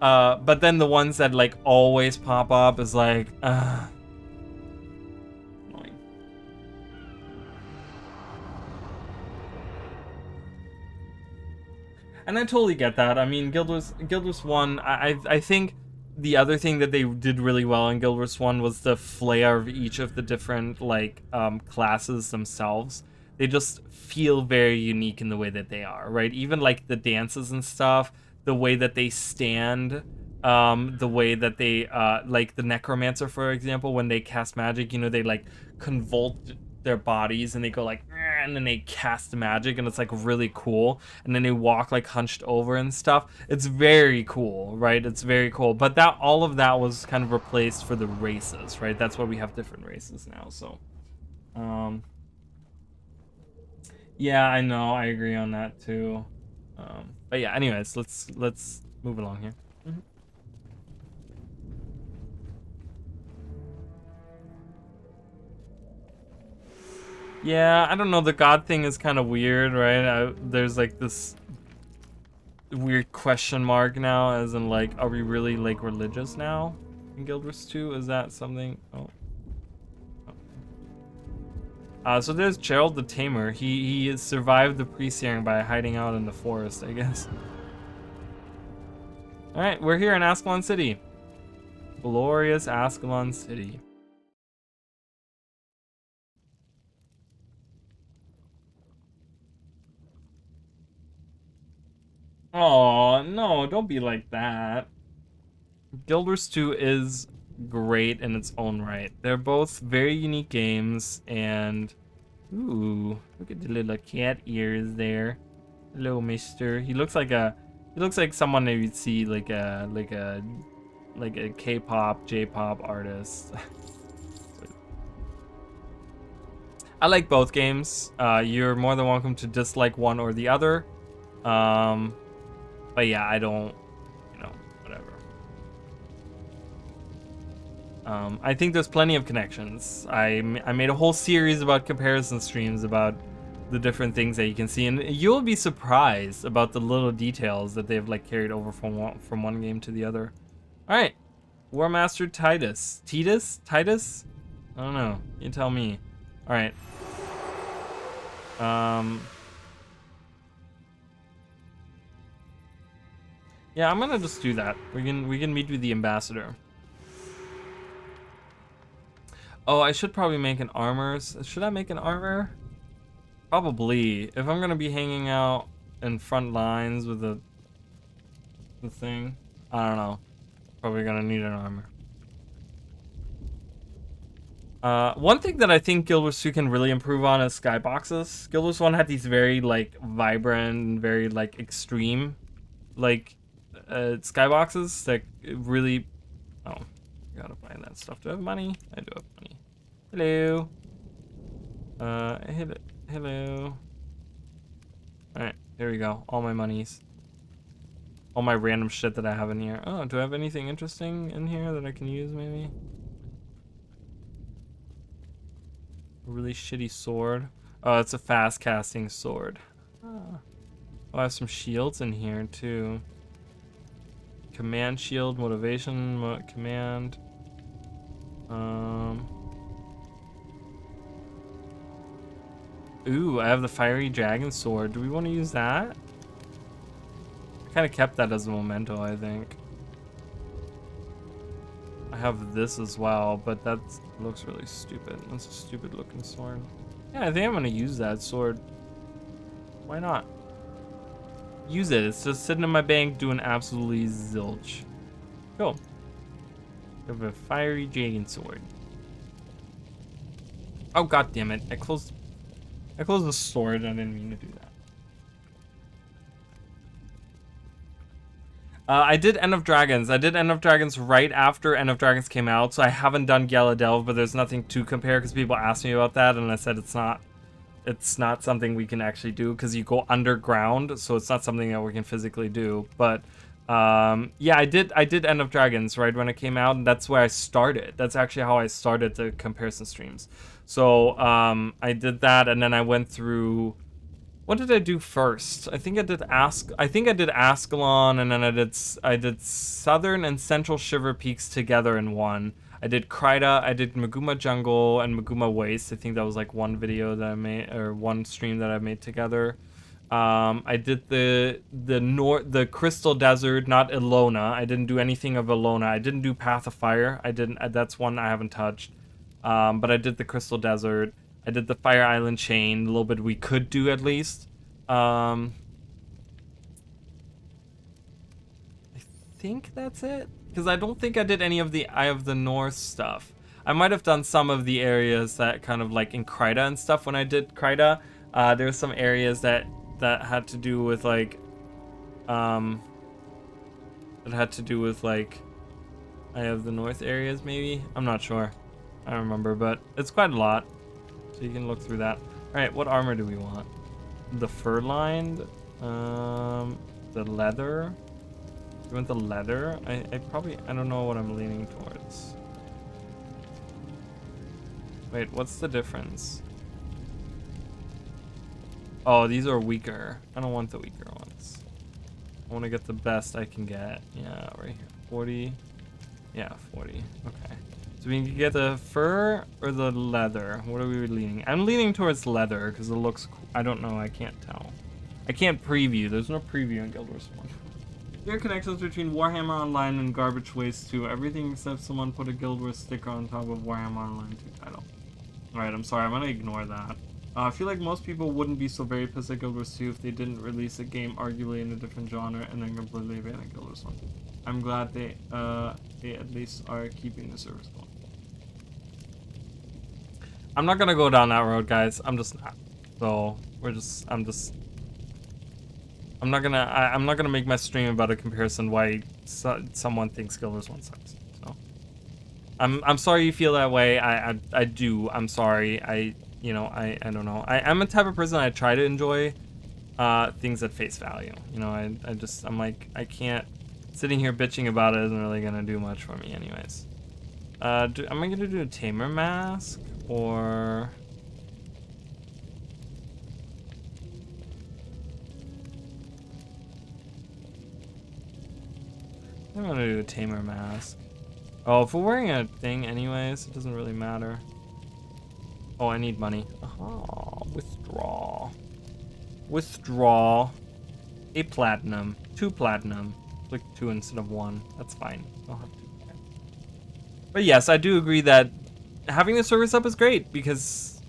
But then the ones that like always pop up is like annoying. And I totally get that. I mean, Guild Wars 1, I think the other thing that they did really well in Guild Wars 1 was the flair of each of the different like classes themselves. They just feel very unique in the way that they are, right? Even like the dances and stuff, the way that they stand, the way that they like the necromancer, for example, when they cast magic, you know, they like convulse their bodies and they go like, and then they cast magic, and it's like really cool, and then they walk like hunched over and stuff. It's very cool, right? It's very cool. But that all of that was kind of replaced for the races, right? That's why we have different races now. So yeah, I know, I agree on that too. But yeah, anyways, let's move along here. Yeah, I don't know, the god thing is kind of weird, right? There's like this weird question mark now, as in like, are we really like religious now in Guild Wars 2? Is that something? So there's Gerald the Tamer. He survived the pre-searing by hiding out in the forest, I guess. All right, we're here in Ascalon City. Glorious Ascalon City. Oh, no, don't be like that. Guild Wars 2 is great in its own right. They're both very unique games, and ooh, look at the little cat ears there. Hello, mister. He looks like someone that you'd see like a K-pop, J-pop artist. I like both games. You're more than welcome to dislike one or the other. But yeah, I don't, you know, whatever. I think there's plenty of connections. I made a whole series about comparison streams about the different things that you can see, and you'll be surprised about the little details that they've like carried over from one game to the other. All right, War Master Titus. Titus? I don't know. You tell me. All right. Yeah, I'm gonna just do that. We can meet with the ambassador. Oh, I should probably make an armor. Should I make an armor? Probably. If I'm gonna be hanging out in front lines with the thing, I don't know. Probably gonna need an armor. One thing that I think Guild Wars 2 can really improve on is skyboxes. Guild Wars 1 had these very like vibrant, very like extreme, like skyboxes that really. Oh, I gotta buy that stuff. Do I have money? I do have money. Hello. Hello. All right, here we go. All my monies. All my random shit that I have in here. Oh, do I have anything interesting in here that I can use maybe? A really shitty sword. Oh, it's a fast casting sword. Oh, Oh, I have some shields in here too. Command shield, motivation, command. Ooh, I have the fiery dragon sword. Do we want to use that? I kind of kept that as a memento, I think. I have this as well, but that looks really stupid. That's a stupid looking sword. Yeah, I think I'm gonna use that sword. Why not? Use it. It's just sitting in my bank doing absolutely zilch. Cool. I have a fiery dragon sword. Oh, god damn it. I closed the sword. I didn't mean to do that. I did End of Dragons. I did End of Dragons right after End of Dragons came out, so I haven't done Gala Delve, but there's nothing to compare because people asked me about that, and I said it's not something we can actually do because you go underground, so it's not something that we can physically do. But yeah, I did End of Dragons right when it came out, and that's where I started. That's actually how I started the comparison streams. So I did that, and then I went through. What did I do first? I think I did Ascalon, and then I did Southern and Central Shiver Peaks together in one. I did Kryta, I did Maguma Jungle and Maguma Waste. I think that was like one video that I made, or one stream that I made together. I did the Crystal Desert, not Ilona. I didn't do anything of Ilona. I didn't do Path of Fire. That's one I haven't touched. But I did the Crystal Desert. I did the Fire Island Chain, a little bit we could do at least. I think that's it. Because I don't think I did any of the Eye of the North stuff. I might have done some of the areas that kind of like in Kryta and stuff when I did Kryta. There were some areas that had to do with like... Eye of the North areas maybe? I'm not sure. I don't remember, but it's quite a lot. So you can look through that. Alright, what armor do we want? The fur-lined? The leather? You want the leather? I don't know what I'm leaning towards. Wait, what's the difference? Oh, these are weaker. I don't want the weaker ones. I want to get the best I can get. Yeah, right here. 40. Yeah, 40. Okay. So we can get the fur or the leather. What are we leaning? I'm leaning towards leather because it looks cool. I don't know. I can't tell. I can't preview. There's no preview in Guild Wars 1. There are connections between Warhammer Online and Garbage Waste 2. Everything except someone put a Guild Wars sticker on top of Warhammer Online 2 title. Alright, I'm sorry. I'm going to ignore that. I feel like most people wouldn't be so very pissed at Guild Wars 2 if they didn't release a game arguably in a different genre and then completely abandon Guild Wars 1. I'm glad they at least are keeping the service going. I'm not gonna go down that road, guys. I'm just not. So I'm not gonna make my stream about a comparison why someone thinks Guild Wars 1 sucks. So I'm sorry you feel that way. I do. I'm sorry. I don't know. I'm a type of person I try to enjoy things at face value. You know, I'm like, I can't, sitting here bitching about it isn't really gonna do much for me anyways. Am I gonna do a Tamer mask or I'm gonna do a Tamer mask. Oh, if we're wearing a thing anyways, it doesn't really matter. Oh, I need money. Oh, withdraw. Withdraw. A platinum. 2 platinum. Click 2 instead of 1. That's fine. I'll have 2. But yes, I do agree that having the service up is great because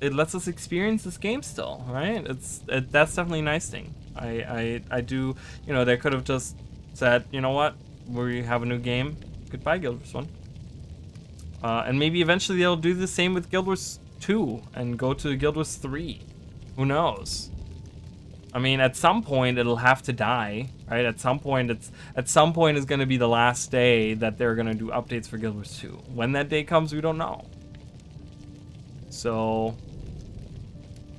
it lets us experience this game still, right? That's definitely a nice thing. I do, you know, they could have just said, you know what, we have a new game. Goodbye, Guild Wars 1. And maybe eventually they'll do the same with Guild Wars 2 and go to Guild Wars 3. Who knows? I mean, at some point it'll have to die, right? At some point is going to be the last day that they're going to do updates for Guild Wars 2. When that day comes, we don't know. So,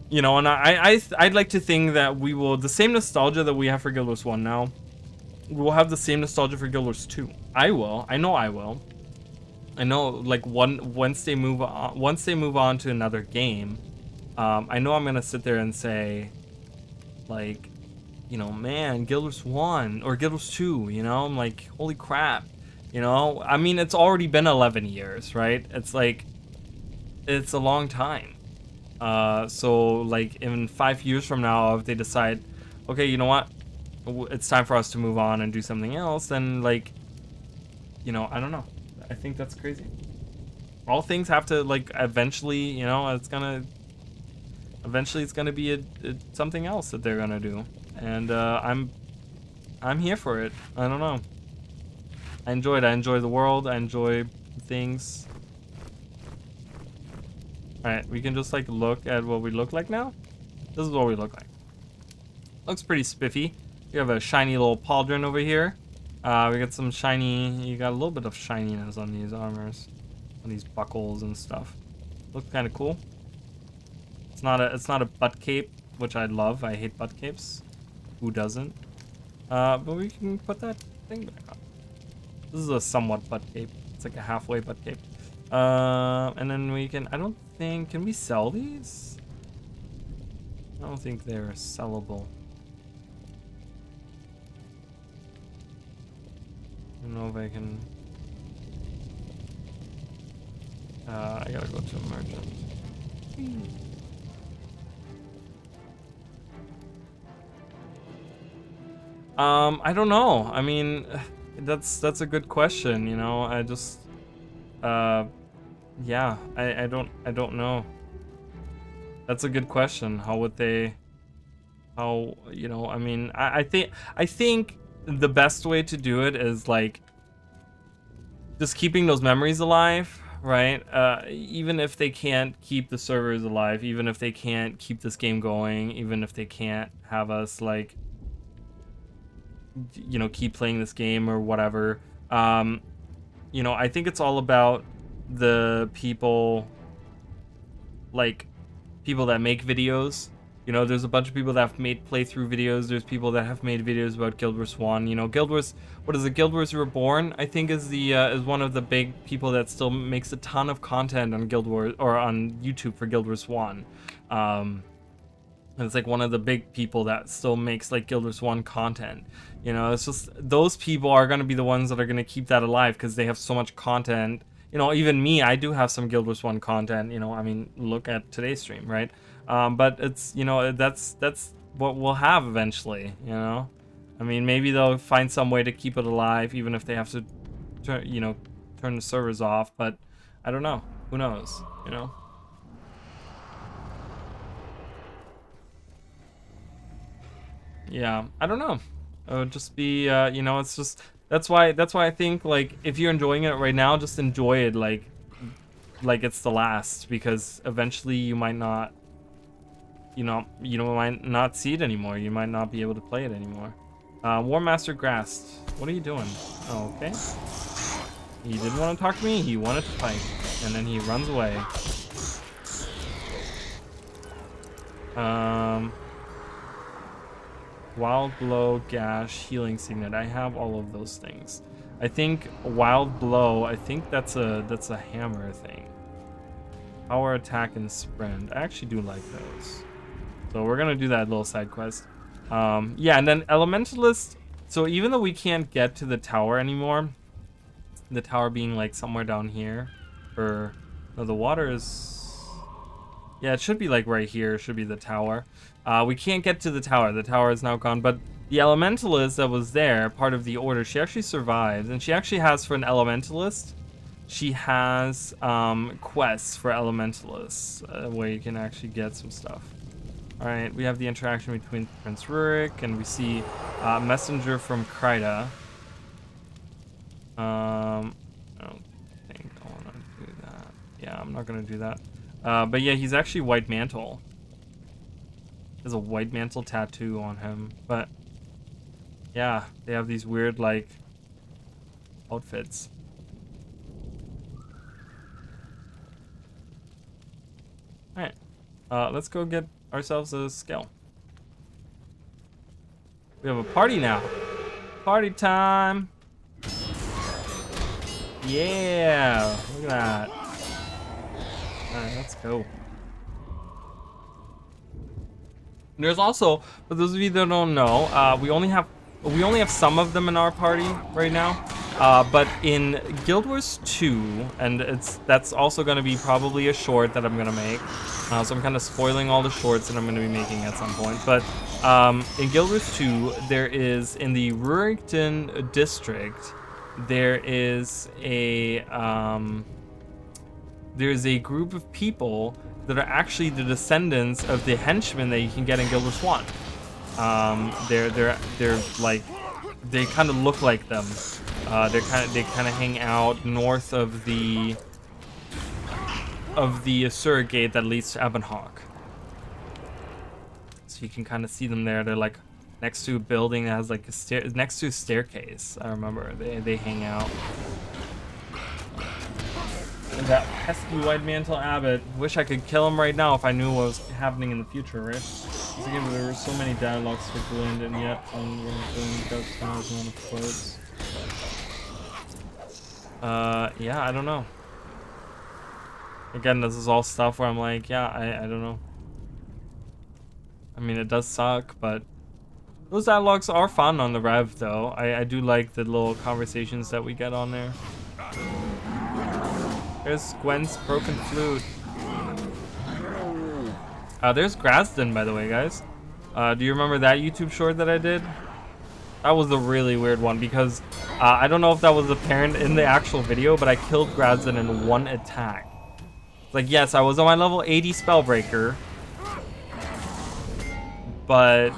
you know, and I'd like to think that we will, the same nostalgia that we have for Guild Wars 1 now, we will have the same nostalgia for Guild Wars 2. I will. I know I will. I know, like, once they move on to another game, I know I'm gonna sit there and say, like, you know, man, Guild Wars 1 or Guild Wars 2, you know? I'm like, holy crap. You know, I mean, it's already been 11 years, right? It's like, it's a long time. So like in 5 years from now, if they decide, okay, you know what, it's time for us to move on and do something else, then like, you know, I don't know. I think that's crazy. All things have to like eventually, you know, eventually it's gonna be something else that they're gonna do, and I'm here for it. I don't know. I enjoy it. I enjoy the world. I enjoy things. Alright, we can just like look at what we look like now. This is what we look like. Looks pretty spiffy. We have a shiny little pauldron over here. We got some shiny, you got a little bit of shininess on these armors, on these buckles and stuff. Looks kind of cool. It's not a butt cape, which I love. I hate butt capes. Who doesn't? But we can put that thing back on. This is a somewhat butt cape. It's like a halfway butt cape. And then we can, I don't think, can we sell these? I don't think they're sellable. I don't know if I can. I gotta go to a merchant. I don't know. I mean, that's a good question. You know, I just, yeah, I don't know. That's a good question. How would they? How, you know? I mean, I think the best way to do it is like just keeping those memories alive, right? Even if they can't keep the servers alive, even if they can't keep this game going, even if they can't have us like, you know, keep playing this game or whatever. You know, I think it's all about the people, like people that make videos. You know, there's a bunch of people that have made playthrough videos. There's people that have made videos about Guild Wars 1. You know, Guild Wars, what is it? Guild Wars Reborn, I think, is the is one of the big people that still makes a ton of content on Guild Wars or on YouTube for Guild Wars 1. And it's like one of the big people that still makes like Guild Wars 1 content. You know, it's just those people are going to be the ones that are going to keep that alive because they have so much content. You know, even me, I do have some Guild Wars 1 content. You know, I mean, look at today's stream, right? But it's, you know, that's what we'll have eventually, you know? I mean, maybe they'll find some way to keep it alive, even if they have to, you know, turn the servers off, but I don't know. Who knows, you know? Yeah, I don't know. It would just be, you know, it's just, that's why I think, like, if you're enjoying it right now, just enjoy it like it's the last, because eventually you might not, you might not see it anymore. You might not be able to play it anymore. War Master Grass, what are you doing? Oh, okay. He didn't want to talk to me. He wanted to fight, and then he runs away. Wild Blow, Gash, Healing Signet. I have all of those things. I think Wild Blow, I think that's a hammer thing. Power Attack and Sprint. I actually do like those. So we're gonna do that little side quest. Yeah, and then Elementalist. So even though we can't get to the tower anymore, the tower being like somewhere down here, or no, the water is, yeah, it should be like right here. Should be the tower. We can't get to the tower. The tower is now gone. But the Elementalist that was there, part of the order, she actually survived, and she actually has, for an Elementalist, she has quests for Elementalists where you can actually get some stuff. All right, we have the interaction between Prince Rurik, and we see messenger from Kryda. I don't think I want to do that. Yeah, I'm not gonna do that. But yeah, he's actually White Mantle. There's a White Mantle tattoo on him, but yeah, they have these weird like outfits. All right, let's go get ourselves a skill. We have a party now. Party time. Yeah, look at that. All right, let's go. There's also, for those of you that don't know, we only have some of them in our party right now. But in Guild Wars 2, and that's also going to be probably a short that I'm going to make. So I'm kind of spoiling all the shorts that I'm going to be making at some point. But in Guild Wars 2, there is, in the Rurikton district, there is a group of people that are actually the descendants of the henchmen that you can get in Guild Wars 1. They're like, they kind of look like them. They kind of hang out north of the Asura gate that leads to Ebonhawk. So you can kind of see them there. They're like next to a building that has like next to a staircase. I remember they hang out. And that pesky white mantle abbot. Wish I could kill him right now if I knew what was happening in the future, right? Again, there were so many dialogues for Glenn, and yet on floats. Yeah, I don't know. Again, this is all stuff where I'm like, yeah, I don't know. I mean, it does suck, but those dialogues are fun on the Rev, though. I do like the little conversations that we get on there. There's Gwen's broken flute. There's Grasden, by the way, guys. Do you remember that YouTube short that I did? That was a really weird one because I don't know if that was apparent in the actual video, but I killed Grasden in one attack. Like, yes, I was on my level 80 Spellbreaker, but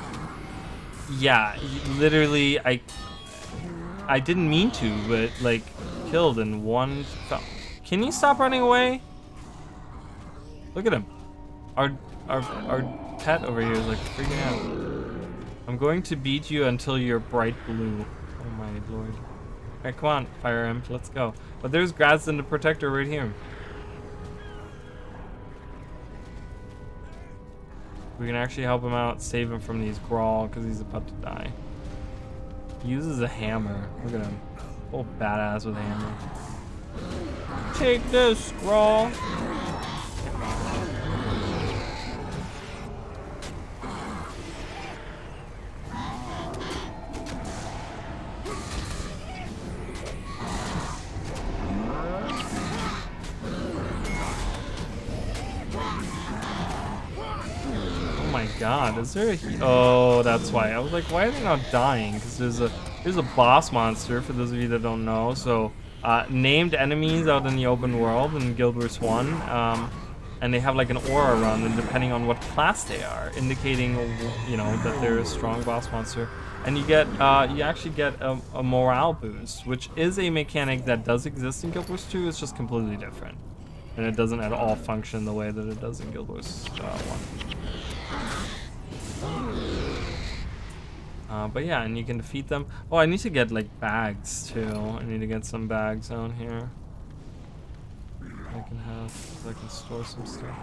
yeah, literally, I didn't mean to, but like, killed in one spell. Can you stop running away? Look at him. Our pet over here is like freaking out. I'm going to beat you until you're bright blue. Oh my lord. Alright, come on, Fire Imp, let's go. But there's Grasden the Protector right here. We can actually help him out, save him from these Grawl, because he's about to die. He uses a hammer. Look at him. Full badass with a hammer. Take this, Grawl. Oh my god, is there a oh, that's why. I was like, why are they not dying? Because there's a boss monster, for those of you that don't know. So named enemies out in the open world in Guild Wars 1, and they have like an aura around them depending on what class they are, indicating, you know, that they're a strong boss monster. And you get you actually get a morale boost, which is a mechanic that does exist in Guild Wars 2. It's just completely different, and it doesn't at all function the way that it does in Guild Wars 1. But yeah, and you can defeat them. Oh, I need to get like bags too. I need to get some bags down here. I can have, so I can store some stuff.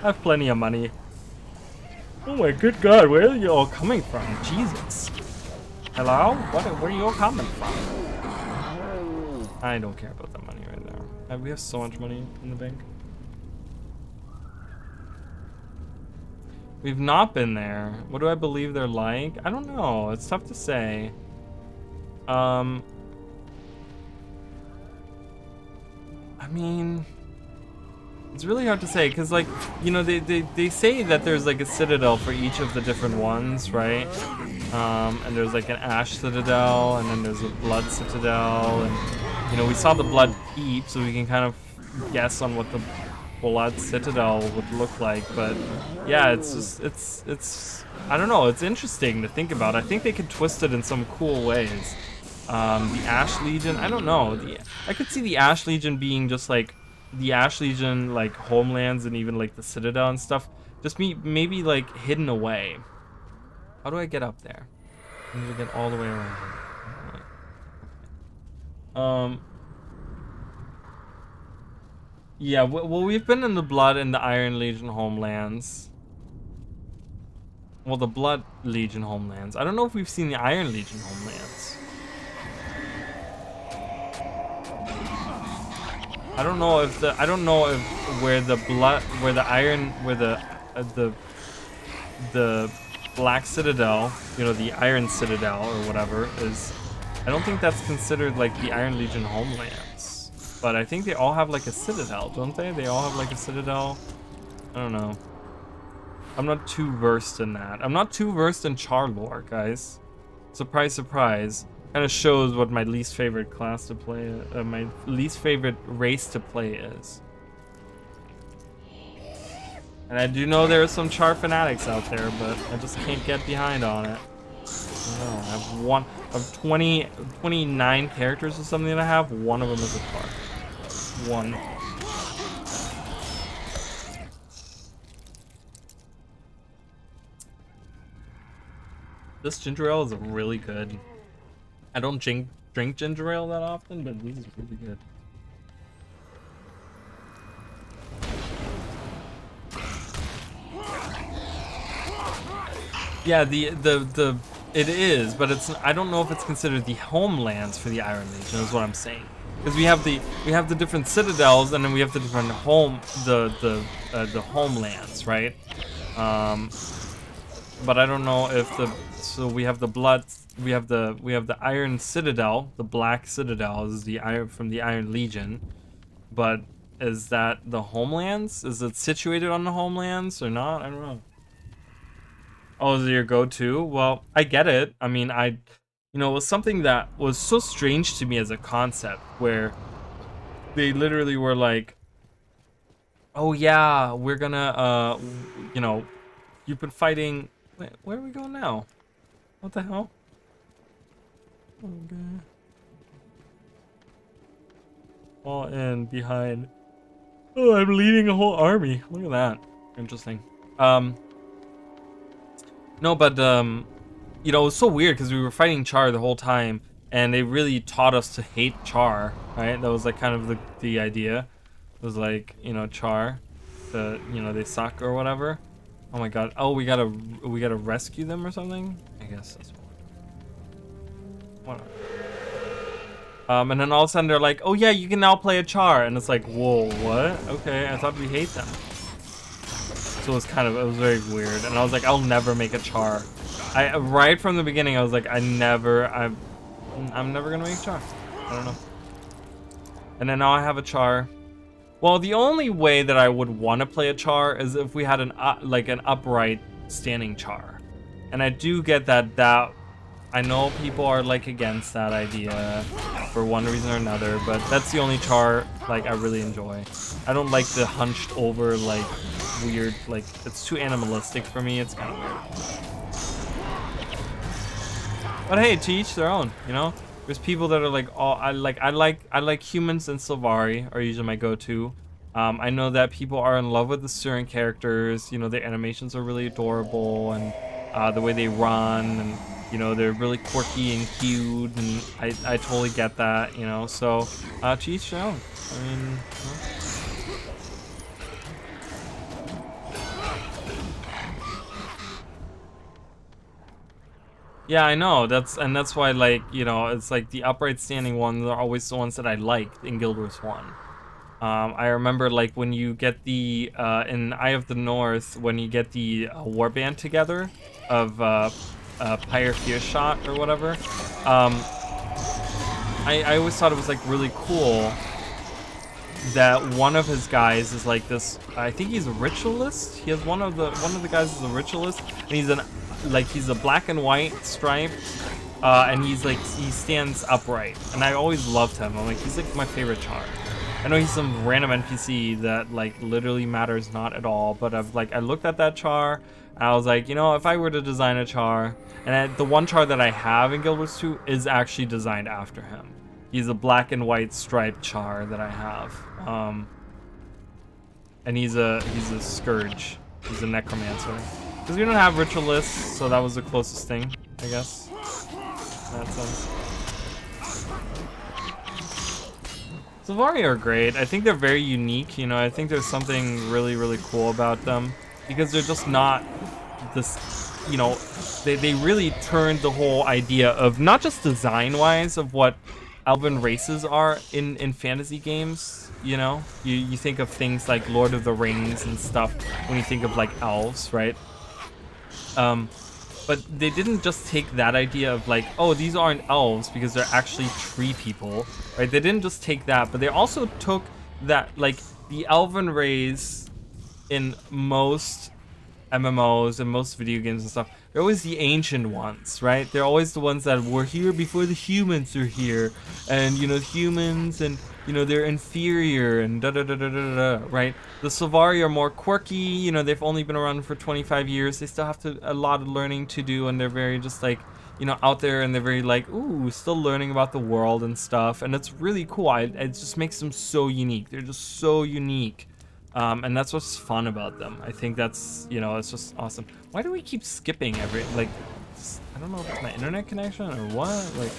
I have plenty of money. Oh my good god, where are you all coming from? Jesus. Hello? Where are you all coming from? I don't care about that money right now. We have so much money in the bank. We've not been there. What do I believe they're like? I don't know. It's tough to say. I mean, it's really hard to say because, like, you know, they say that there's like a citadel for each of the different ones, right? And there's like an ash citadel, and then there's a blood citadel, and you know, we saw the blood heap, so we can kind of guess on what the blood citadel would look like. But yeah, it's just it's I don't know, it's interesting to think about. I think they could twist it in some cool ways. The Ash Legion, I don't know. I could see the Ash Legion being just like the Ash Legion, like homelands and even like the Citadel and stuff, just maybe like hidden away. How do I get up there? I need to get all the way around here. Yeah, well, we've been in the Blood and the Iron Legion homelands. Well, the Blood Legion homelands. I don't know if we've seen the Iron Legion homelands. I don't know if where the the Black Citadel, you know, the Iron Citadel or whatever is. I don't think that's considered like the Iron Legion homelands, but I think they all have like a citadel, don't they? They all have like a citadel. I don't know. I'm not too versed in that. I'm not too versed in char lore, guys. Surprise, surprise. Kind of shows what my least favorite class to play, my least favorite race to play is. And I do know there are some char fanatics out there, but I just can't get behind on it. No, I have one of 29 characters or something that I have. One of them is a char. One. This ginger ale is really good. I don't drink ginger ale that often, but this is really good. Yeah, it is, but it's, I don't know if it's considered the homelands for the Iron Legion is what I'm saying. Because we have the different citadels, and then we have the different the homelands, right? But I don't know if so we have the blood, we have the Iron Citadel, the Black Citadel is the Iron from the Iron Legion, but is that the homelands? Is it situated on the homelands or not? I don't know. Oh, is it your go-to? Well, I get it. I mean, you know, it was something that was so strange to me as a concept, where they literally were like, oh yeah, we're gonna, you know, you've been fighting, wait, where are we going now? What the hell? Okay. All in behind. Oh, I'm leading a whole army. Look at that. Interesting. No, but you know, it was so weird because we were fighting Char the whole time, and they really taught us to hate Char, right? That was like kind of the idea. It was like, you know, Char, you know, they suck or whatever. Oh my god. Oh, we gotta rescue them or something? I guess that's what. And then all of a sudden they're like, oh yeah, you can now play a Char, and it's like, whoa, what? Okay, I thought we hate them. So it was very weird, and I was like, I'll never make a Char. Right from the beginning, I was like, I'm never gonna make a Char. I don't know. And then now I have a Char. Well, the only way that I would want to play a Char is if we had an upright standing Char. And I do get that I know people are like against that idea for one reason or another, but that's the only Char like I really enjoy. I don't like the hunched over like weird, like it's too animalistic for me. It's kind of weird. But hey, to each their own, you know. There's people that are like, oh, I like humans and Sylvari are usually my go-to. I know that people are in love with the Syrian characters. You know, their animations are really adorable, and the way they run, and you know, they're really quirky and cute, and I totally get that, you know. So to each their own. I mean, you know. Yeah, I know. That's why, like, you know, it's like the upright standing ones are always the ones that I liked in Guild Wars 1. I remember, like, when you get the in Eye of the North, when you get the warband together of Pyre Fear Shot or whatever. I always thought it was like really cool that one of his guys is like this. I think he's a ritualist. He has one of the guys is a ritualist, and he's a black and white stripe, and he stands upright. And I always loved him. I'm like, he's like my favorite Char. I know he's some random NPC that like literally matters not at all, but I looked at that Char, and I was like, you know, if I were to design a Char, and the one Char that I have in Guild Wars 2 is actually designed after him. He's a black and white striped Char that I have, and he's a Scourge. He's a Necromancer. Because we don't have Ritualists, so that was the closest thing, I guess. In that sense. Sylvari are great. I think they're very unique, you know. I think there's something really, really cool about them. Because they're just not this, you know, they really turned the whole idea of not just design-wise of what elven races are in fantasy games. You know, you think of things like Lord of the Rings and stuff when you think of like elves, right? But they didn't just take that idea of like, oh, these aren't elves because they're actually tree people, right? They didn't just take that, but they also took that, like, the elven race in most MMOs and most video games and stuff, they're always the ancient ones, right? They're always the ones that were here before the humans are here, and you know, humans, and you know, they're inferior and da da da da da da, right? The Sylvari are more quirky, you know, they've only been around for 25 years. They still have a lot of learning to do, and they're very just like, you know, out there, and they're very like, ooh, still learning about the world and stuff, and it's really cool. It just makes them so unique. They're just so unique. And that's what's fun about them. I think that's, you know, it's just awesome. Why do we keep skipping like, I don't know if it's my internet connection or what, like.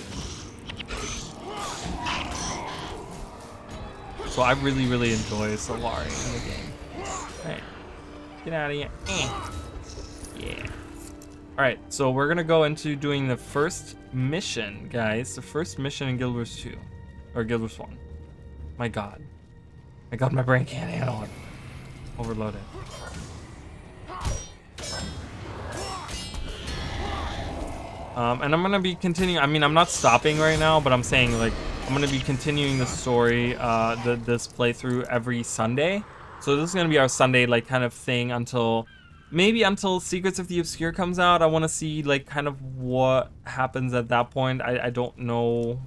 So I really, really enjoy Sylvari in the game. Alright, get out of here. Yeah. Alright, so we're gonna go into doing the first mission, guys. The first mission in Guild Wars 2. Or Guild Wars 1. My god. My brain can't handle it. Overloaded. And I'm gonna be continuing. I mean, I'm not stopping right now, but I'm saying, like, I'm gonna be continuing the story, this playthrough every Sunday. So this is gonna be our Sunday, like, kind of thing until Secrets of the Obscure comes out. I want to see, like, kind of what happens at that point. I don't know.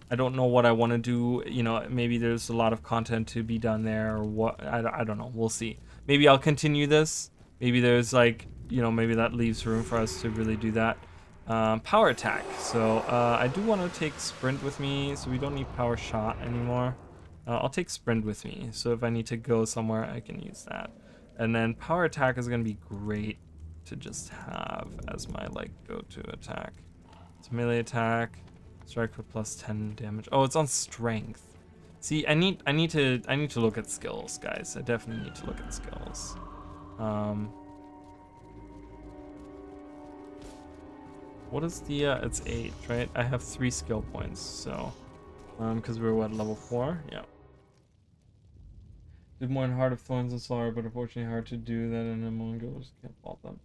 I don't know what I want to do. You know, maybe there's a lot of content to be done there, or what. I don't know. We'll see. Maybe I'll continue this. Maybe there's, like, you know, maybe that leaves room for us to really do that. Power attack. So I do want to take sprint with me, so we don't need power shot anymore. I'll take sprint with me, so if I need to go somewhere, I can use that. And then power attack is going to be great to just have as my, like, go-to attack. It's melee attack. Strike for plus 10 damage. Oh, it's on strength. See, I need to look at skills, guys. I definitely need to look at skills. What is the it's 8, right? I have 3 skill points, so because we're what, level 4? Yeah. Did more in Heart of Thorns and Sorrow, but unfortunately hard to do that in a Mongo. Just can't fault them.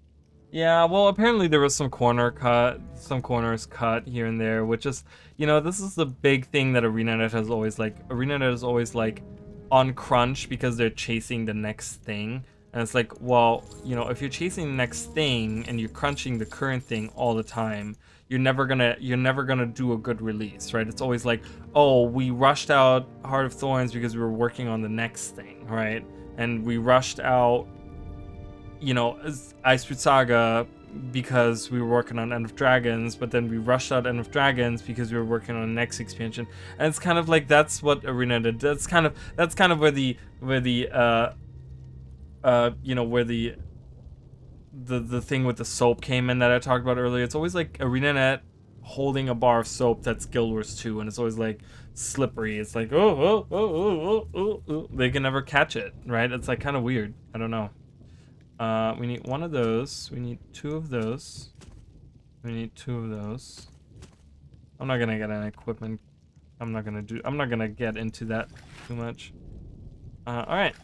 Yeah, well, apparently there was some corners cut here and there, which is, you know, this is the big thing that ArenaNet has always, like, ArenaNet is always, like, on crunch because they're chasing the next thing. And it's like, well, you know, if you're chasing the next thing and you're crunching the current thing all the time, you're never gonna do a good release, right? It's always like, oh, we rushed out Heart of Thorns because we were working on the next thing, right? And we rushed out, you know, Icebreed Saga because we were working on End of Dragons, but then we rushed out End of Dragons because we were working on the next expansion. And it's kind of like, that's what Arena did. That's kind of where the you know, where the thing with the soap came in that I talked about earlier. It's always like ArenaNet holding a bar of soap that's Guild Wars 2, and it's always like slippery. It's like, oh, they can never catch it, right? It's like kind of weird. I don't know. We need 1 of those. We need 2 of those. We need 2 of those. I'm not gonna get an equipment. I'm not gonna get into that too much. All right.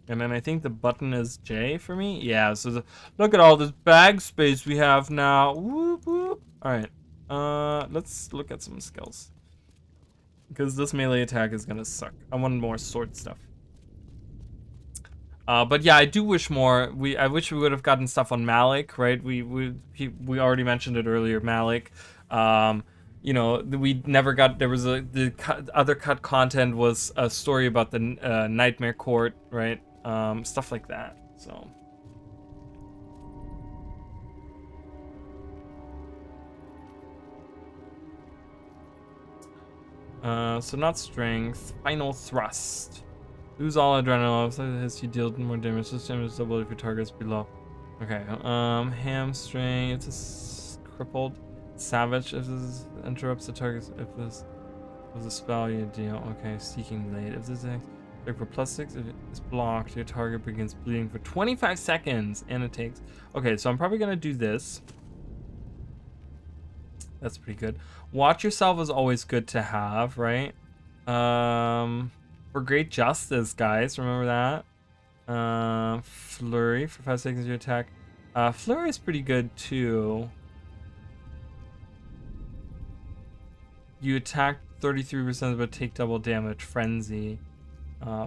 And then I think the button is J for me. Yeah. So look at all this bag space we have now. Whoop, whoop. All right. Let's look at some skills, because this melee attack is gonna suck. I want more sword stuff. But yeah, I do wish more. I wish we would have gotten stuff on Malik, right? We already mentioned it earlier, Malik. You know, we never got. There was other cut content was a story about the Nightmare Court, right? Stuff like that. So. So not strength. Final thrust. Lose all adrenaline. As you deal more damage. This damage is double if your target's below. Okay. Hamstring. It's a crippled. Savage. If this interrupts the target. If this was a spell you deal. Okay. Seeking Blade. If this is for +6, if it is blocked, your target begins bleeding for 25 seconds, and it takes. Okay, so I'm probably gonna do this. That's pretty good. Watch yourself is always good to have, right? For great justice, guys, remember that. Flurry for 5 seconds you attack. Flurry is pretty good too. You attack 33% but take double damage. Frenzy.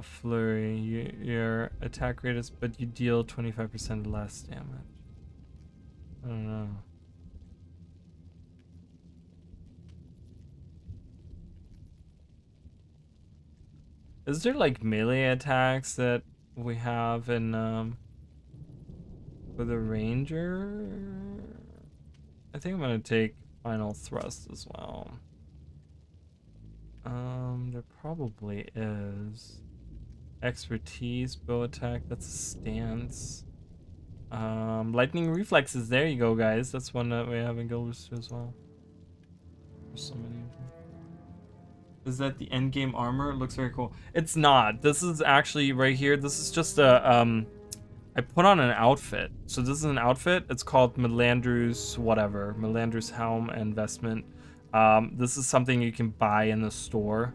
Flurry. Your attack rate is, but you deal 25% less damage. I don't know. Is there like melee attacks that we have in for the ranger? I think I'm gonna take final thrust as well. There probably is. Expertise, bow attack, that's a stance. Lightning reflexes, there you go, guys. That's one that we have in Guild Wars 2 as well. There's so many of them. Is that the end game armor? It looks very cool. It's not. This is actually right here. This is just a I put on an outfit. So this is an outfit. It's called Melandru's whatever. Melandru's helm and vestment. This is something you can buy in the store.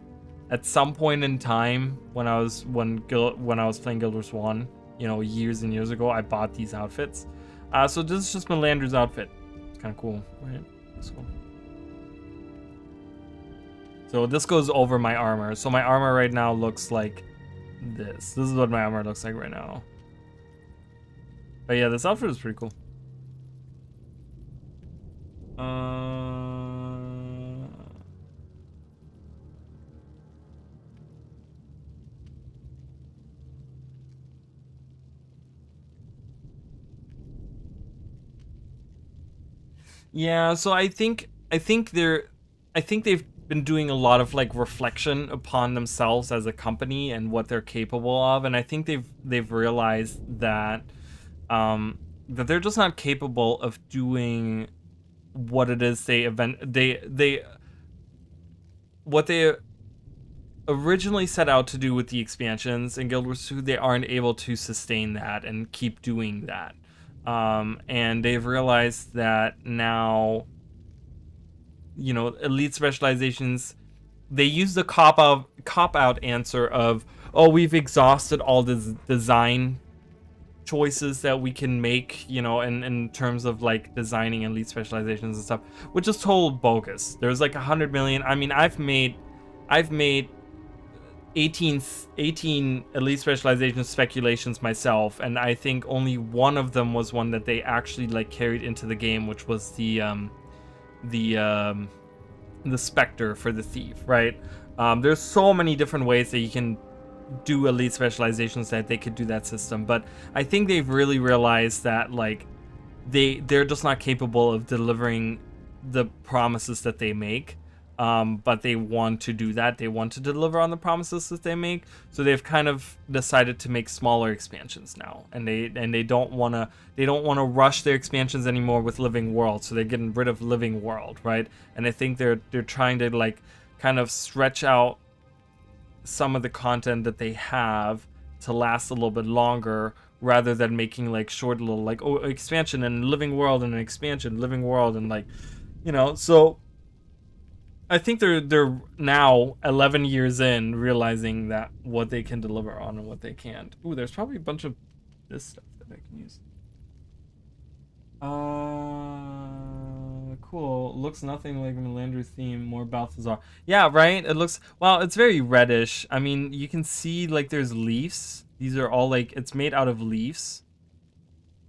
At some point in time, when I was playing Guild Wars 1, you know, years and years ago, I bought these outfits. So this is just Melandru's outfit. It's kind of cool, right? It's cool. So this goes over my armor. So my armor right now looks like this. This is what my armor looks like right now. But yeah, this outfit is pretty cool. Yeah, so I think they've been doing a lot of like reflection upon themselves as a company and what they're capable of, and I think they've realized that that they're just not capable of doing what it is what they originally set out to do with the expansions in Guild Wars 2. They aren't able to sustain that and keep doing that. And they've realized that now, you know, elite specializations, they use the cop out answer of, oh, we've exhausted all the design choices that we can make, you know, in terms of like designing elite specializations and stuff, which is total bogus. There's like 100 million. I mean, I've made 18 elite specialization speculations myself, and I think only one of them was one that they actually like carried into the game, which was the Spectre for the Thief, right? There's so many different ways that you can do elite specializations that they could do that system, but I think they've really realized that like they're just not capable of delivering the promises that they make. But they want to do that. They want to deliver on the promises that they make. So they've kind of decided to make smaller expansions now, and they don't want to rush their expansions anymore with Living World. So they're getting rid of Living World, right? And I think they're trying to like kind of stretch out some of the content that they have to last a little bit longer, rather than making like short little like, oh, expansion and Living World and an expansion, Living World, and like, you know. So I think they're now 11 years in realizing that what they can deliver on and what they can't. Ooh, there's probably a bunch of this stuff that I can use. Cool. Looks nothing like Melandru's theme, more Balthazar. Yeah, right? It looks, well, it's very reddish. I mean, you can see like there's leaves. These are all like, it's made out of leaves.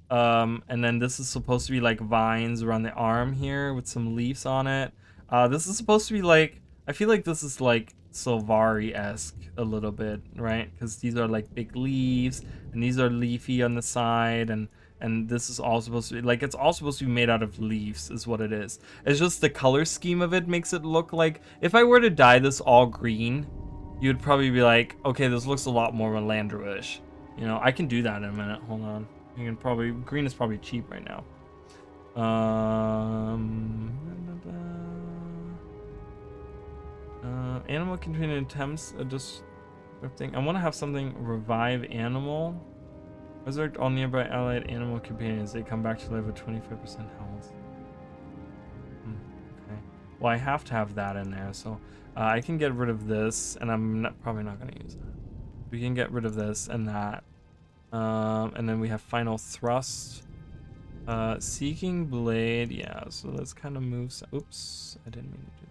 And then this is supposed to be like vines around the arm here with some leaves on it. This is supposed to be like, I feel like this is like Sylvari-esque a little bit, right? Because these are like big leaves, and these are leafy on the side, and this is all supposed to be like, it's all supposed to be made out of leaves is what it is. It's just the color scheme of it makes it look like, if I were to dye this all green, you'd probably be like, okay, this looks a lot more Melandru-ish. You know, I can do that in a minute. Hold on. You can probably, green is probably cheap right now. Animal containing attempts just thing. I want to have something revive animal. Resurrect all nearby allied animal companions. They come back to life with 25% health. Okay. Well, I have to have that in there, so I can get rid of this, and I'm probably not going to use that. We can get rid of this and that. And then we have final thrust. Seeking blade, yeah, so let's kind of move. Oops, I didn't mean to do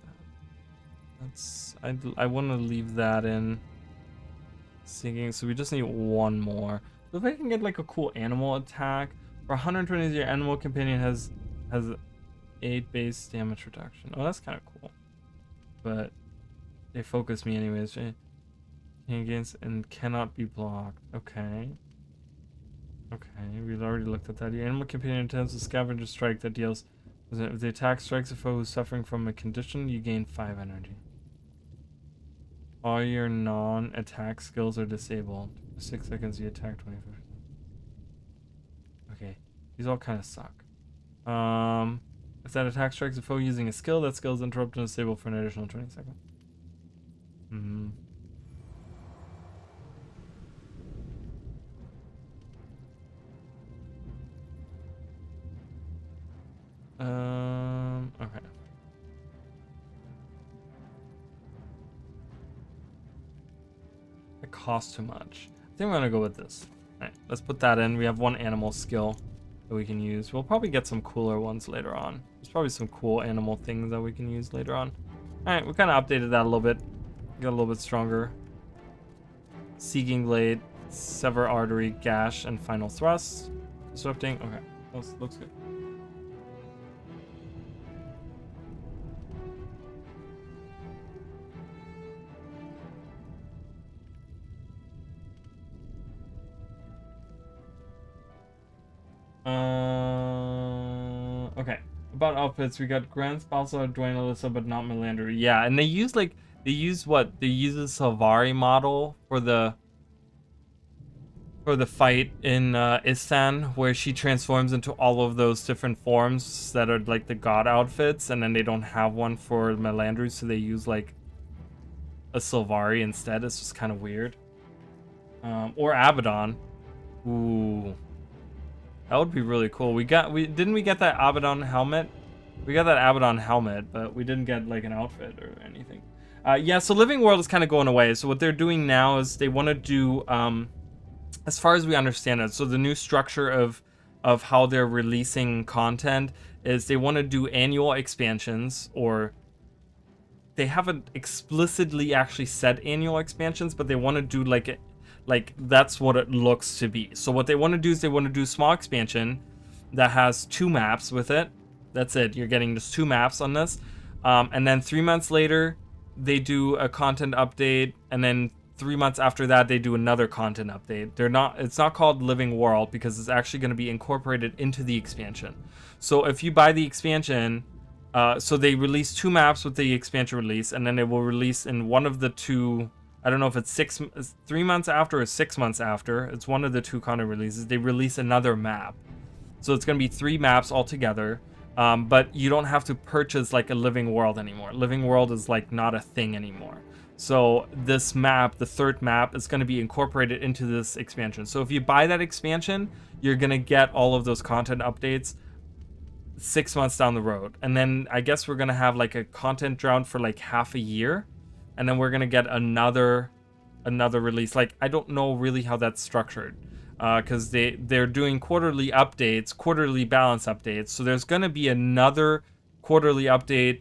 that. I want to leave that in. Seeking, so we just need one more. So if I can get like a cool animal attack, for 120, your animal companion has 8 base damage reduction. Oh, that's kind of cool. But they focus me anyways, right? Against and cannot be blocked. Okay. Okay, we've already looked at that. Your animal companion attempts a scavenger strike that deals. If the attack strikes a foe who's suffering from a condition, you gain 5 energy. All your non-attack skills are disabled. For 6 seconds, you attack 25%. Okay, these all kind of suck. If that attack strikes a foe using a skill, that skill is interrupted and disabled for an additional 20 seconds. Okay. It costs too much. I think I'm gonna go with this. Alright, let's put that in. We have one animal skill that we can use. We'll probably get some cooler ones later on. There's probably some cool animal things that we can use later on. Alright, we kind of updated that a little bit. Got a little bit stronger. Seeking blade, sever artery, gash, and final thrust. Disrupting. Okay, looks good. Okay. About outfits, we got Grand Spousal, Dwayne Alyssa, but not Melandri. Yeah, and they use a Salvari model for the fight in Istan, where she transforms into all of those different forms that are like the god outfits, and then they don't have one for Melandri, so they use like a Salvari instead. It's just kind of weird. Or Abaddon. Ooh. That would be really cool. Didn't we get that Abaddon helmet? We got that Abaddon helmet, but we didn't get like an outfit or anything. Yeah, so Living World is kind of going away. So what they're doing now is they want to do, as far as we understand it, so the new structure of how they're releasing content is they want to do annual expansions, or they haven't explicitly actually said annual expansions, but they want to do like that's what it looks to be. So what they want to do is they want to do small expansion that has 2 maps with it. That's it. You're getting just 2 maps on this. And then 3 months later, they do a content update, and then 3 months after that, they do another content update. It's not called Living World because it's actually going to be incorporated into the expansion. So if you buy the expansion, so they release 2 maps with the expansion release, and then they will release in one of the 2. I don't know if it's 3 months after or 6 months after. It's one of the 2 content releases. They release another map. So it's going to be 3 maps altogether. But you don't have to purchase like a Living World anymore. Living World is like not a thing anymore. So this map, the 3rd map, is going to be incorporated into this expansion. So if you buy that expansion, you're going to get all of those content updates 6 months down the road. And then I guess we're going to have like a content drought for like half a year. And then we're going to get another release. Like, I don't know really how that's structured. Because they're doing quarterly updates, quarterly balance updates. So there's going to be another quarterly update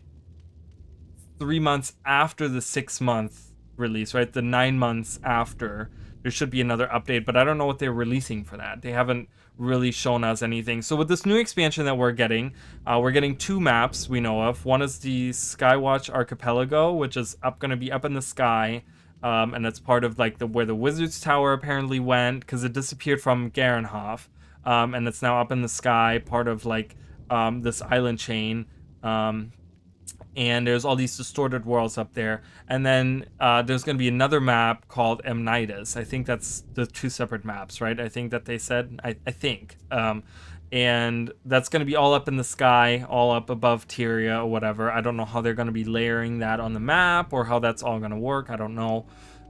3 months after the 6-month release, right? The 9 months after. There should be another update, but I don't know what they're releasing for that. They haven't really shown us anything. So with this new expansion that we're getting 2 maps we know of. One is the Skywatch Archipelago, which is going to be up in the sky. And it's part of like where the Wizard's Tower apparently went, because it disappeared from Garenhof, and it's now up in the sky, part of like this island chain. And there's all these distorted worlds up there. And then there's going to be another map called Amnitas. I think that's the 2 separate maps, right? I think that they said. I think. And that's going to be all up in the sky, all up above Tyria or whatever. I don't know how they're going to be layering that on the map or how that's all going to work. I don't know.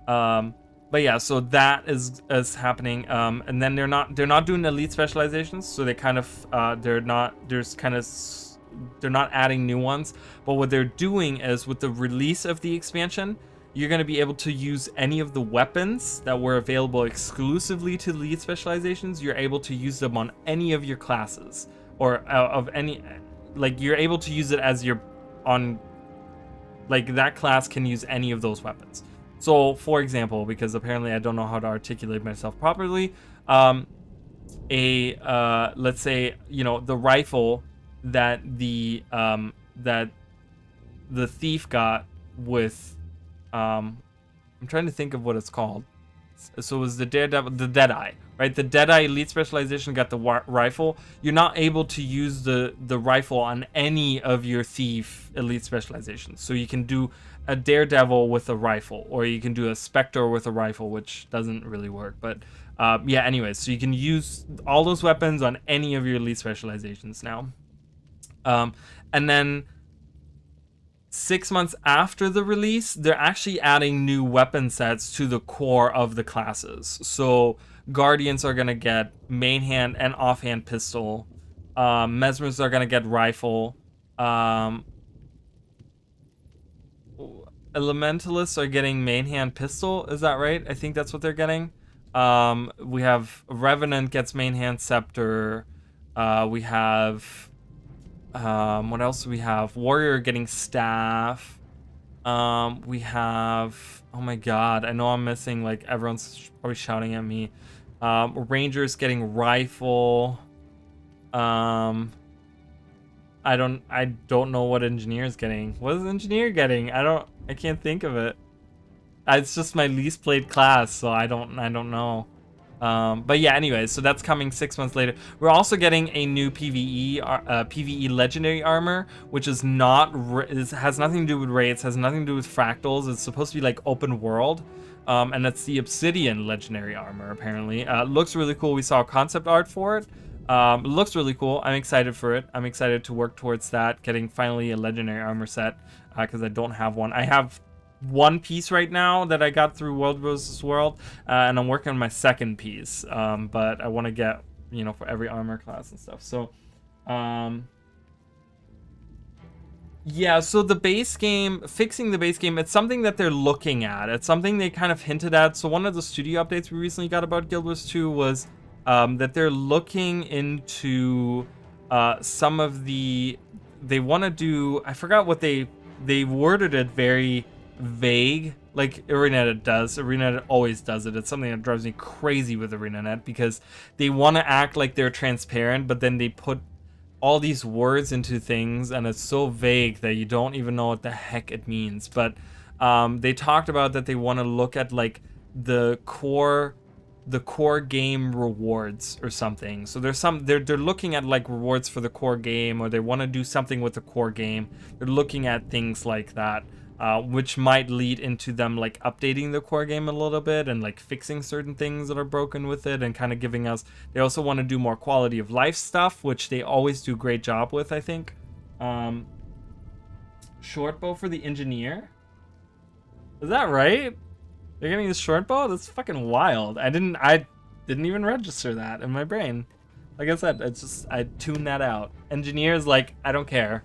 But yeah, so that is happening. And then they're not doing elite specializations. So they kind of, there's kind of they're not adding new ones, but what they're doing is with the release of the expansion, you're going to be able to use any of the weapons that were available exclusively to elite specializations. You're able to use them on any of your classes, or of any, like you're able to use it as your on, like that class can use any of those weapons. So for example, because apparently I don't know how to articulate myself properly, let's say, you know, the rifle that the thief got with, I'm trying to think of what it's called. So it was the Daredevil, the Deadeye, right? The Deadeye Elite Specialization got the rifle. You're not able to use the rifle on any of your Thief Elite Specializations. So you can do a Daredevil with a rifle, or you can do a Spectre with a rifle, which doesn't really work. But yeah, anyways, so you can use all those weapons on any of your Elite Specializations now. And then 6 months after the release, they're actually adding new weapon sets to the core of the classes. So Guardians are going to get main hand and offhand pistol. Mesmers are going to get rifle. Elementalists are getting main hand pistol. Is that right? I think that's what they're getting. We have Revenant gets main hand scepter. We have... what else do we have? Warrior getting staff. We have, oh my god, I know I'm missing, like everyone's probably shouting at me. Rangers getting rifle. I don't know what engineer is getting. What is engineer getting? I can't think of it. It's just my least played class, so I don't know. But yeah, anyways, so that's coming 6 months later. We're also getting a new PvE legendary armor, which is has nothing to do with raids, has nothing to do with fractals. It's supposed to be like open world, and that's the Obsidian legendary armor. Apparently, looks really cool. We saw concept art for it. Looks really cool. I'm excited for it. I'm excited to work towards that, getting finally a legendary armor set, because I don't have one. I have one piece right now that I got through World vs. World, and I'm working on my second piece, but I want to get, you know, for every armor class and stuff. So yeah, so the base game, fixing the base game, it's something that they're looking at. It's something they kind of hinted at. So one of the studio updates we recently got about Guild Wars 2 was that they're looking into some of the, they want to do, I forgot what they worded it very vague, like ArenaNet does. ArenaNet always does it. It's something that drives me crazy with ArenaNet, because they want to act like they're transparent, but then they put all these words into things, and it's so vague that you don't even know what the heck it means. But they talked about that they want to look at like the core game rewards or something. So they're looking at like rewards for the core game, or they want to do something with the core game. They're looking at things like that. Which might lead into them like updating the core game a little bit and like fixing certain things that are broken with it, and kind of giving us, they also want to do more quality of life stuff, which they always do a great job with, I think. Short bow for the engineer, is that right? They're getting a short bow? That's fucking wild. I didn't even register that in my brain. Like I said, it's just, I tuned that out. Engineer is like, I don't care.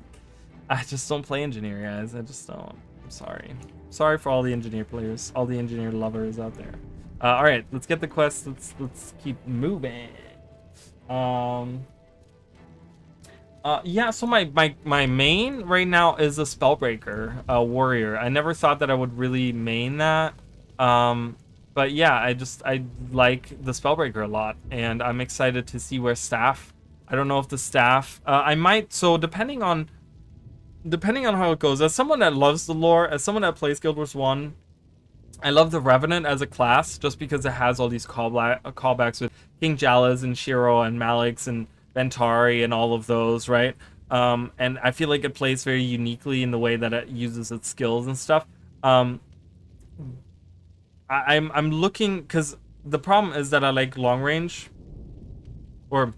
I just don't play engineer, guys. I just don't. I'm sorry. Sorry for all the engineer players, all the engineer lovers out there. All right, let's get the quest. Let's keep moving. Yeah. So my main right now is a Spellbreaker, warrior. I never thought that I would really main that. But yeah, I like the Spellbreaker a lot, and I'm excited to see where staff. I don't know if the staff. I might. So depending on how it goes, as someone that loves the lore, as someone that plays Guild Wars 1, I love the Revenant as a class, just because it has all these callbacks with King Jalas and Shiro and Malix and Ventari and all of those, right? And I feel like it plays very uniquely in the way that it uses its skills and stuff. I'm looking, because the problem is that I like long range, or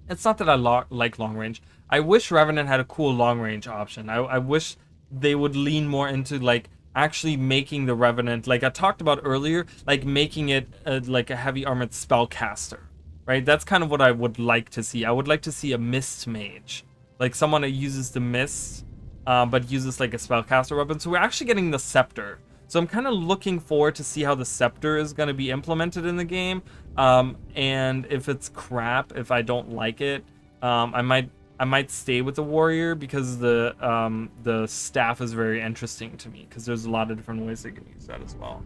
it's not that I like long range. I wish Revenant had a cool long range option. I wish they would lean more into like actually making the Revenant, like I talked about earlier, like making it like a heavy armored spellcaster, right? That's kind of what I would like to see. I would like to see a Mist Mage, like someone that uses the mist, but uses like a spellcaster weapon. So we're actually getting the scepter. So I'm kind of looking forward to see how the scepter is going to be implemented in the game. And if it's crap, if I don't like it, I might stay with the warrior, because the staff is very interesting to me, because there's a lot of different ways they can use that as well.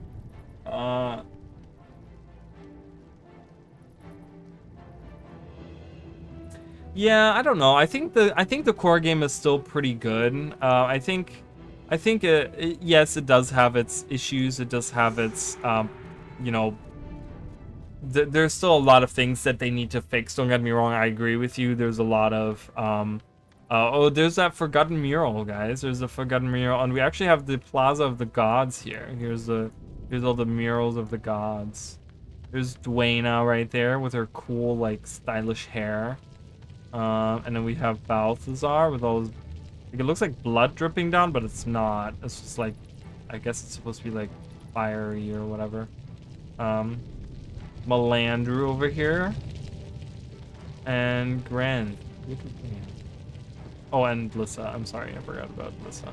Yeah, I don't know. I think the core game is still pretty good. I think yes, it does have its issues. It does have its you know, there's still a lot of things that they need to fix. Don't get me wrong. I agree with you. There's a lot of oh, there's that forgotten mural, guys. There's a forgotten mural, and we actually have the Plaza of the Gods here. Here's all the murals of the gods. There's Dwayna right there with her cool, like, stylish hair. And then we have Balthazar with all his, like, it looks like blood dripping down, but it's not. It's just like, I guess it's supposed to be like fiery or whatever. Melandru over here. And Grand. Oh, and Lissa. I'm sorry, I forgot about Lissa.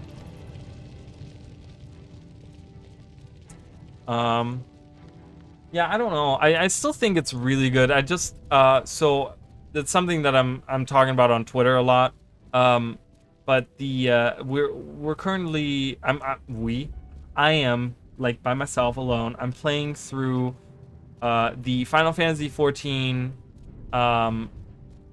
Yeah, I don't know. I still think it's really good. I just so it's something that I'm talking about on Twitter a lot. But the we're currently I am, like, by myself alone. I'm playing through the Final Fantasy 14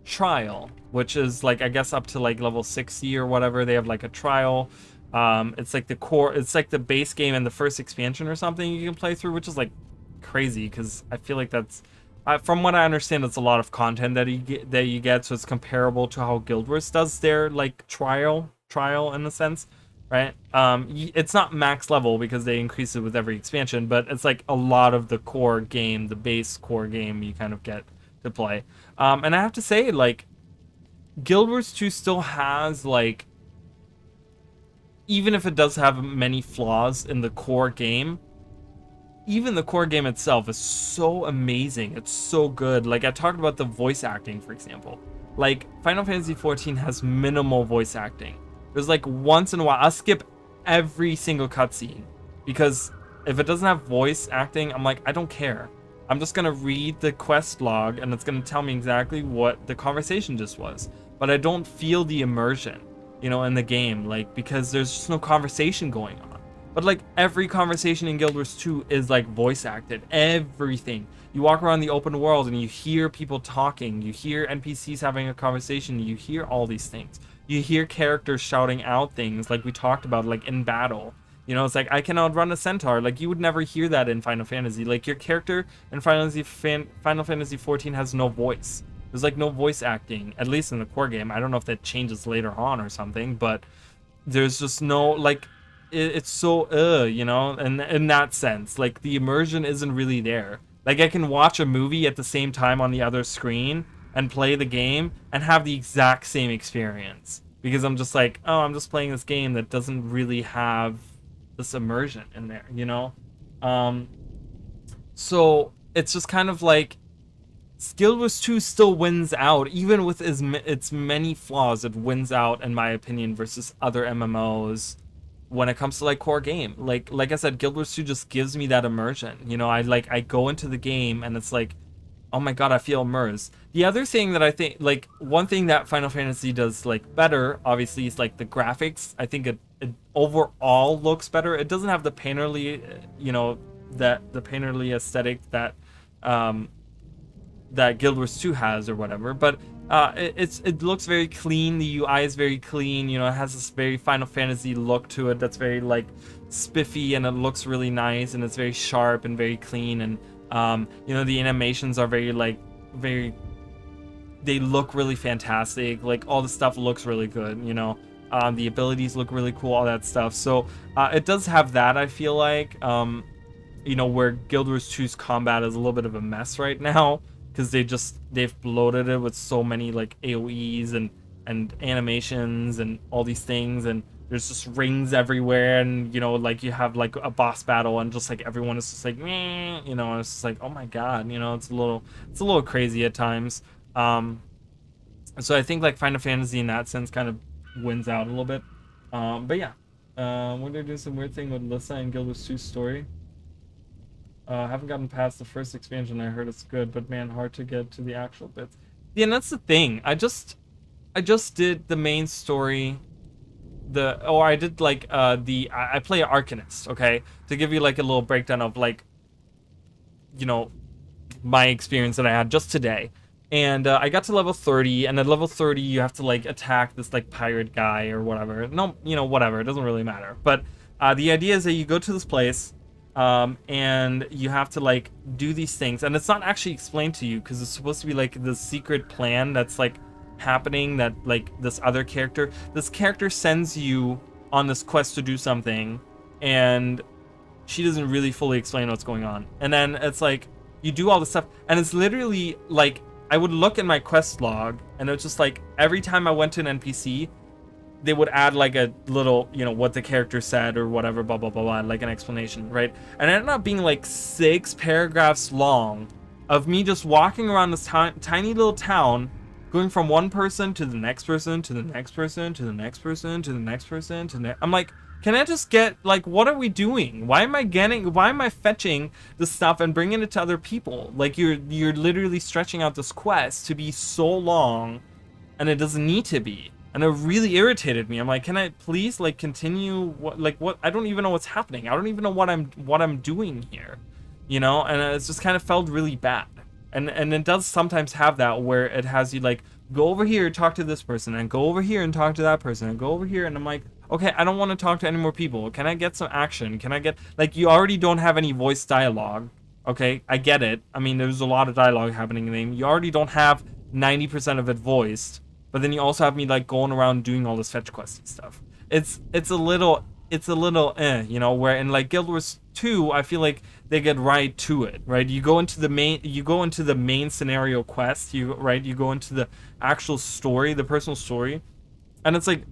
trial, which is, like, I guess up to like level 60 or whatever. They have like a trial. It's like the core, it's like the base game and the first expansion or something you can play through, which is like crazy, because I feel like that's from what I understand, it's a lot of content that you get, so it's comparable to how Guild Wars does their, like, trial in a sense, right? It's not max level because they increase it with every expansion, but it's like a lot of the core game, the base core game, you kind of get to play. And I have to say, like, Guild Wars 2 still has, like, even if it does have many flaws in the core game, even the core game itself is so amazing. It's so good. Like, I talked about the voice acting, for example. Like, Final Fantasy 14 has minimal voice acting. There's, like, once in a while, I'll skip every single cutscene, because if it doesn't have voice acting, I'm like, I don't care. I'm just gonna read the quest log, and it's gonna tell me exactly what the conversation just was. But I don't feel the immersion, you know, in the game, like, because there's just no conversation going on. But, like, every conversation in Guild Wars 2 is, like, voice acted. Everything. You walk around the open world and you hear people talking. You hear NPCs having a conversation. You hear all these things. You hear characters shouting out things, like we talked about, like, in battle. You know, it's like, I can outrun a centaur. Like, you would never hear that in Final Fantasy. Like, your character in Final Fantasy 14 has no voice. There's, like, no voice acting, at least in the core game. I don't know if that changes later on or something, but there's just no, like, it's so you know, and in that sense, like, the immersion isn't really there. Like, I can watch a movie at the same time on the other screen and play the game and have the exact same experience, because I'm just like, oh, I'm just playing this game that doesn't really have this immersion in there, you know. So it's just kind of like Guild Wars 2 still wins out, even with its many flaws. It wins out, in my opinion, versus other MMOs when it comes to, like, core game. Like I said, Guild Wars 2 just gives me that immersion. You know, I go into the game and it's like, oh my god, I feel immersed. The other thing that I think, like, one thing that Final Fantasy does, like, better, obviously, is, like, the graphics. I think it overall looks better. It doesn't have the painterly, you know, the painterly aesthetic that that Guild Wars 2 has or whatever, but it looks very clean. The UI is very clean. You know, it has this very Final Fantasy look to it that's very, like, spiffy, and it looks really nice, and it's very sharp and very clean, and you know, the animations are very, like, they look really fantastic. Like, all the stuff looks really good, you know. The abilities look really cool, all that stuff. So it does have that, I feel like, you know, where Guild Wars 2's combat is a little bit of a mess right now, because they've bloated it with so many, like, AoEs and animations and all these things, and there's just rings everywhere, and, you know, like, you have, like, a boss battle and just, like, everyone is just like, meh, you know, and it's just like, oh my god, you know, it's a little crazy at times. So I think like Final Fantasy in that sense kind of wins out a little bit. But yeah, we're gonna do some weird thing with Lissa and Guild Wars 2's story. Haven't gotten past the first expansion. I heard it's good, but man, hard to get to the actual bits. Yeah, and that's the thing. I just did the main story. I did like I play Arcanist, okay, to give you like a little breakdown of like, you know, my experience that I had just today. And I got to level 30, and at level 30 you have to like attack this like pirate guy or whatever. No, you know, whatever, it doesn't really matter. But the idea is that you go to this place, and you have to like do these things, and it's not actually explained to you because it's supposed to be like the secret plan that's like happening, that like this character sends you on this quest to do something, and she doesn't really fully explain what's going on. And then it's like you do all this stuff, and it's literally like I would look in my quest log, and it's just like every time I went to an NPC, they would add like a little, you know, what the character said or whatever, blah blah blah blah, like an explanation, right? And it ended up being like 6 paragraphs long of me just walking around this tiny little town, going from one person to the next person to the next person to the next person to the next person to the I'm like, can I just get, like, what are we doing? Why am I fetching this stuff and bringing it to other people? Like, you're literally stretching out this quest to be so long, and it doesn't need to be. And it really irritated me. I'm like, can I please, like, continue? What? I don't even know what's happening. I don't even know what I'm doing here, you know? And it's just kind of felt really bad. And it does sometimes have that where it has you like go over here, talk to this person, and go over here and talk to that person, and go over here, and I'm like, okay, I don't want to talk to any more people. Can I get some action? Can I get, like, you already don't have any voice dialogue. Okay, I get it. I mean, there's a lot of dialogue happening in the game. You already don't have 90% of it voiced, but then you also have me like going around doing all this fetch questy stuff. It's a little you know, where in like Guild Wars 2, I feel like they get right to it, right? You go into the main scenario quest, you go into the actual story, the personal story, and it's like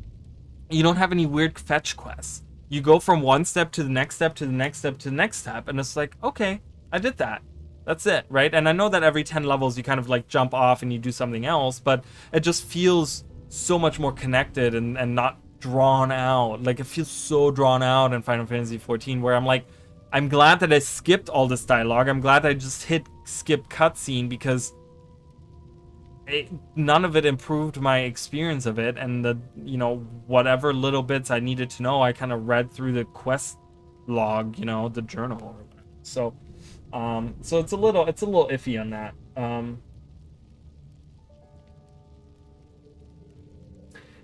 you don't have any weird fetch quests. You go from one step to the next step to the next step to the next step, and it's like, okay, I did that. That's it, right? And I know that every 10 levels you kind of like jump off and you do something else, but it just feels so much more connected and not drawn out. Like, it feels so drawn out in Final Fantasy XIV, where I'm like, I'm glad that I skipped all this dialogue. I'm glad I just hit skip cutscene, because none of it improved my experience of it. And the, you know, whatever little bits I needed to know, I kind of read through the quest log, you know, the journal. So it's a little iffy on that.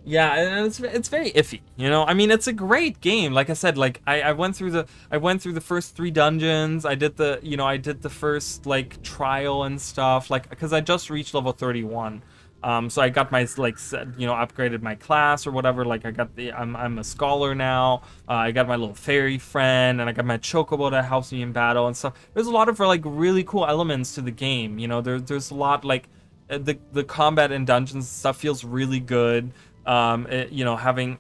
Yeah, and it's very iffy, you know. I mean, it's a great game. Like I said, like I went through the first 3 dungeons. I did the first like trial and stuff, like, because I just reached level 31. So I got my upgraded my class or whatever. Like, I got I'm a scholar now. I got my little fairy friend, and I got my chocobo that helps me in battle and stuff. There's a lot of like really cool elements to the game. You know, there's a lot, like the combat in dungeons and stuff feels really good. Having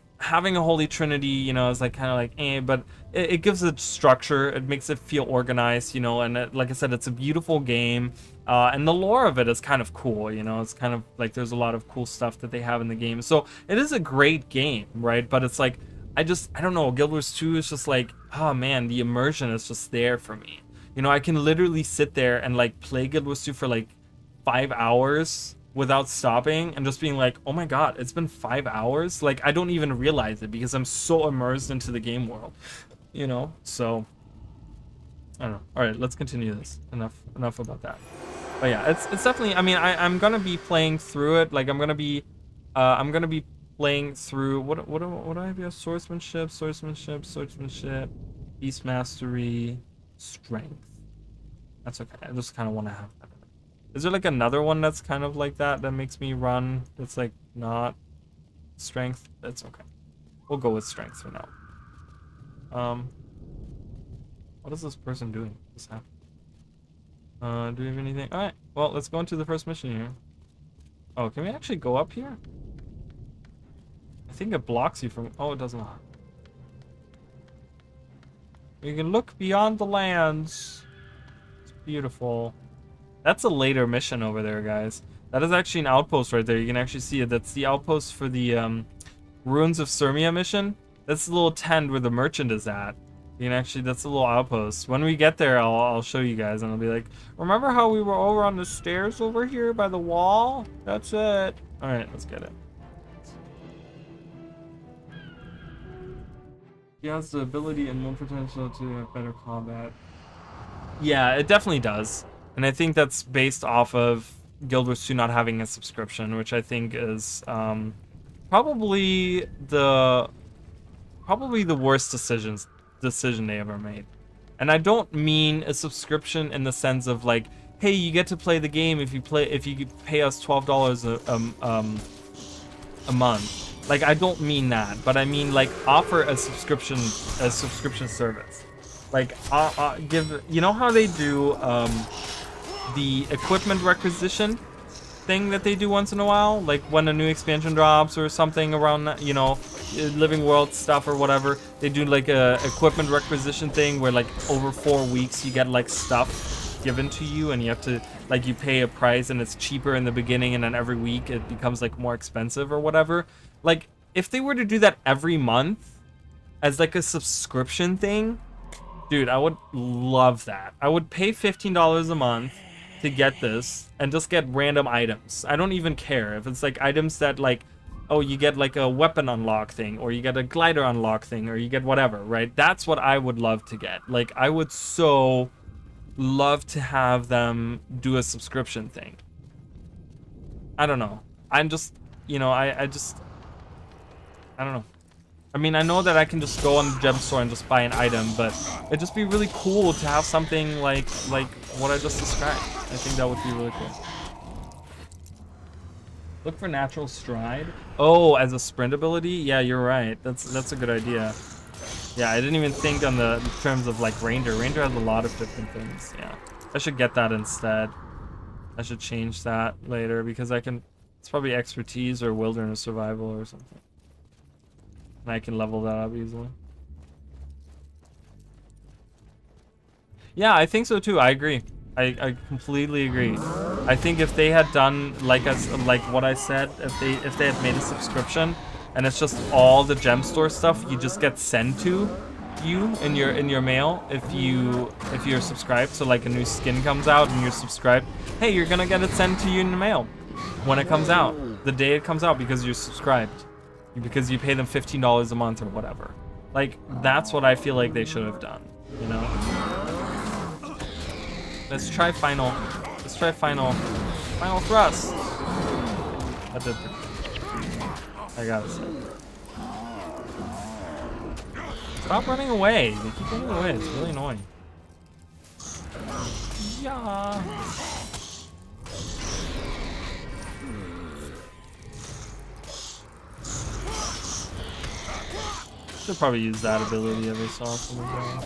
a holy trinity, you know, is like kind of like but it gives it structure. It makes it feel organized, you know. And like I said, it's a beautiful game, and the lore of it is kind of cool, you know. It's kind of like there's a lot of cool stuff that they have in the game, so it is a great game, right? But it's like I don't know, Guild Wars 2 is just like, oh man, the immersion is just there for me. You know, I can literally sit there and like play Guild Wars 2 for like 5 hours without stopping and just being like, oh my god, it's been 5 hours. Like, I don't even realize it because I'm so immersed into the game world, you know. So I don't know. All right, let's continue this. Enough about that. But yeah, it's definitely, I mean, I'm gonna be playing through it. Like, I'm gonna be playing through what do I have? Swordsmanship, beast mastery, strength. That's okay. I just kind of want to have that. Is there like another one that's kind of like that makes me run? That's like not strength. That's okay. We'll go with strength for now. What is this person doing? What's happening? Do we have anything? All right. Well, let's go into the first mission here. Oh, can we actually go up here? I think it blocks you from. Oh, it does not. You can look beyond the lands. It's beautiful. That's a later mission over there, guys. That is actually an outpost right there. You can actually see it. That's the outpost for the Ruins of Sirmia mission. That's the little tent where the merchant is at. You can actually, that's a little outpost. When we get there, I'll show you guys, and I'll be like, remember how we were over on the stairs over here by the wall? That's it. All right, let's get it. He has the ability and more potential to have better combat. Yeah, it definitely does. And I think that's based off of Guild Wars 2 not having a subscription, which I think is probably the worst decision they ever made. And I don't mean a subscription in the sense of like, hey, you get to play the game if you pay us $12 a month. Like, I don't mean that, but I mean like offer a subscription service. Like give, you know how they do the equipment requisition thing that they do once in a while, like when a new expansion drops or something around that, you know, Living World stuff or whatever, they do like a equipment requisition thing where like over 4 weeks you get like stuff given to you, and you have to, like, you pay a price and it's cheaper in the beginning and then every week it becomes like more expensive or whatever. Like, if they were to do that every month as like a subscription thing, dude, I would love that. I would pay $15 a month to get this and just get random items. I don't even care if it's like items that like, oh, you get like a weapon unlock thing, or you get a glider unlock thing, or you get whatever, right? That's what I would love to get. Like, I would so love to have them do a subscription thing. I don't know. I'm just, you know, I don't know. I mean, I know that I can just go on the gem store and just buy an item, but it'd just be really cool to have something like what I just described. I think that would be really cool. Look for natural stride. Oh, as a sprint ability? Yeah, you're right. That's a good idea. Yeah, I didn't even think on the terms of like Ranger. Ranger has a lot of different things. Yeah, I should get that instead. I should change that later because I can. It's probably expertise or wilderness survival or something. And I can level that up easily. Yeah, I think so too. I agree. I completely agree. I think if they had done like what I said, if they had made a subscription and it's just all the gem store stuff you just get sent to you in your mail if you're subscribed. So like a new skin comes out and you're subscribed, hey, you're gonna get it sent to you in the mail when it comes out, the day it comes out, because you're subscribed. Because you pay them $15 a month or whatever. Like, that's what I feel like they should have done, you know? Let's try final thrust. That did pretty good. I gotta say. Stop running away. They keep running away. It's really annoying. Yeah. Should probably use that ability every so often as well.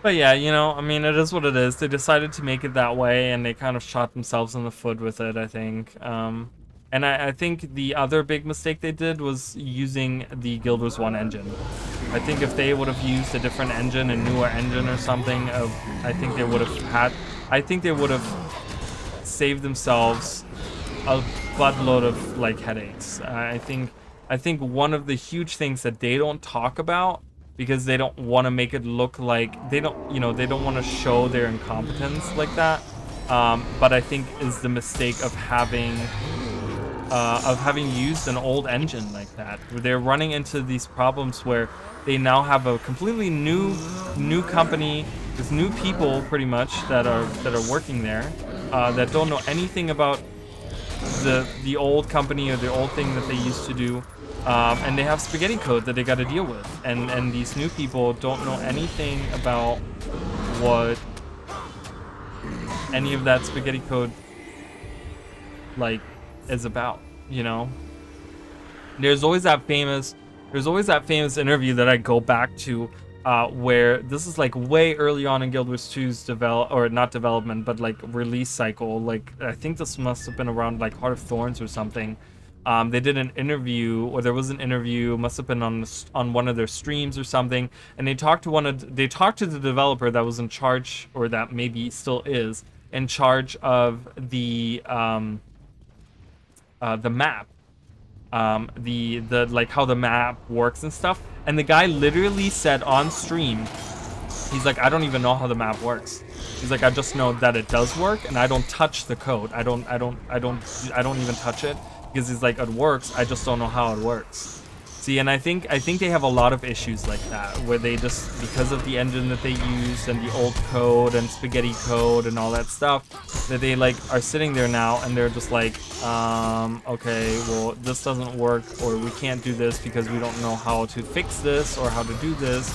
But yeah, you know, I mean, it is what it is. They decided to make it that way, and they kind of shot themselves in the foot with it, I think. And I think the other big mistake they did was using the Guild Wars 1 engine. I think if they would have used a different engine, a newer engine or something, I think they would have saved themselves a buttload of like headaches. I think one of the huge things that they don't talk about, because they don't want to make it look like they don't want to show their incompetence like that, but I think is the mistake of having used an old engine like that. They're running into these problems where they now have a completely new company with new people pretty much that are working there, that don't know anything about the old company or the old thing that they used to do, and they have spaghetti code that they got to deal with, and these new people don't know anything about what any of that spaghetti code like is about, you know. There's always that famous interview that I go back to, where this is like way early on in Guild Wars 2's not development, but like release cycle. Like, I think this must have been around like Heart of Thorns or something, They did an interview, or there was an interview, must have been on one of their streams or something, and they talked to the developer that was in charge, or that maybe still is in charge of the map, the like how the map works and stuff. And the guy literally said on stream, he's like, I don't even know how the map works. He's like, I just know that it does work, and I don't touch the code. I don't even touch it, because he's like, it works. I just don't know how it works. See, and I think they have a lot of issues like that, where they just, because of the engine that they use and the old code and spaghetti code and all that stuff, that they like are sitting there now and they're just like, okay, well, this doesn't work, or we can't do this because we don't know how to fix this or how to do this.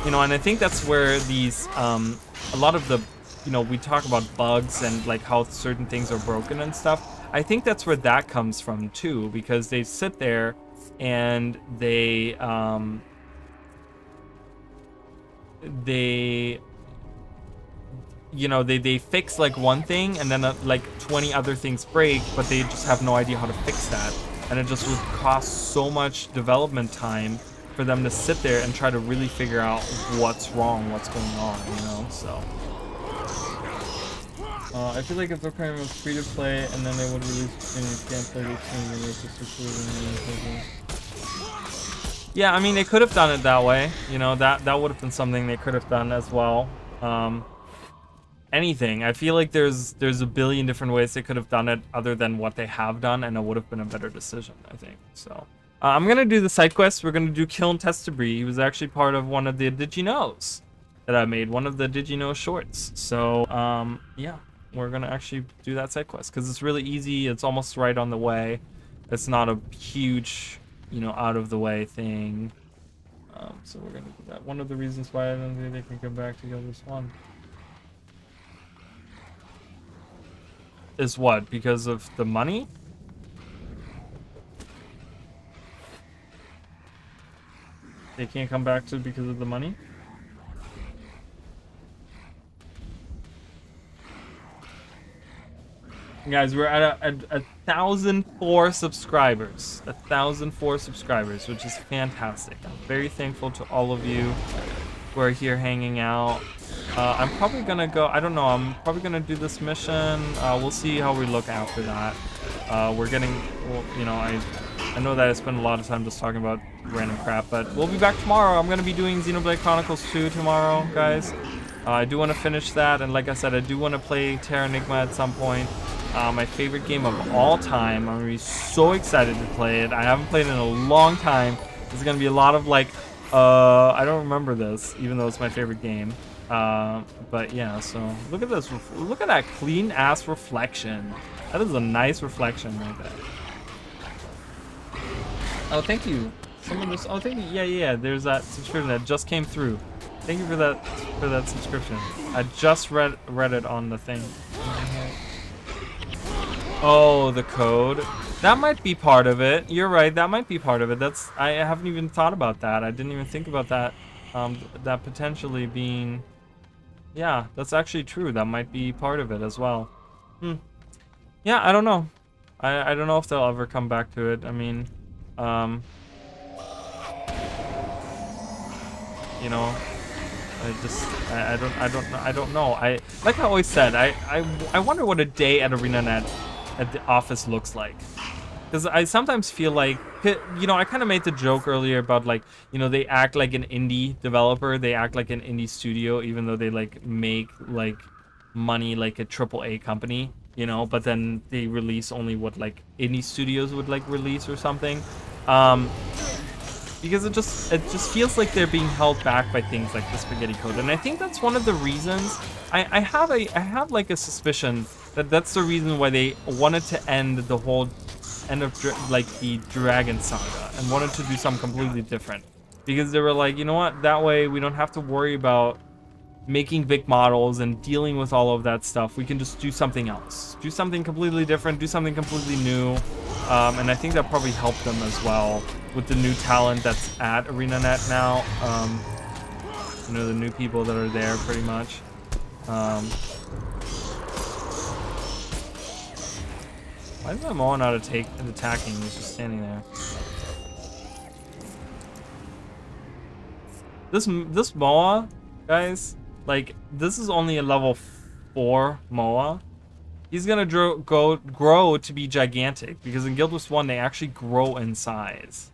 You know, and I think that's where these, a lot of the, you know, we talk about bugs and like how certain things are broken and stuff. I think that's where that comes from too, because they sit there and they you know, they fix like one thing, and then like 20 other things break, but they just have no idea how to fix that. And it just would cost so much development time for them to sit there and try to really figure out what's wrong, what's going on, you know. So I feel like if the program was free to play and then they would release and you can't play the game. Yeah, I mean, they could have done it that way. You know, that would have been something they could have done as well. Anything. I feel like there's a billion different ways they could have done it other than what they have done, and it would have been a better decision, I think. So I'm gonna do the side quest. We're gonna do Kill and Test Debris. He was actually part of one of the Did You Knows that I made, one of the Did You Know shorts. So yeah, we're gonna actually do that side quest because it's really easy. It's almost right on the way. It's not a huge, you know, out of the way thing. So we're gonna do that. One of the reasons why I don't think they can come back to kill this one is what? Because of the money? They can't come back to it because of the money? Guys, we're at 1,004 subscribers. 1,004 subscribers, which is fantastic. I'm very thankful to all of you who are here hanging out. I'm probably gonna go, I don't know, I'm probably gonna do this mission. We'll see how we look after that. We're getting, well, you know, I know that I spent a lot of time just talking about random crap, but we'll be back tomorrow. I'm gonna be doing Xenoblade Chronicles 2 tomorrow, guys. I do want to finish that, and like I said, I do want to play Terra Enigma at some point. My favorite game of all time. I'm gonna be so excited to play it. I haven't played it in a long time. There's gonna be a lot of like, I don't remember this, even though it's my favorite game. But yeah, so look at this. Look at that clean ass reflection. That is a nice reflection right there. Oh, thank you. Someone just, oh, thank you. Yeah. There's that subscription that just came through. Thank you for that subscription. I just read it on the thing. Oh, the code. That might be part of it. You're right. That might be part of it. I haven't even thought about that. I didn't even think about that. That potentially being, yeah, that's actually true. That might be part of it as well. Yeah, I don't know. I don't know if they'll ever come back to it. I mean, you know, I don't know. Like I always said, I wonder what a day at ArenaNet at the office looks like. Because I sometimes feel like, you know, I kind of made the joke earlier about like, you know, they act like an indie developer, they act like an indie studio, even though they like make like money like a AAA company, you know, but then they release only what like indie studios would like release or something. Because it just feels like they're being held back by things like the spaghetti code, and I think that's one of the reasons. I have like a suspicion that that's the reason why they wanted to end the whole end of like the Dragon Saga and wanted to do something completely different, because they were like, you know what, that way we don't have to worry about making big models and dealing with all of that stuff. We can just do something else, do something completely different, do something completely new. And I think that probably helped them as well with the new talent that's at ArenaNet now. You know, the new people that are there pretty much. Why is my Moa not attacking? He's just standing there. This Moa, guys, like, this is only a level 4 Moa. He's gonna grow to be gigantic, because in Guild Wars 1 they actually grow in size.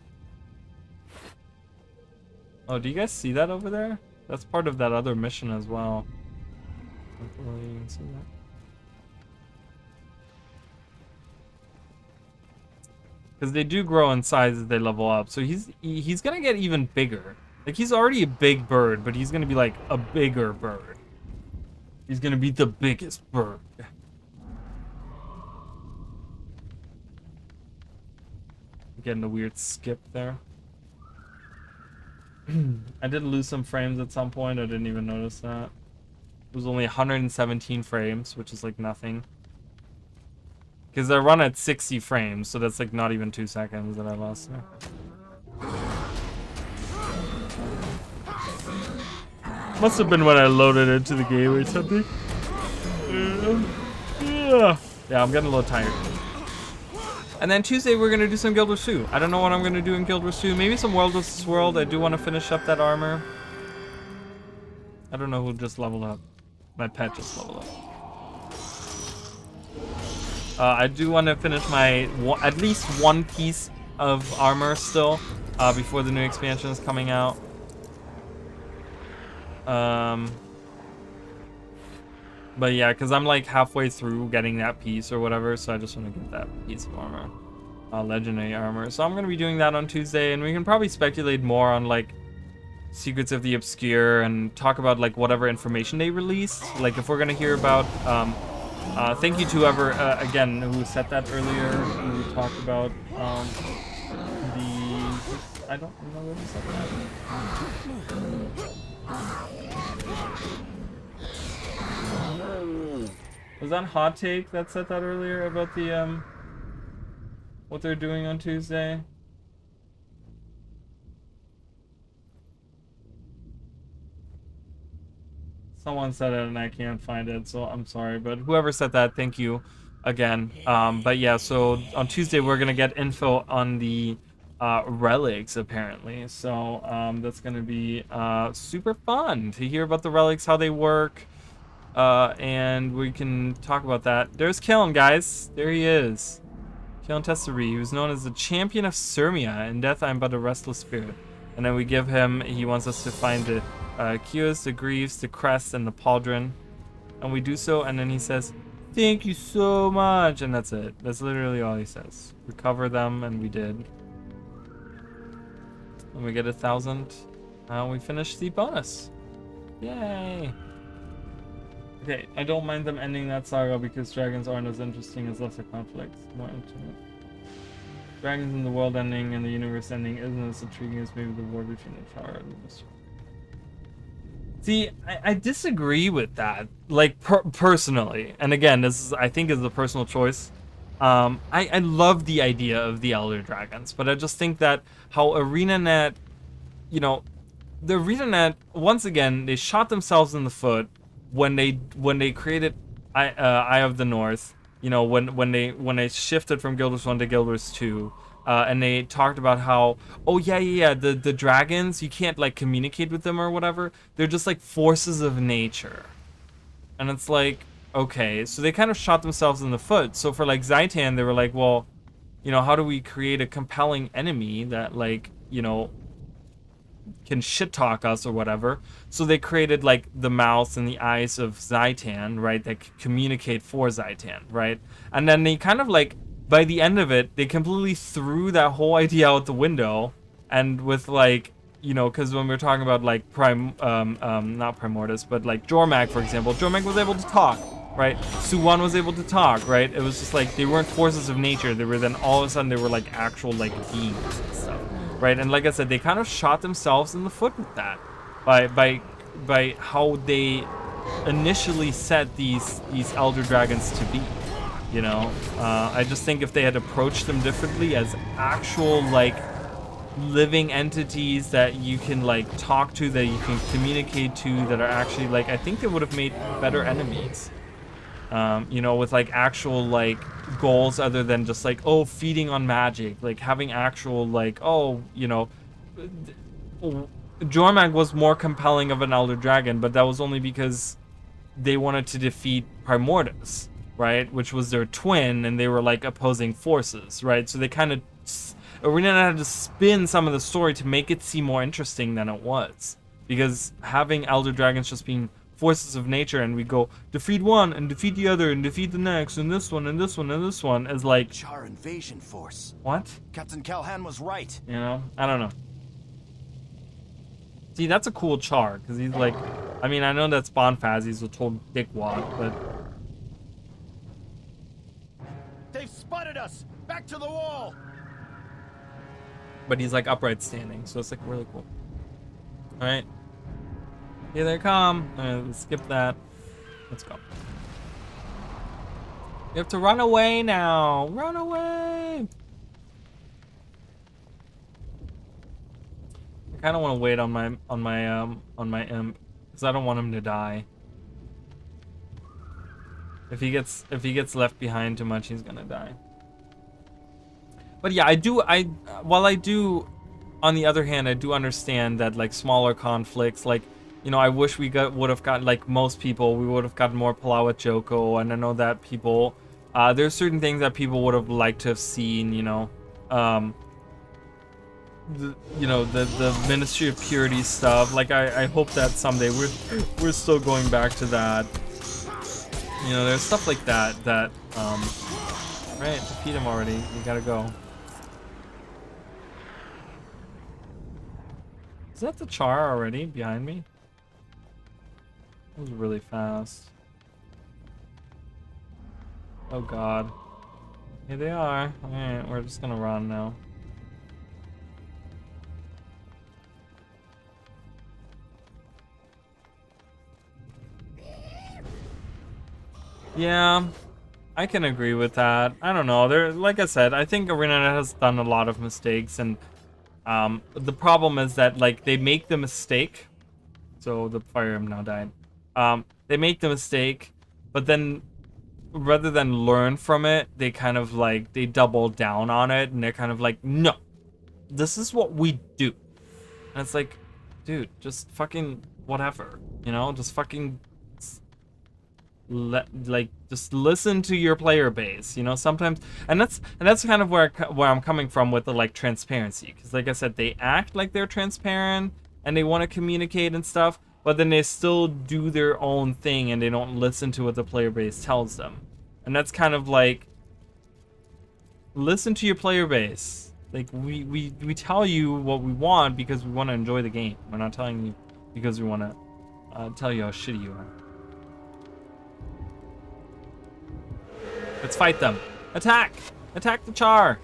Oh, do you guys see that over there? That's part of that other mission as well. Hopefully you can see that. Because they do grow in size as they level up, so he's gonna get even bigger. Like, he's already a big bird, but he's gonna be like a bigger bird. He's gonna be the biggest bird. Getting a weird skip there. I did lose some frames at some point. I didn't even notice that. It was only 117 frames, which is like nothing. Because I run at 60 frames, so that's like not even 2 seconds that I lost there. Must have been when I loaded into the game or something. Yeah, I'm getting a little tired. And then Tuesday we're gonna do some Guild Wars 2. I don't know what I'm gonna do in Guild Wars 2. Maybe some World vs. World. I do want to finish up that armor. I don't know who just leveled up. My pet just leveled up. I do want to finish my at least one piece of armor still before the new expansion is coming out. But yeah, because I'm like halfway through getting that piece or whatever, so I just want to get that piece of armor, legendary armor. So I'm gonna be doing that on Tuesday, and we can probably speculate more on like Secrets of the Obscure and talk about like whatever information they released. Like if we're gonna hear about, thank you to whoever again who said that earlier, who talked about I don't know who said that. Was that Hot Take that said that earlier about the what they're doing on Tuesday? Someone said it and I can't find it, so I'm sorry, but whoever said that, thank you again. But yeah, so on Tuesday we're gonna get info on the relics apparently, so that's gonna be super fun to hear about the relics, how they work. And we can talk about that. There's Kellen, guys. There he is. Kellen Tesseri, who's known as the champion of Sirmia. In death, I am but a restless spirit. And then we give him, he wants us to find the Kios, the Greaves, the Crest, and the Pauldron. And we do so, and then he says, thank you so much. And that's it. That's literally all he says. Recover them, and we did. And we get 1,000. We finish the bonus. Yay. Okay, I don't mind them ending that saga because dragons aren't as interesting as lesser conflicts. More intimate. Dragons in the world ending and the universe ending isn't as intriguing as maybe the war between the Tower and the Mystery. See, I disagree with that, like personally. And again, this is, I think, is a personal choice. I love the idea of the Elder Dragons, but I just think that how ArenaNet, you know, the ArenaNet, once again, they shot themselves in the foot when they created Eye of the North, you know, when they shifted from Guild Wars 1 to Guild Wars 2, and they talked about how, oh yeah, the dragons, you can't like communicate with them or whatever. They're just like forces of nature. And it's like, okay, so they kind of shot themselves in the foot. So for like Zaitan, they were like, well, you know, how do we create a compelling enemy that, like, you know, can shit talk us or whatever? So they created like the mouth and the eyes of Zaitan, right, that could communicate for Zaitan, right? And then they kind of like, by the end of it, they completely threw that whole idea out the window. And with like, you know, because when we're talking about like not Primordus, but like Jormag, for example, Jormag was able to talk, right? Suwan was able to talk, right? It was just like they weren't forces of nature. They were then all of a sudden they were like actual like beings and stuff. Right, and like I said, they kind of shot themselves in the foot with that, by how they initially set these elder dragons to be, you know. I just think if they had approached them differently as actual like living entities that you can like talk to, that you can communicate to, that are actually like, I think they would have made better enemies. You know, with like actual like goals other than just like, oh, feeding on magic, like having actual like, oh, you know, Jormag was more compelling of an Elder Dragon, but that was only because they wanted to defeat Primordus, right? Which was their twin, and they were like opposing forces, right? So they kind of, Arena had to spin some of the story to make it seem more interesting than it was. Because having Elder Dragons just being forces of nature, and we go defeat one and defeat the other and defeat the next and this one and this one and this one, is like, Char invasion force. what? Captain Calhan was right. You know, I don't know. See, that's a cool Char, because he's like, I mean, I know that's Bonfaz, he's a total dickwad, but They've spotted us. Back to the wall. he's like upright standing, so it's like really cool. All right, here they come. Let's skip that. Let's go. You have to run away now. Run away. I kind of want to wait on my imp, because I don't want him to die. If he gets left behind too much, he's gonna die. But yeah, while I do, on the other hand, I do understand that like smaller conflicts, like, you know, I wish we would have got, like most people, we would have gotten more Palau at Joko, and I know that people, there's certain things that people would have liked to have seen, you know, the Ministry of Purity stuff. Like I hope that someday we're still going back to that. You know, there's stuff like that right, defeat him already. You gotta go. Is that the Char already behind me? That was really fast. Oh god. Here they are. Alright, we're just gonna run now. Yeah, I can agree with that. I don't know. Like I said, I think Arena has done a lot of mistakes, and the problem is that like they make the mistake. So the Fire Emblem now died. They make the mistake, but then rather than learn from it, they kind of like they double down on it, and they're kind of like, no, this is what we do. And it's like, dude, just fucking whatever, you know, just fucking. Just listen to your player base, you know, sometimes, and that's kind of where I'm coming from with the like transparency, because like I said, they act like they're transparent and they want to communicate and stuff, but then they still do their own thing and they don't listen to what the player base tells them. And that's kind of like, listen to your player base. Like we tell you what we want because we want to enjoy the game. We're not telling you because we want to tell you how shitty you are. Let's fight them. Attack! Attack the Char!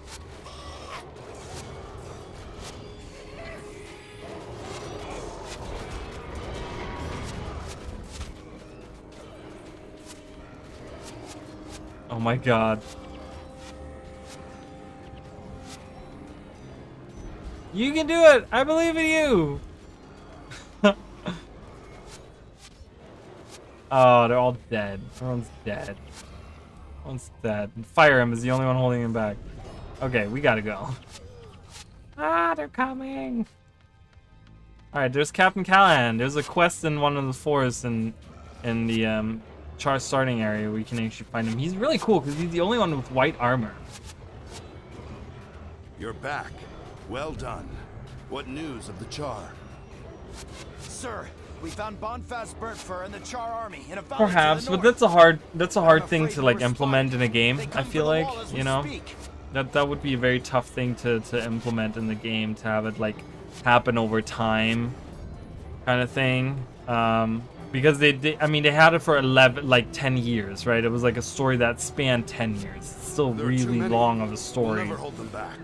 Oh my god. You can do it! I believe in you! Oh, they're all dead. Everyone's dead. One's dead. And Fire Emblem is the only one holding him back. Okay, we gotta go. Ah, they're coming. Alright, there's Captain Callahan. There's a quest in one of the forests in the Char starting area where you can actually find him. He's really cool because he's the only one with white armor. You're back. Well done. What news of the Char? Sir, we found Bonfaz burnt fur and the Char army in a valley Perhaps, to the but north. that's a hard thing to like implement in a game. I feel like, you know, Speak. that would be a very tough thing to implement in the game, to have it like happen over time, kind of thing. Because they had it for 10 years, right? It was like a story that spanned 10 years. It's still There are too really many. long of a We'll story. never hold them back.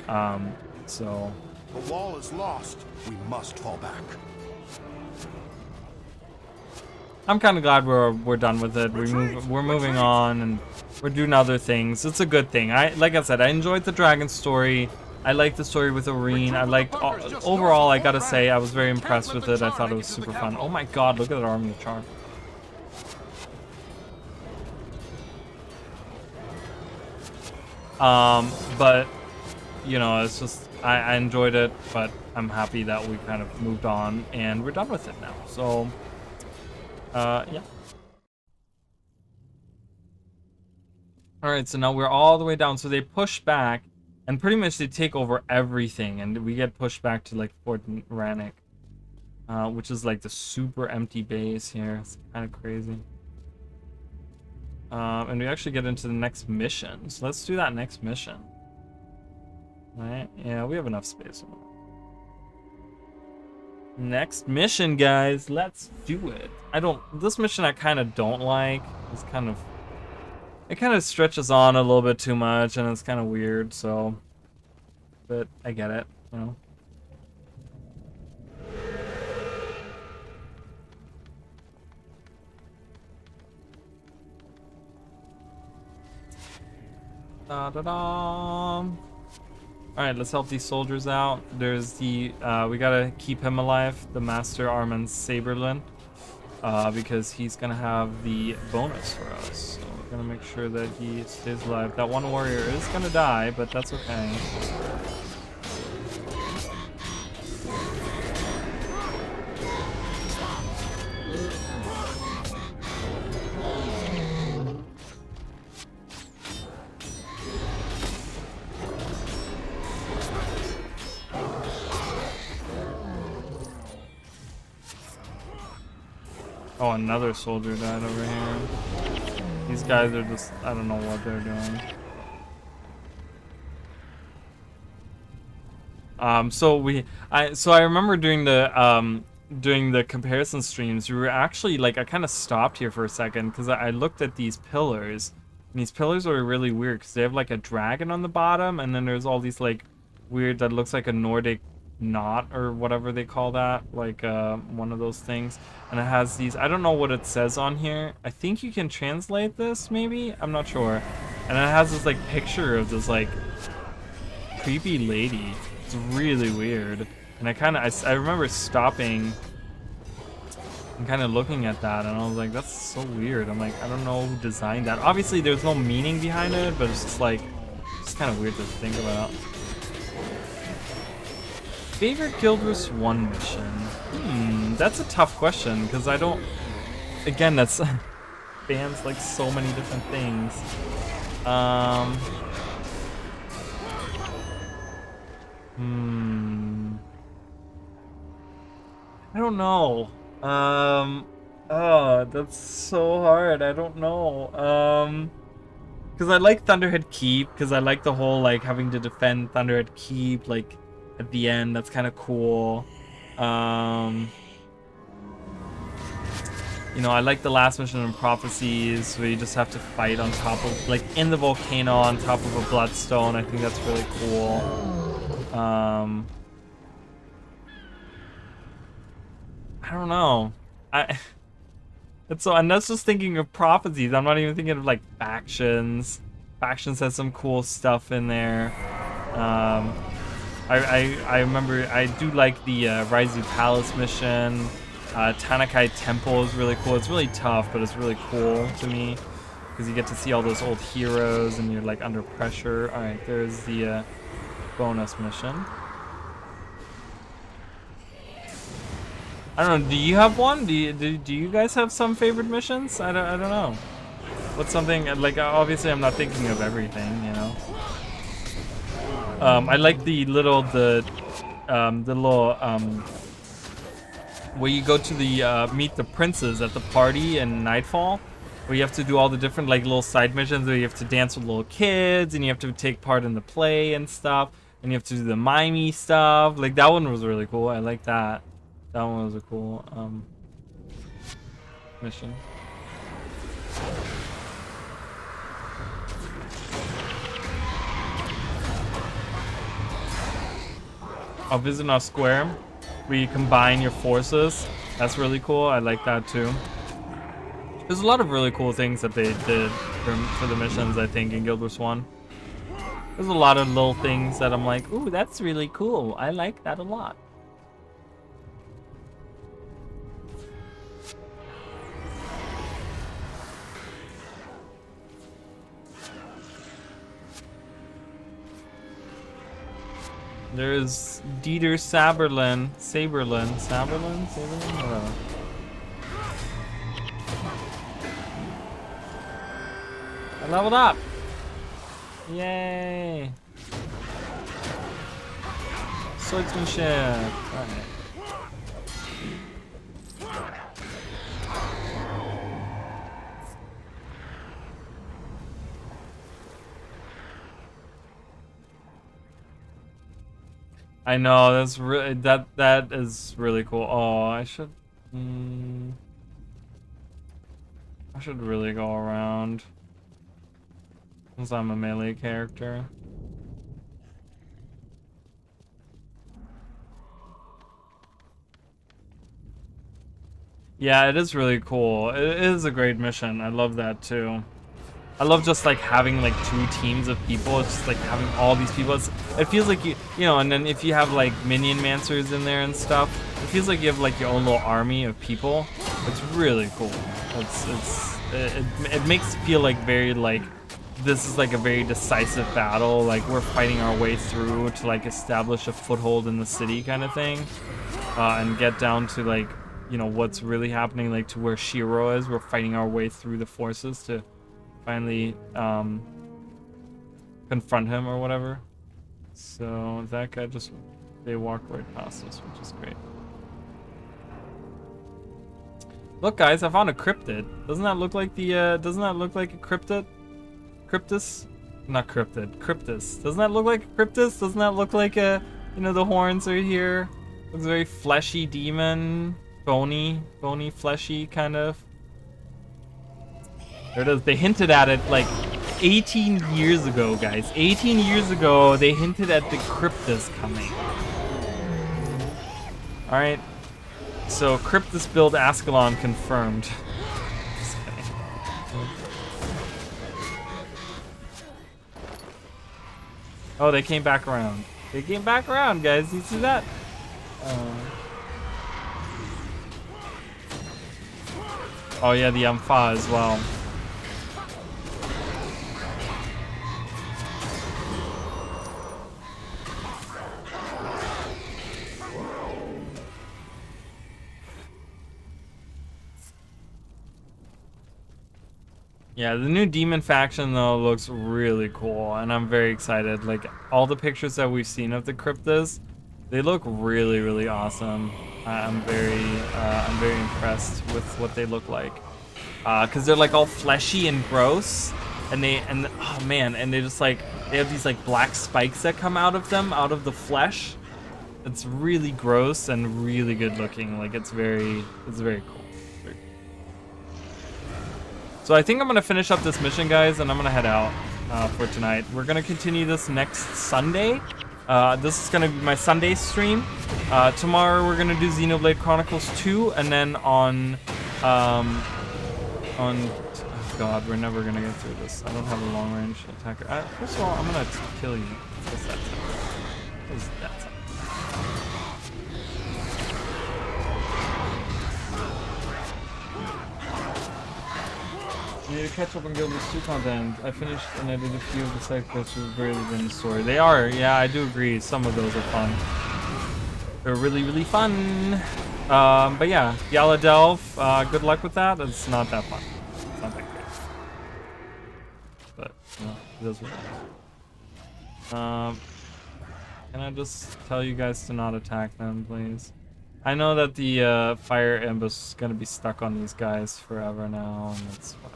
So The wall is lost. We must fall back. I'm kind of glad we're done with it. We're moving on and we're doing other things. It's a good thing. Like I said, I enjoyed the dragon story. I liked the story with Oreen. I liked overall. I gotta say, I was very impressed with it. I thought it was super fun. Oh my god, look at that army of Char. But you know, it's just I enjoyed it, but I'm happy that we kind of moved on and we're done with it now. So yeah. All right, so now we're all the way down. So they push back, and pretty much they take over everything, and we get pushed back to like Fort Rannick, which is like the super empty base here. It's kind of crazy. And we actually get into the next mission. So let's do that next mission. Right? Yeah, we have enough space. Next mission, guys. Let's do it. This mission I kind of don't like. It's kind of... It kind of stretches on a little bit too much, and it's kind of weird, so... But I get it, you know? Da-da-da! Alright, let's help these soldiers out. There's the... we gotta keep him alive, the Master Armin Saberlin. Because he's gonna have the bonus for us. So we're gonna make sure that he stays alive. That one warrior is gonna die, but that's okay. Oh, another soldier died over here. These guys are just, I don't know what they're doing. So I remember doing the comparison streams, we were actually like, I kind of stopped here for a second because I looked at these pillars, and these pillars are really weird because they have like a dragon on the bottom, and then there's all these like weird, that looks like a Nordic knot or whatever they call that, like one of those things, and it has these, I don't know what it says on here. I think you can translate this, maybe, I'm not sure. And it has this like picture of this like creepy lady. It's really weird, and I remember stopping and kind of looking at that, and I was like, that's so weird. I'm like, I don't know who designed that. Obviously there's no meaning behind it, but it's just like, it's kind of weird to think about. Favorite Guild Wars 1 mission? That's a tough question, because I don't... Again, that's... spans like so many different things. I don't know. Oh, that's so hard. I don't know. Because I like Thunderhead Keep, because I like the whole, like, having to defend Thunderhead Keep, like... At the end, that's kind of cool. You know, I like the last mission in Prophecies where you just have to fight on top of, like, in the volcano on top of a bloodstone. I think that's really cool. I don't know. And that's just thinking of Prophecies. I'm not even thinking of like Factions. Factions has some cool stuff in there. I remember, I do like the Raizu Palace mission. Tanakai Temple is really cool. It's really tough, but it's really cool to me because you get to see all those old heroes and you're like under pressure. All right, there's the bonus mission. I don't know. Do you have one? Do you guys have some favorite missions? I don't know. What's something like? Obviously, I'm not thinking of everything, you know. I like the little where you go to the meet the princes at the party in Nightfall, where you have to do all the different like little side missions where you have to dance with little kids and you have to take part in the play and stuff, and you have to do the mimey stuff. Like that one was really cool. I like that. That one was a cool mission. I'll visit our square where you combine your forces. That's really cool. I like that too. There's a lot of really cool things that they did for the missions, I think, in Guild Wars 1. There's a lot of little things that I'm like, ooh, that's really cool. I like that a lot. There's Dieter Saberlin. Whatever. I leveled up. Yay. Swordsmanship. Alright. I know, that's really that is really cool. Oh, I should really go around since I'm a melee character. Yeah, it is really cool. It is a great mission. I love that too. I love just like having like 2 teams of people. It's just like having all these people. It feels like you know, and then if you have like minion mancers in there and stuff, it feels like you have like your own little army of people. It's really cool. It makes it feel like very like this is like a very decisive battle. Like we're fighting our way through to like establish a foothold in the city kind of thing, and get down to like, you know, what's really happening, like to where Shiro is. We're fighting our way through the forces to finally confront him or whatever. So that guy just, they walk right past us, which is great. Look guys, I found a cryptid. Doesn't that look like the doesn't that look like a cryptid? Cryptus? Not cryptid, cryptus. Doesn't that look like a cryptus? Doesn't that look like a, you know, the horns are here. Looks very fleshy demon, bony, fleshy kind of. There it is. They hinted at it like 18 years ago, guys. 18 years ago, they hinted at the Cryptus coming. Alright. So, Cryptus build Ascalon confirmed. Just kidding. Oh, they came back around. They came back around, guys. You see that? Oh, yeah, the Ampha as well. Yeah, the new demon faction though looks really cool, and I'm very excited. Like all the pictures that we've seen of the Cryptas, they look really, really awesome. I'm very impressed with what they look like, cause they're like all fleshy and gross, and oh man, and they just like they have these like black spikes that come out of them, out of the flesh. It's really gross and really good looking. Like it's very cool. So I think I'm gonna finish up this mission, guys, and I'm gonna head out for tonight. We're gonna continue this next Sunday. This is gonna be my Sunday stream. Tomorrow we're gonna do Xenoblade Chronicles 2, and then oh God, we're never gonna get through this. I don't have a long range attacker. First of all, I'm gonna kill you. What's that? What's that? I need to catch up on Guild Wars 2 content. I finished and edited a few of the side quests with barely been in the story. They are, yeah, I do agree. Some of those are fun. They're really, really fun. But yeah, Yala Delve, good luck with that. It's not that fun. It's not that great. But, you know, it does what it is. Can I just tell you guys to not attack them, please? I know that the fire ambush is gonna be stuck on these guys forever now, and it's fine.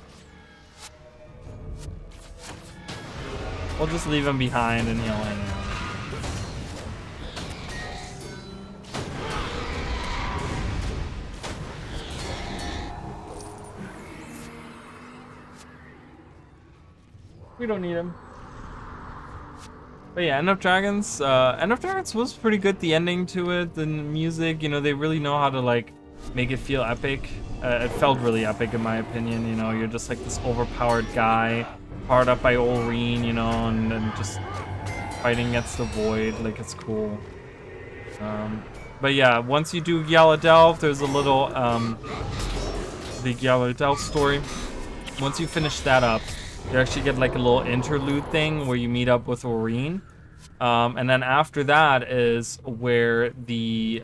We'll just leave him behind and he'll hang out. We don't need him. But yeah, End of Dragons. End of Dragons was pretty good. The ending to it, the music, you know, they really know how to like make it feel epic. It felt really epic in my opinion. You know, you're just like this overpowered guy, powered up by Olreen, you know, and just fighting against the void. Like it's cool. But yeah, once you do Yala Delve, there's a little the Yala Delve story. Once you finish that up, you actually get like a little interlude thing where you meet up with Olreen, And then after that is where the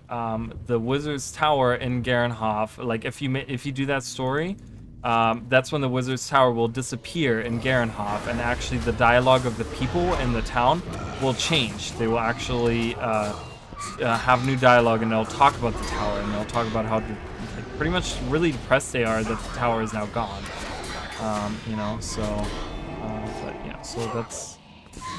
Wizard's Tower in Garenhof, like if you do that story, that's when the Wizard's Tower will disappear in Garenhof, and actually the dialogue of the people in the town will change. They will actually have new dialogue, and they'll talk about the tower, and they'll talk about how like, pretty much really depressed they are that the tower is now gone. You know, so but yeah, so that's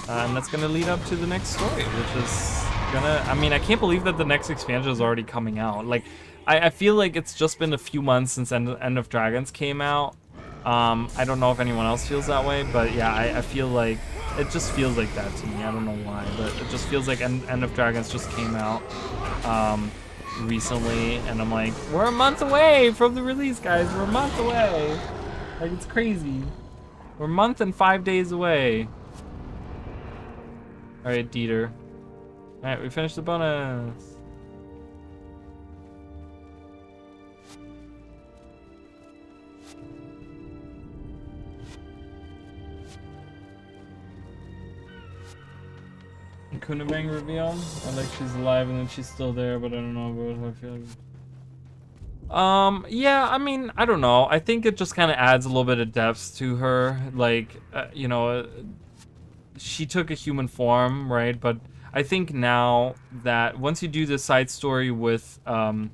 and that's gonna lead up to the next story, which is gonna, I mean, I can't believe that the next expansion is already coming out. Like, I feel like it's just been a few months since End of Dragons came out. I don't know if anyone else feels that way, but yeah, I feel like it just feels like that to me. I don't know why, but it just feels like End of Dragons just came out recently, and I'm like, we're a month away from the release, guys. We're a month away. Like, it's crazy. We're a month and 5 days away. All right, Dieter. All right, we finished the bonus. Kunabang reveal. I like she's alive and then she's still there, but I don't know about how I feel. Yeah, I mean, I don't know. I think it just kind of adds a little bit of depth to her. Like, you know, she took a human form, right? But I think now that once you do the side story with the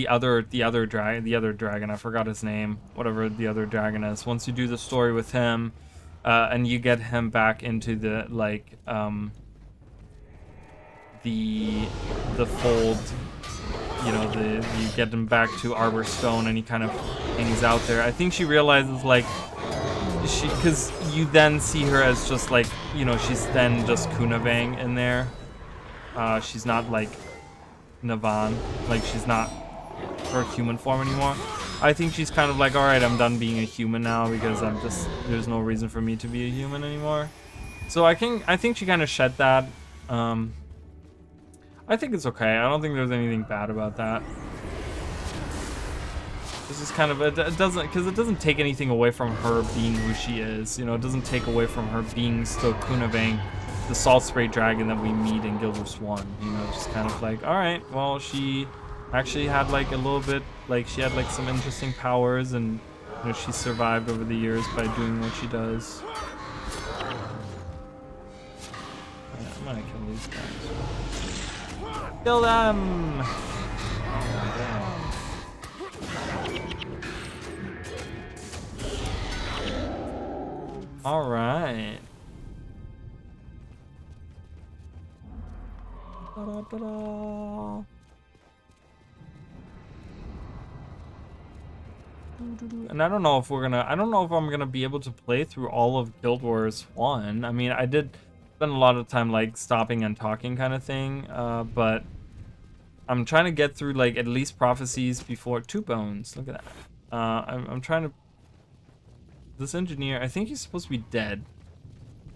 other dragon, I forgot his name, whatever the other dragon is. Once you do the story with him, and you get him back into the like the fold, you know, you get him back to Arbor Stone, and he kind of hangs out there. I think she realizes, like, because you then see her as just like, you know, she's then just Kunavang in there. She's not like Navan, like she's not her human form anymore. I think she's kind of like, all right, I'm done being a human now, because there's no reason for me to be a human anymore. So I think she kind of shed that. I think it's okay. I don't think there's anything bad about that. This is kind of it doesn't take anything away from her being who she is. You know, it doesn't take away from her being still Kunavang, the Salt Spray Dragon that we meet in Guild Wars 1. You know, just kind of like, all right, well, she actually had like a little bit, like she had like some interesting powers, and you know, she survived over the years by doing what she does. Yeah, I'm gonna kill these guys. Kill them! All right. Ta-da-da-da. And I don't know if I'm gonna be able to play through all of Guild Wars 1. I mean, I did spend a lot of time like stopping and talking kind of thing, but I'm trying to get through like at least prophecies before 2 bones. Look at that. I'm trying to. This engineer, I think he's supposed to be dead.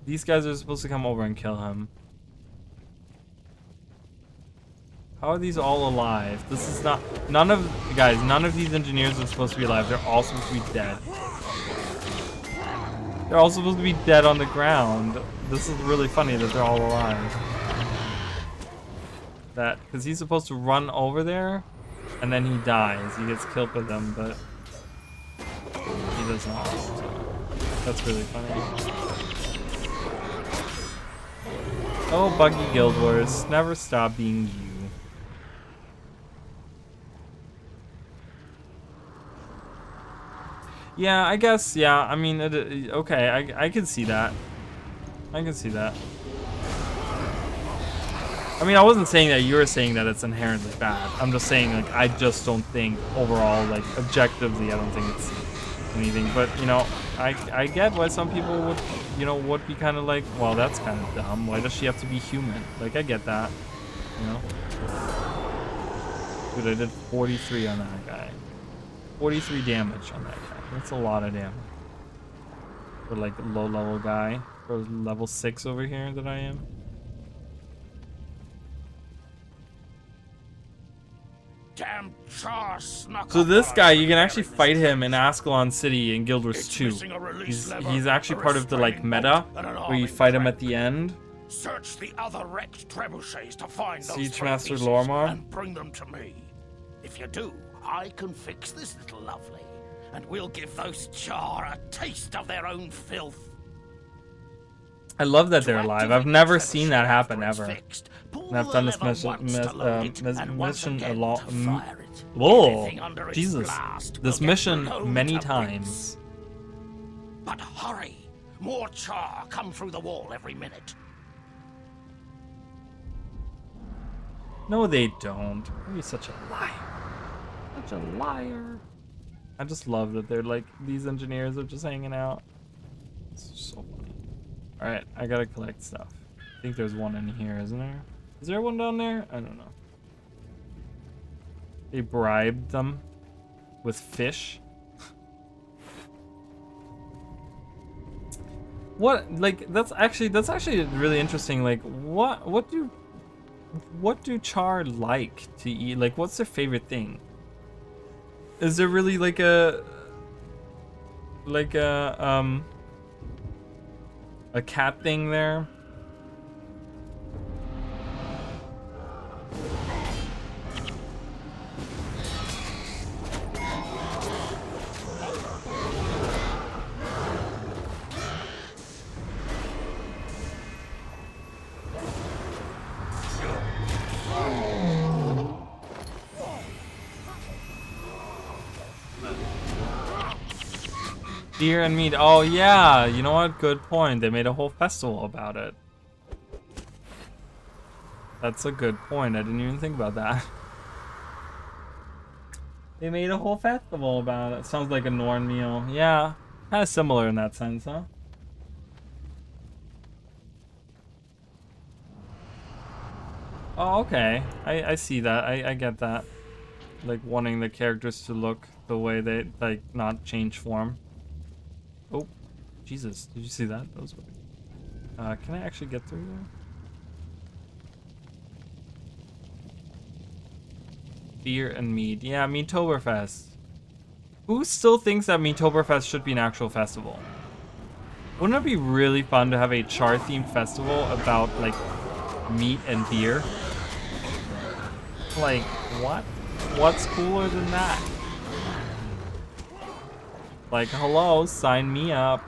These guys are supposed to come over and kill him. How are these all alive? This is not, none of these engineers are supposed to be alive. They're all supposed to be dead. They're all supposed to be dead on the ground. This is really funny that they're all alive. That, because he's supposed to run over there, and then he dies. He gets killed by them, but he does not. So that's really funny. Oh, Buggy Guild Wars, never stop being you. Yeah, I guess, yeah, I mean, okay, I can see that. I can see that. I mean, I wasn't saying that, you were saying that it's inherently bad. I'm just saying, like, I just don't think overall, like, objectively, I don't think it's anything. But, you know, I get why some people would, you know, would be kind of like, well, that's kind of dumb. Why does she have to be human? Like, I get that, you know? Dude, I did 43 on that guy. 43 damage on that guy. That's a lot of damage. For, like, a low-level guy. For level 6 over here that I am. damn char snuck So up this on guy, us you can actually wearing fight this him in dress. Ascalon City in Guild Wars It's 2. missing a release lever, He's actually a part of the like restraining meta, bolt, and an where you arming fight him crank. at the end. Search the other wrecked trebuchets to find those Siege three Master pieces Lormar. and bring them to me. If you do, I can fix this little lovely, and we'll give those char a taste of their own filth. I love that To they're alive. activate I've never the seen that trebuchet happen after it's ever. fixed, pull And I've the done this lever mission, once to load it, and once mission a again lot. to fire it. Whoa, Anything under its Jesus! blast This will get mission blown many to bits. times. But hurry! More char come through the wall every minute. No, they don't. You're such a liar. Such a liar. I just love that they're like, these engineers are just hanging out. It's so funny. Alright, I gotta collect stuff. I think there's one in here, isn't there? Is there one down there? I don't know. They bribed them with fish. What, like, that's actually really interesting. Like, what do char like to eat? Like, what's their favorite thing? Is there really like a cat thing there? Deer and meat. Oh yeah, you know what? Good point. They made a whole festival about it. That's a good point. I didn't even think about that. They made a whole festival about it. Sounds like a Norn meal. Yeah, kind of similar in that sense, huh? Oh, okay. I see that. I get that. Like wanting the characters to look the way they like, not change form. Oh, Jesus! Did you see that? That was weird. Can I actually get through there? Beer and mead. Yeah, Meatoberfest. Who still thinks that Meatoberfest should be an actual festival? Wouldn't it be really fun to have a char-themed festival about like meat and beer? Like, what? What's cooler than that? Like, hello, sign me up.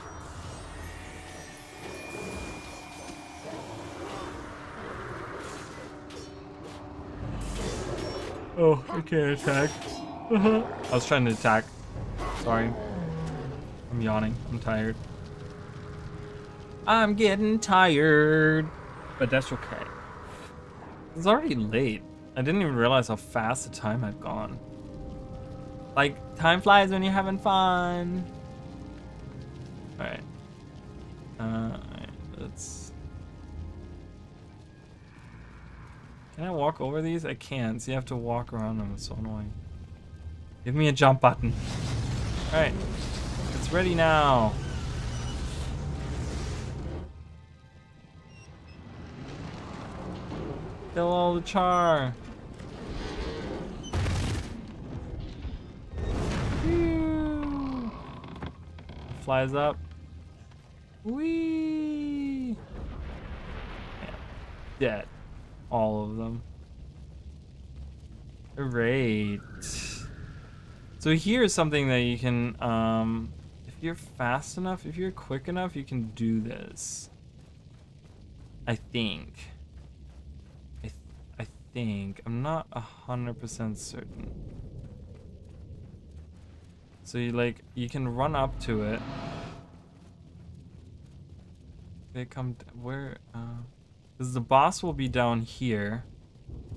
Oh, I can't attack. I was trying to attack. Sorry. I'm yawning. I'm tired. I'm getting tired. But that's okay. It's already late. I didn't even realize how fast the time had gone. Like, time flies when you're having fun. Alright. Alright, let's... Can I walk over these? I can't, so you have to walk around them. It's so annoying. Give me a jump button. Alright. It's ready now. Kill all the char. Whew. Flies up. Whee! Yeah. Dead. All of them. Great. So here's something that you can, if you're fast enough, if you're quick enough, you can do this. I think. I think. I'm not 100% certain. So you can run up to it. They come, where, because the boss will be down here.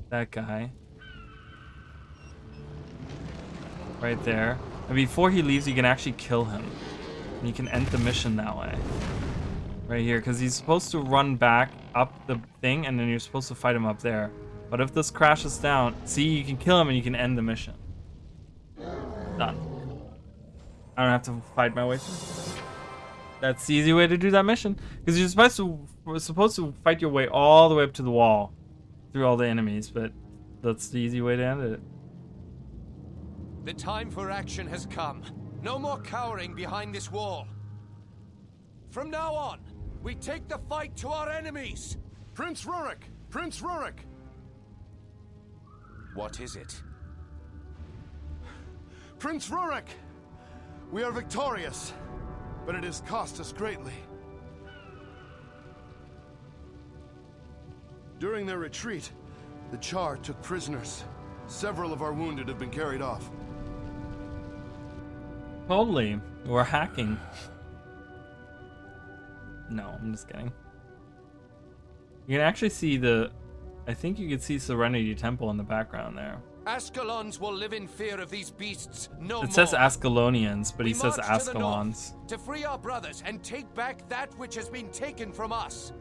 That guy. Right there. And before he leaves, you can actually kill him. And you can end the mission that way. Right here, because he's supposed to run back up the thing, and then you're supposed to fight him up there. But if this crashes down, see, you can kill him and you can end the mission. Done. I don't have to fight my way through. That's the easy way to do that mission. Because you're supposed to fight your way all the way up to the wall. Through all the enemies, but that's the easy way to end it. The time for action has come. No more cowering behind this wall. From now on, we take the fight to our enemies! Prince Rurik! Prince Rurik! What is it? Prince Rurik! We are victorious, but it has cost us greatly. During their retreat, the Char took prisoners. Several of our wounded have been carried off. Totally. We're hacking. No, I'm just kidding. You can actually see the... I think you can see Serenity Temple in the background there. Ascalons will live in fear of these beasts no more. It says Ascalonians, but he We says march to the Ascalons. north to free our brothers and take back that which has been taken from us.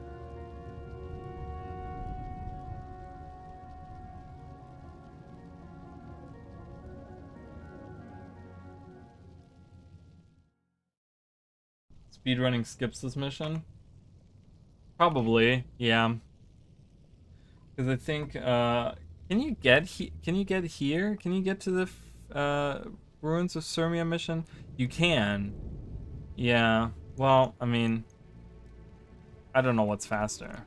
Speedrunning skips this mission? Probably, yeah. Because I think, can you get here? Can you get to the Ruins of Sirmia mission? You can. Yeah. Well, I mean, I don't know what's faster.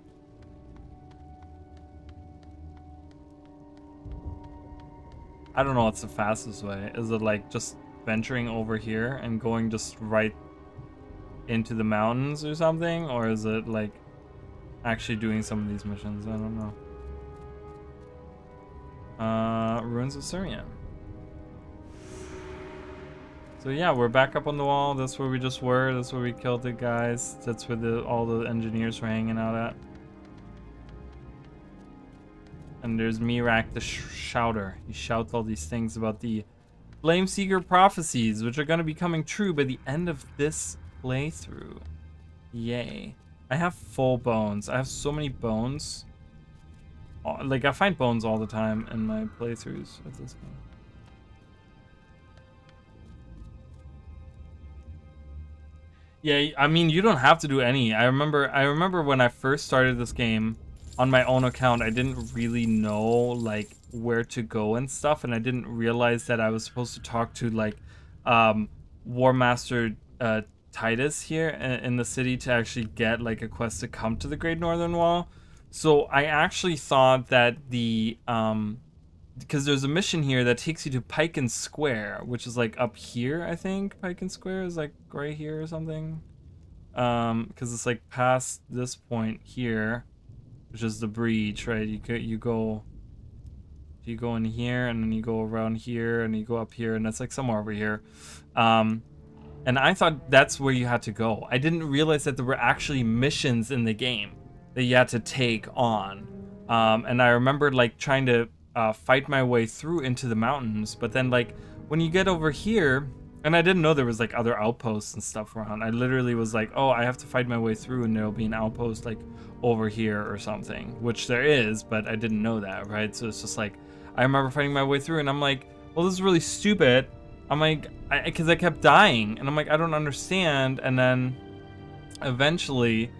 I don't know what's the fastest way. Is it like just venturing over here and going just right into the mountains or something? Or is it like actually doing some of these missions? I don't know. Ruins of Sirmia. So yeah, we're back up on the wall. That's where we just were. That's where we killed the guys. That's where all the engineers were hanging out at. And there's Mirak the Shouter. He shouts all these things about the Flameseeker prophecies, which are going to be coming true by the end of this playthrough. Yay. I have full bones. I have so many bones. Like, I find bones all the time in my playthroughs of this game. Yeah, I mean, you don't have to do any. I remember when I first started this game on my own account, I didn't really know like where to go and stuff, and I didn't realize that I was supposed to talk to like War Master Titus here in the city to actually get like a quest to come to the Great Northern Wall. So I actually thought that the because there's a mission here that takes you to Piken Square, which is like up here, I think. Piken Square is like right here or something. Because it's like past this point here, which is the breach, right? You go in here, and then you go around here, and you go up here, and that's like somewhere over here. And I thought that's where you had to go. I didn't realize that there were actually missions in the game that you had to take on. And I remember like trying to fight my way through into the mountains, but then like when you get over here, and I didn't know there was like other outposts and stuff around. I literally was like, oh, I have to fight my way through, and there'll be an outpost like over here or something, which there is, but I didn't know that, right? So it's just like, I remember fighting my way through, and I'm like, well, this is really stupid. I'm like, because I kept dying, and I'm like, I don't understand. And then eventually,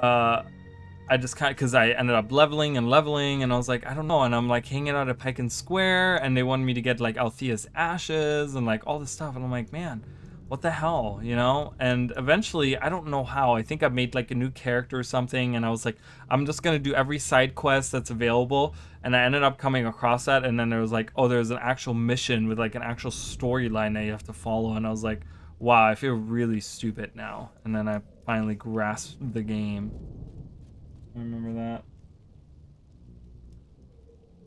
I just kind of, because I ended up leveling, and I was like, I don't know. And I'm like hanging out at Piken Square, and they wanted me to get like Althea's ashes and like all this stuff. And I'm like, man, what the hell, you know? And eventually, I don't know how. I think I made like a new character or something, and I was like, I'm just gonna do every side quest that's available. And I ended up coming across that, and then there was like, oh, there's an actual mission with like an actual storyline that you have to follow. And I was like, wow, I feel really stupid now. And then I finally grasped the game. I remember that.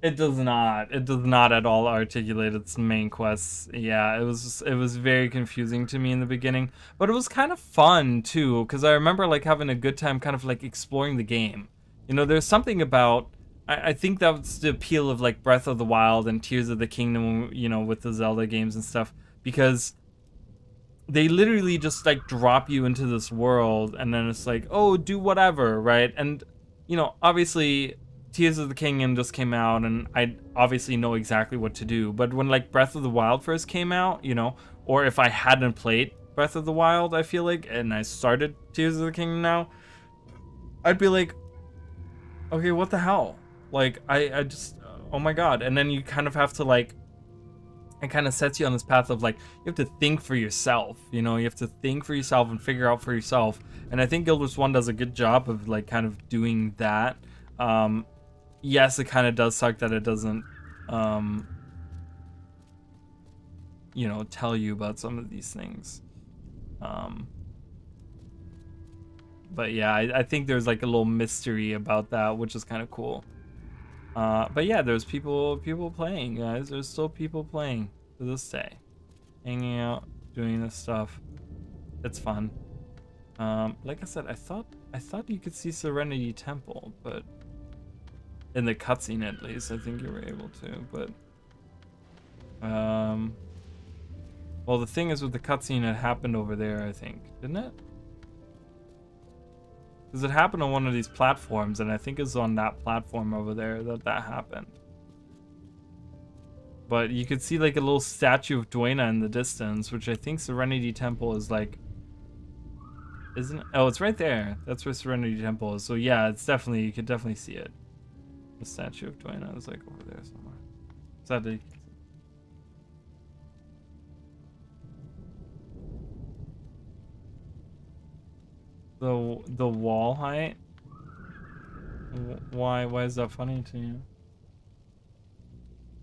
It does not at all articulate its main quests. Yeah, it was very confusing to me in the beginning, but it was kind of fun too, because I remember like having a good time kind of like exploring the game. You know, there's something about, I think that's the appeal of like Breath of the Wild and Tears of the Kingdom, you know, with the Zelda games and stuff, because they literally just like drop you into this world, and then it's like, oh, do whatever, right? And you know, obviously Tears of the Kingdom just came out, and I obviously know exactly what to do. But when like Breath of the Wild first came out, you know, or if I hadn't played Breath of the Wild, I feel like, and I started Tears of the Kingdom now, I'd be like, okay, what the hell? Like, I just, oh my god. And then you kind of have to like it kind of sets you on this path of like, you have to think for yourself, you know, you have to think for yourself and figure out for yourself. And I think Guild Wars 1 does a good job of like kind of doing that. Yes, it kind of does suck that it doesn't, you know, tell you about some of these things. But yeah, I think there's like a little mystery about that, which is kind of cool. But yeah, there's people playing, guys. There's still people playing to this day, hanging out, doing this stuff. It's fun. Like I said, I thought you could see Serenity Temple, but in the cutscene at least, I think you were able to. But well, the thing is with the cutscene, it happened over there, I think, didn't it? Because it happened on one of these platforms, and I think it's on that platform over there that happened. But you could see like a little statue of Dwayna in the distance, which I think Serenity Temple is like, isn't it? Oh, it's right there. That's where Serenity Temple is. So yeah, it's definitely, you could definitely see it. The statue of Dwayna is like over there somewhere. Sadly. The wall height? Why is that funny to you?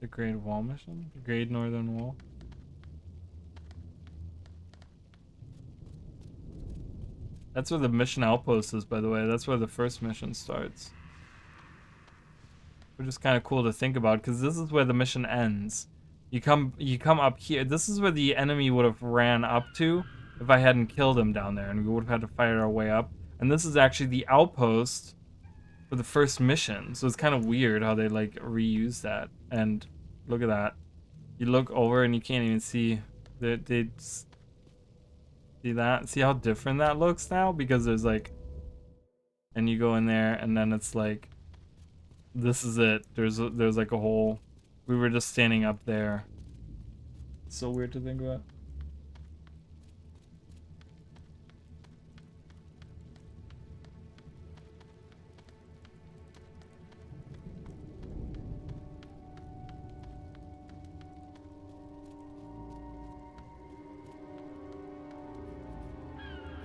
The Great Wall mission? The Great Northern Wall? That's where the mission outpost is, by the way. That's where the first mission starts. Which is kind of cool to think about, because this is where the mission ends. You come up here. This is where the enemy would have ran up to if I hadn't killed him down there, and we would have had to fight our way up. And this is actually the outpost for the first mission. So it's kind of weird how they like reuse that. And look at that. You look over and you can't even see they see that? See how different that looks now? Because there's like, and you go in there and then it's like, this is it. There's like a whole, we were just standing up there. It's so weird to think about.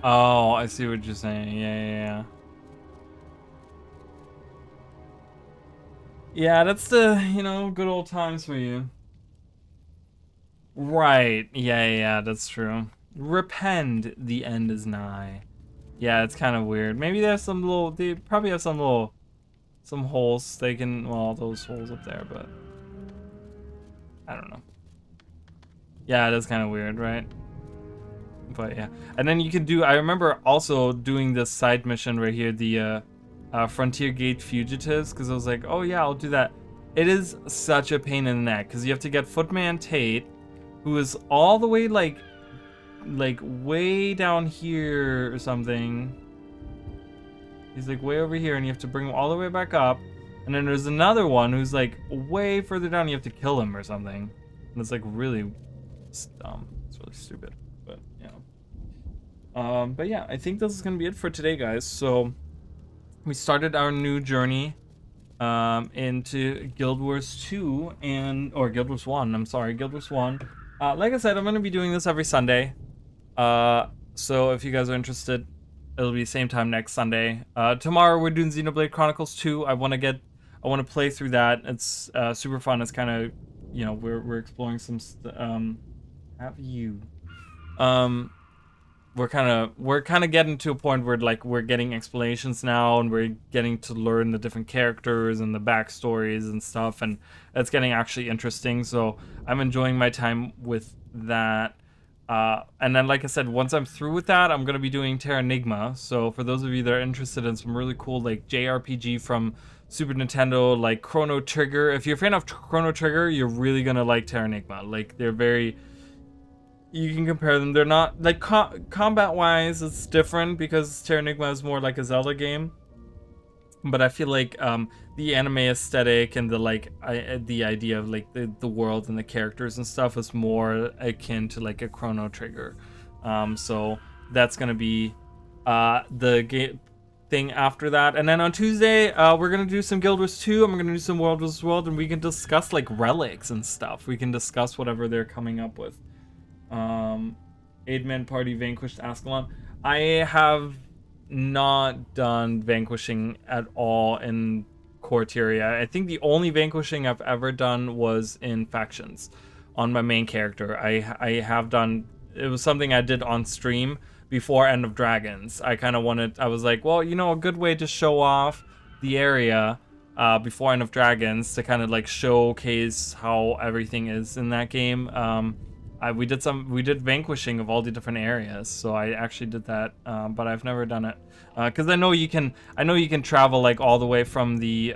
Oh, I see what you're saying. Yeah. Yeah, that's the, you know, good old times for you. Right. Yeah, that's true. Repent, the end is nigh. Yeah, it's kind of weird. Maybe there's some little, they probably have some holes they can, well, those holes up there, but I don't know. Yeah, it is kind of weird, right? But yeah, and then you can do, I remember also doing this side mission right here, the Frontier Gate Fugitives, because I was like, oh yeah, I'll do that. It is such a pain in the neck, because you have to get Footman Tate, who is all the way like way down here or something. He's like way over here, and you have to bring him all the way back up. And then there's another one who's like way further down, you have to kill him or something. And it's like really dumb. It's really stupid. But yeah. But yeah, I think this is gonna be it for today, guys. So we started our new journey into Guild Wars 2 or Guild Wars 1. I'm sorry, Guild Wars 1. Like I said, I'm gonna be doing this every Sunday. So if you guys are interested, it'll be same time next Sunday. Tomorrow we're doing Xenoblade Chronicles 2. I want to play through that. It's super fun. It's kind of, you know, we're exploring some we're kind of getting to a point where like we're getting explanations now, and we're getting to learn the different characters and the backstories and stuff, and it's getting actually interesting. So I'm enjoying my time with that. And then, like I said, once I'm through with that, I'm gonna be doing Terranigma. So for those of you that are interested in some really cool like JRPG from Super Nintendo, like Chrono Trigger, if you're a fan of Chrono Trigger, you're really gonna like Terranigma. Like they're very, you can compare them. They're not like combat wise, it's different because Terranigma is more like a Zelda game. But I feel like the anime aesthetic and the like the idea of like the world and the characters and stuff is more akin to like a Chrono Trigger. So that's gonna be the game. thing after that. And then on Tuesday, we're gonna do some Guild Wars 2. I'm gonna do some World vs. World, and we can discuss like relics and stuff. We can discuss whatever they're coming up with. 8-man party vanquished Ascalon. I have not done vanquishing at all in Corteria. I think the only vanquishing I've ever done was in factions on my main character. I have done, it was something I did on stream before End of Dragons. I kind of wanted, I was like, well, you know, a good way to show off the area before End of Dragons, to kind of like showcase how everything is in that game. We did vanquishing of all the different areas, so I actually did that, but I've never done it because I know you can travel like all the way from the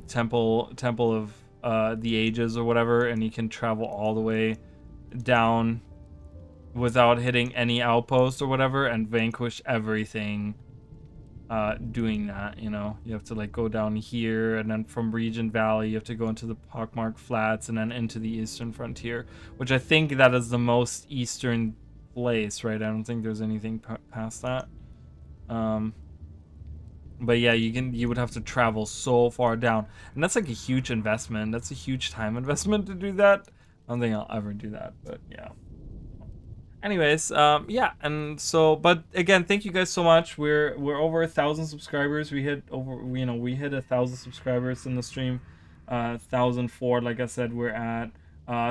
temple of the ages or whatever, and you can travel all the way down without hitting any outpost or whatever and vanquish everything doing that. You know, you have to like go down here, and then from Region Valley you have to go into the Pockmark Flats and then into the Eastern Frontier, which I think that is the most eastern place, right? I don't think there's anything past that. But yeah, you would have to travel so far down, and that's like a huge investment. That's a huge time investment to do that. I don't think I'll ever do that, but yeah. Anyways, yeah, and so, but again, thank you guys so much. We're over 1,000 subscribers. We hit 1,000 subscribers in the stream. 1,004, like I said, we're at.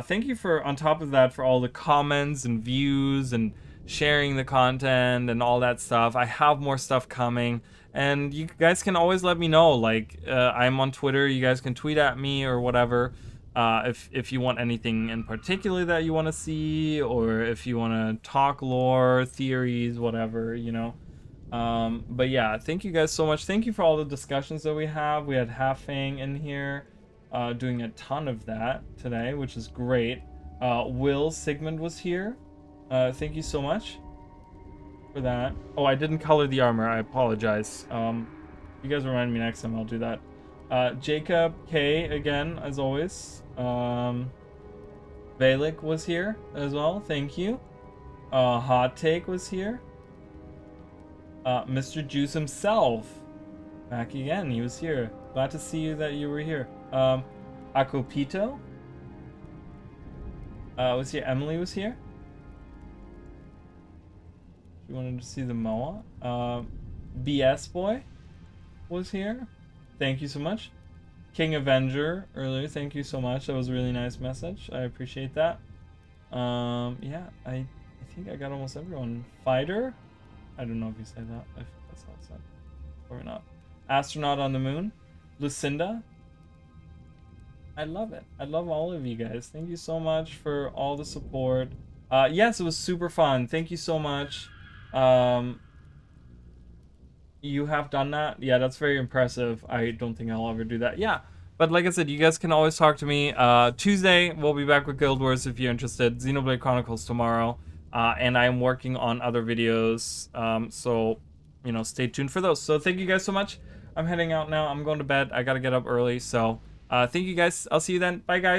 Thank you for, on top of that, for all the comments and views and sharing the content and all that stuff. I have more stuff coming, and you guys can always let me know. Like, I'm on Twitter. You guys can tweet at me or whatever. If you want anything in particular that you want to see, or if you want to talk lore, theories, whatever, you know. But yeah, thank you guys so much. Thank you for all the discussions that we have. We had Halfang in here doing a ton of that today, which is great. Will Sigmund was here. Thank you so much for that. Oh, I didn't color the armor. I apologize. You guys remind me next time, I'll do that. Jacob K again, as always. Valik was here as well. Thank you. Hot Take was here. Mr. Juice himself back again. He was here. Glad to see you that you were here. Akopito was here. Emily was here. You wanted to see the Moa. BS Boy was here. Thank you so much. King Avenger earlier, thank you so much. That was a really nice message. I appreciate that. Yeah, I think I got almost everyone. Fighter? I don't know if you say that. If that's how it's said. Or not. Astronaut on the Moon. Lucinda. I love it. I love all of you guys. Thank you so much for all the support. Yes, it was super fun. Thank you so much. You have done that? Yeah, that's very impressive. I don't think I'll ever do that. Yeah, but like I said, you guys can always talk to me. Tuesday, we'll be back with Guild Wars if you're interested. Xenoblade Chronicles tomorrow. And I'm working on other videos. So, you know, stay tuned for those. So thank you guys so much. I'm heading out now. I'm going to bed. I got to get up early. So thank you guys. I'll see you then. Bye, guys.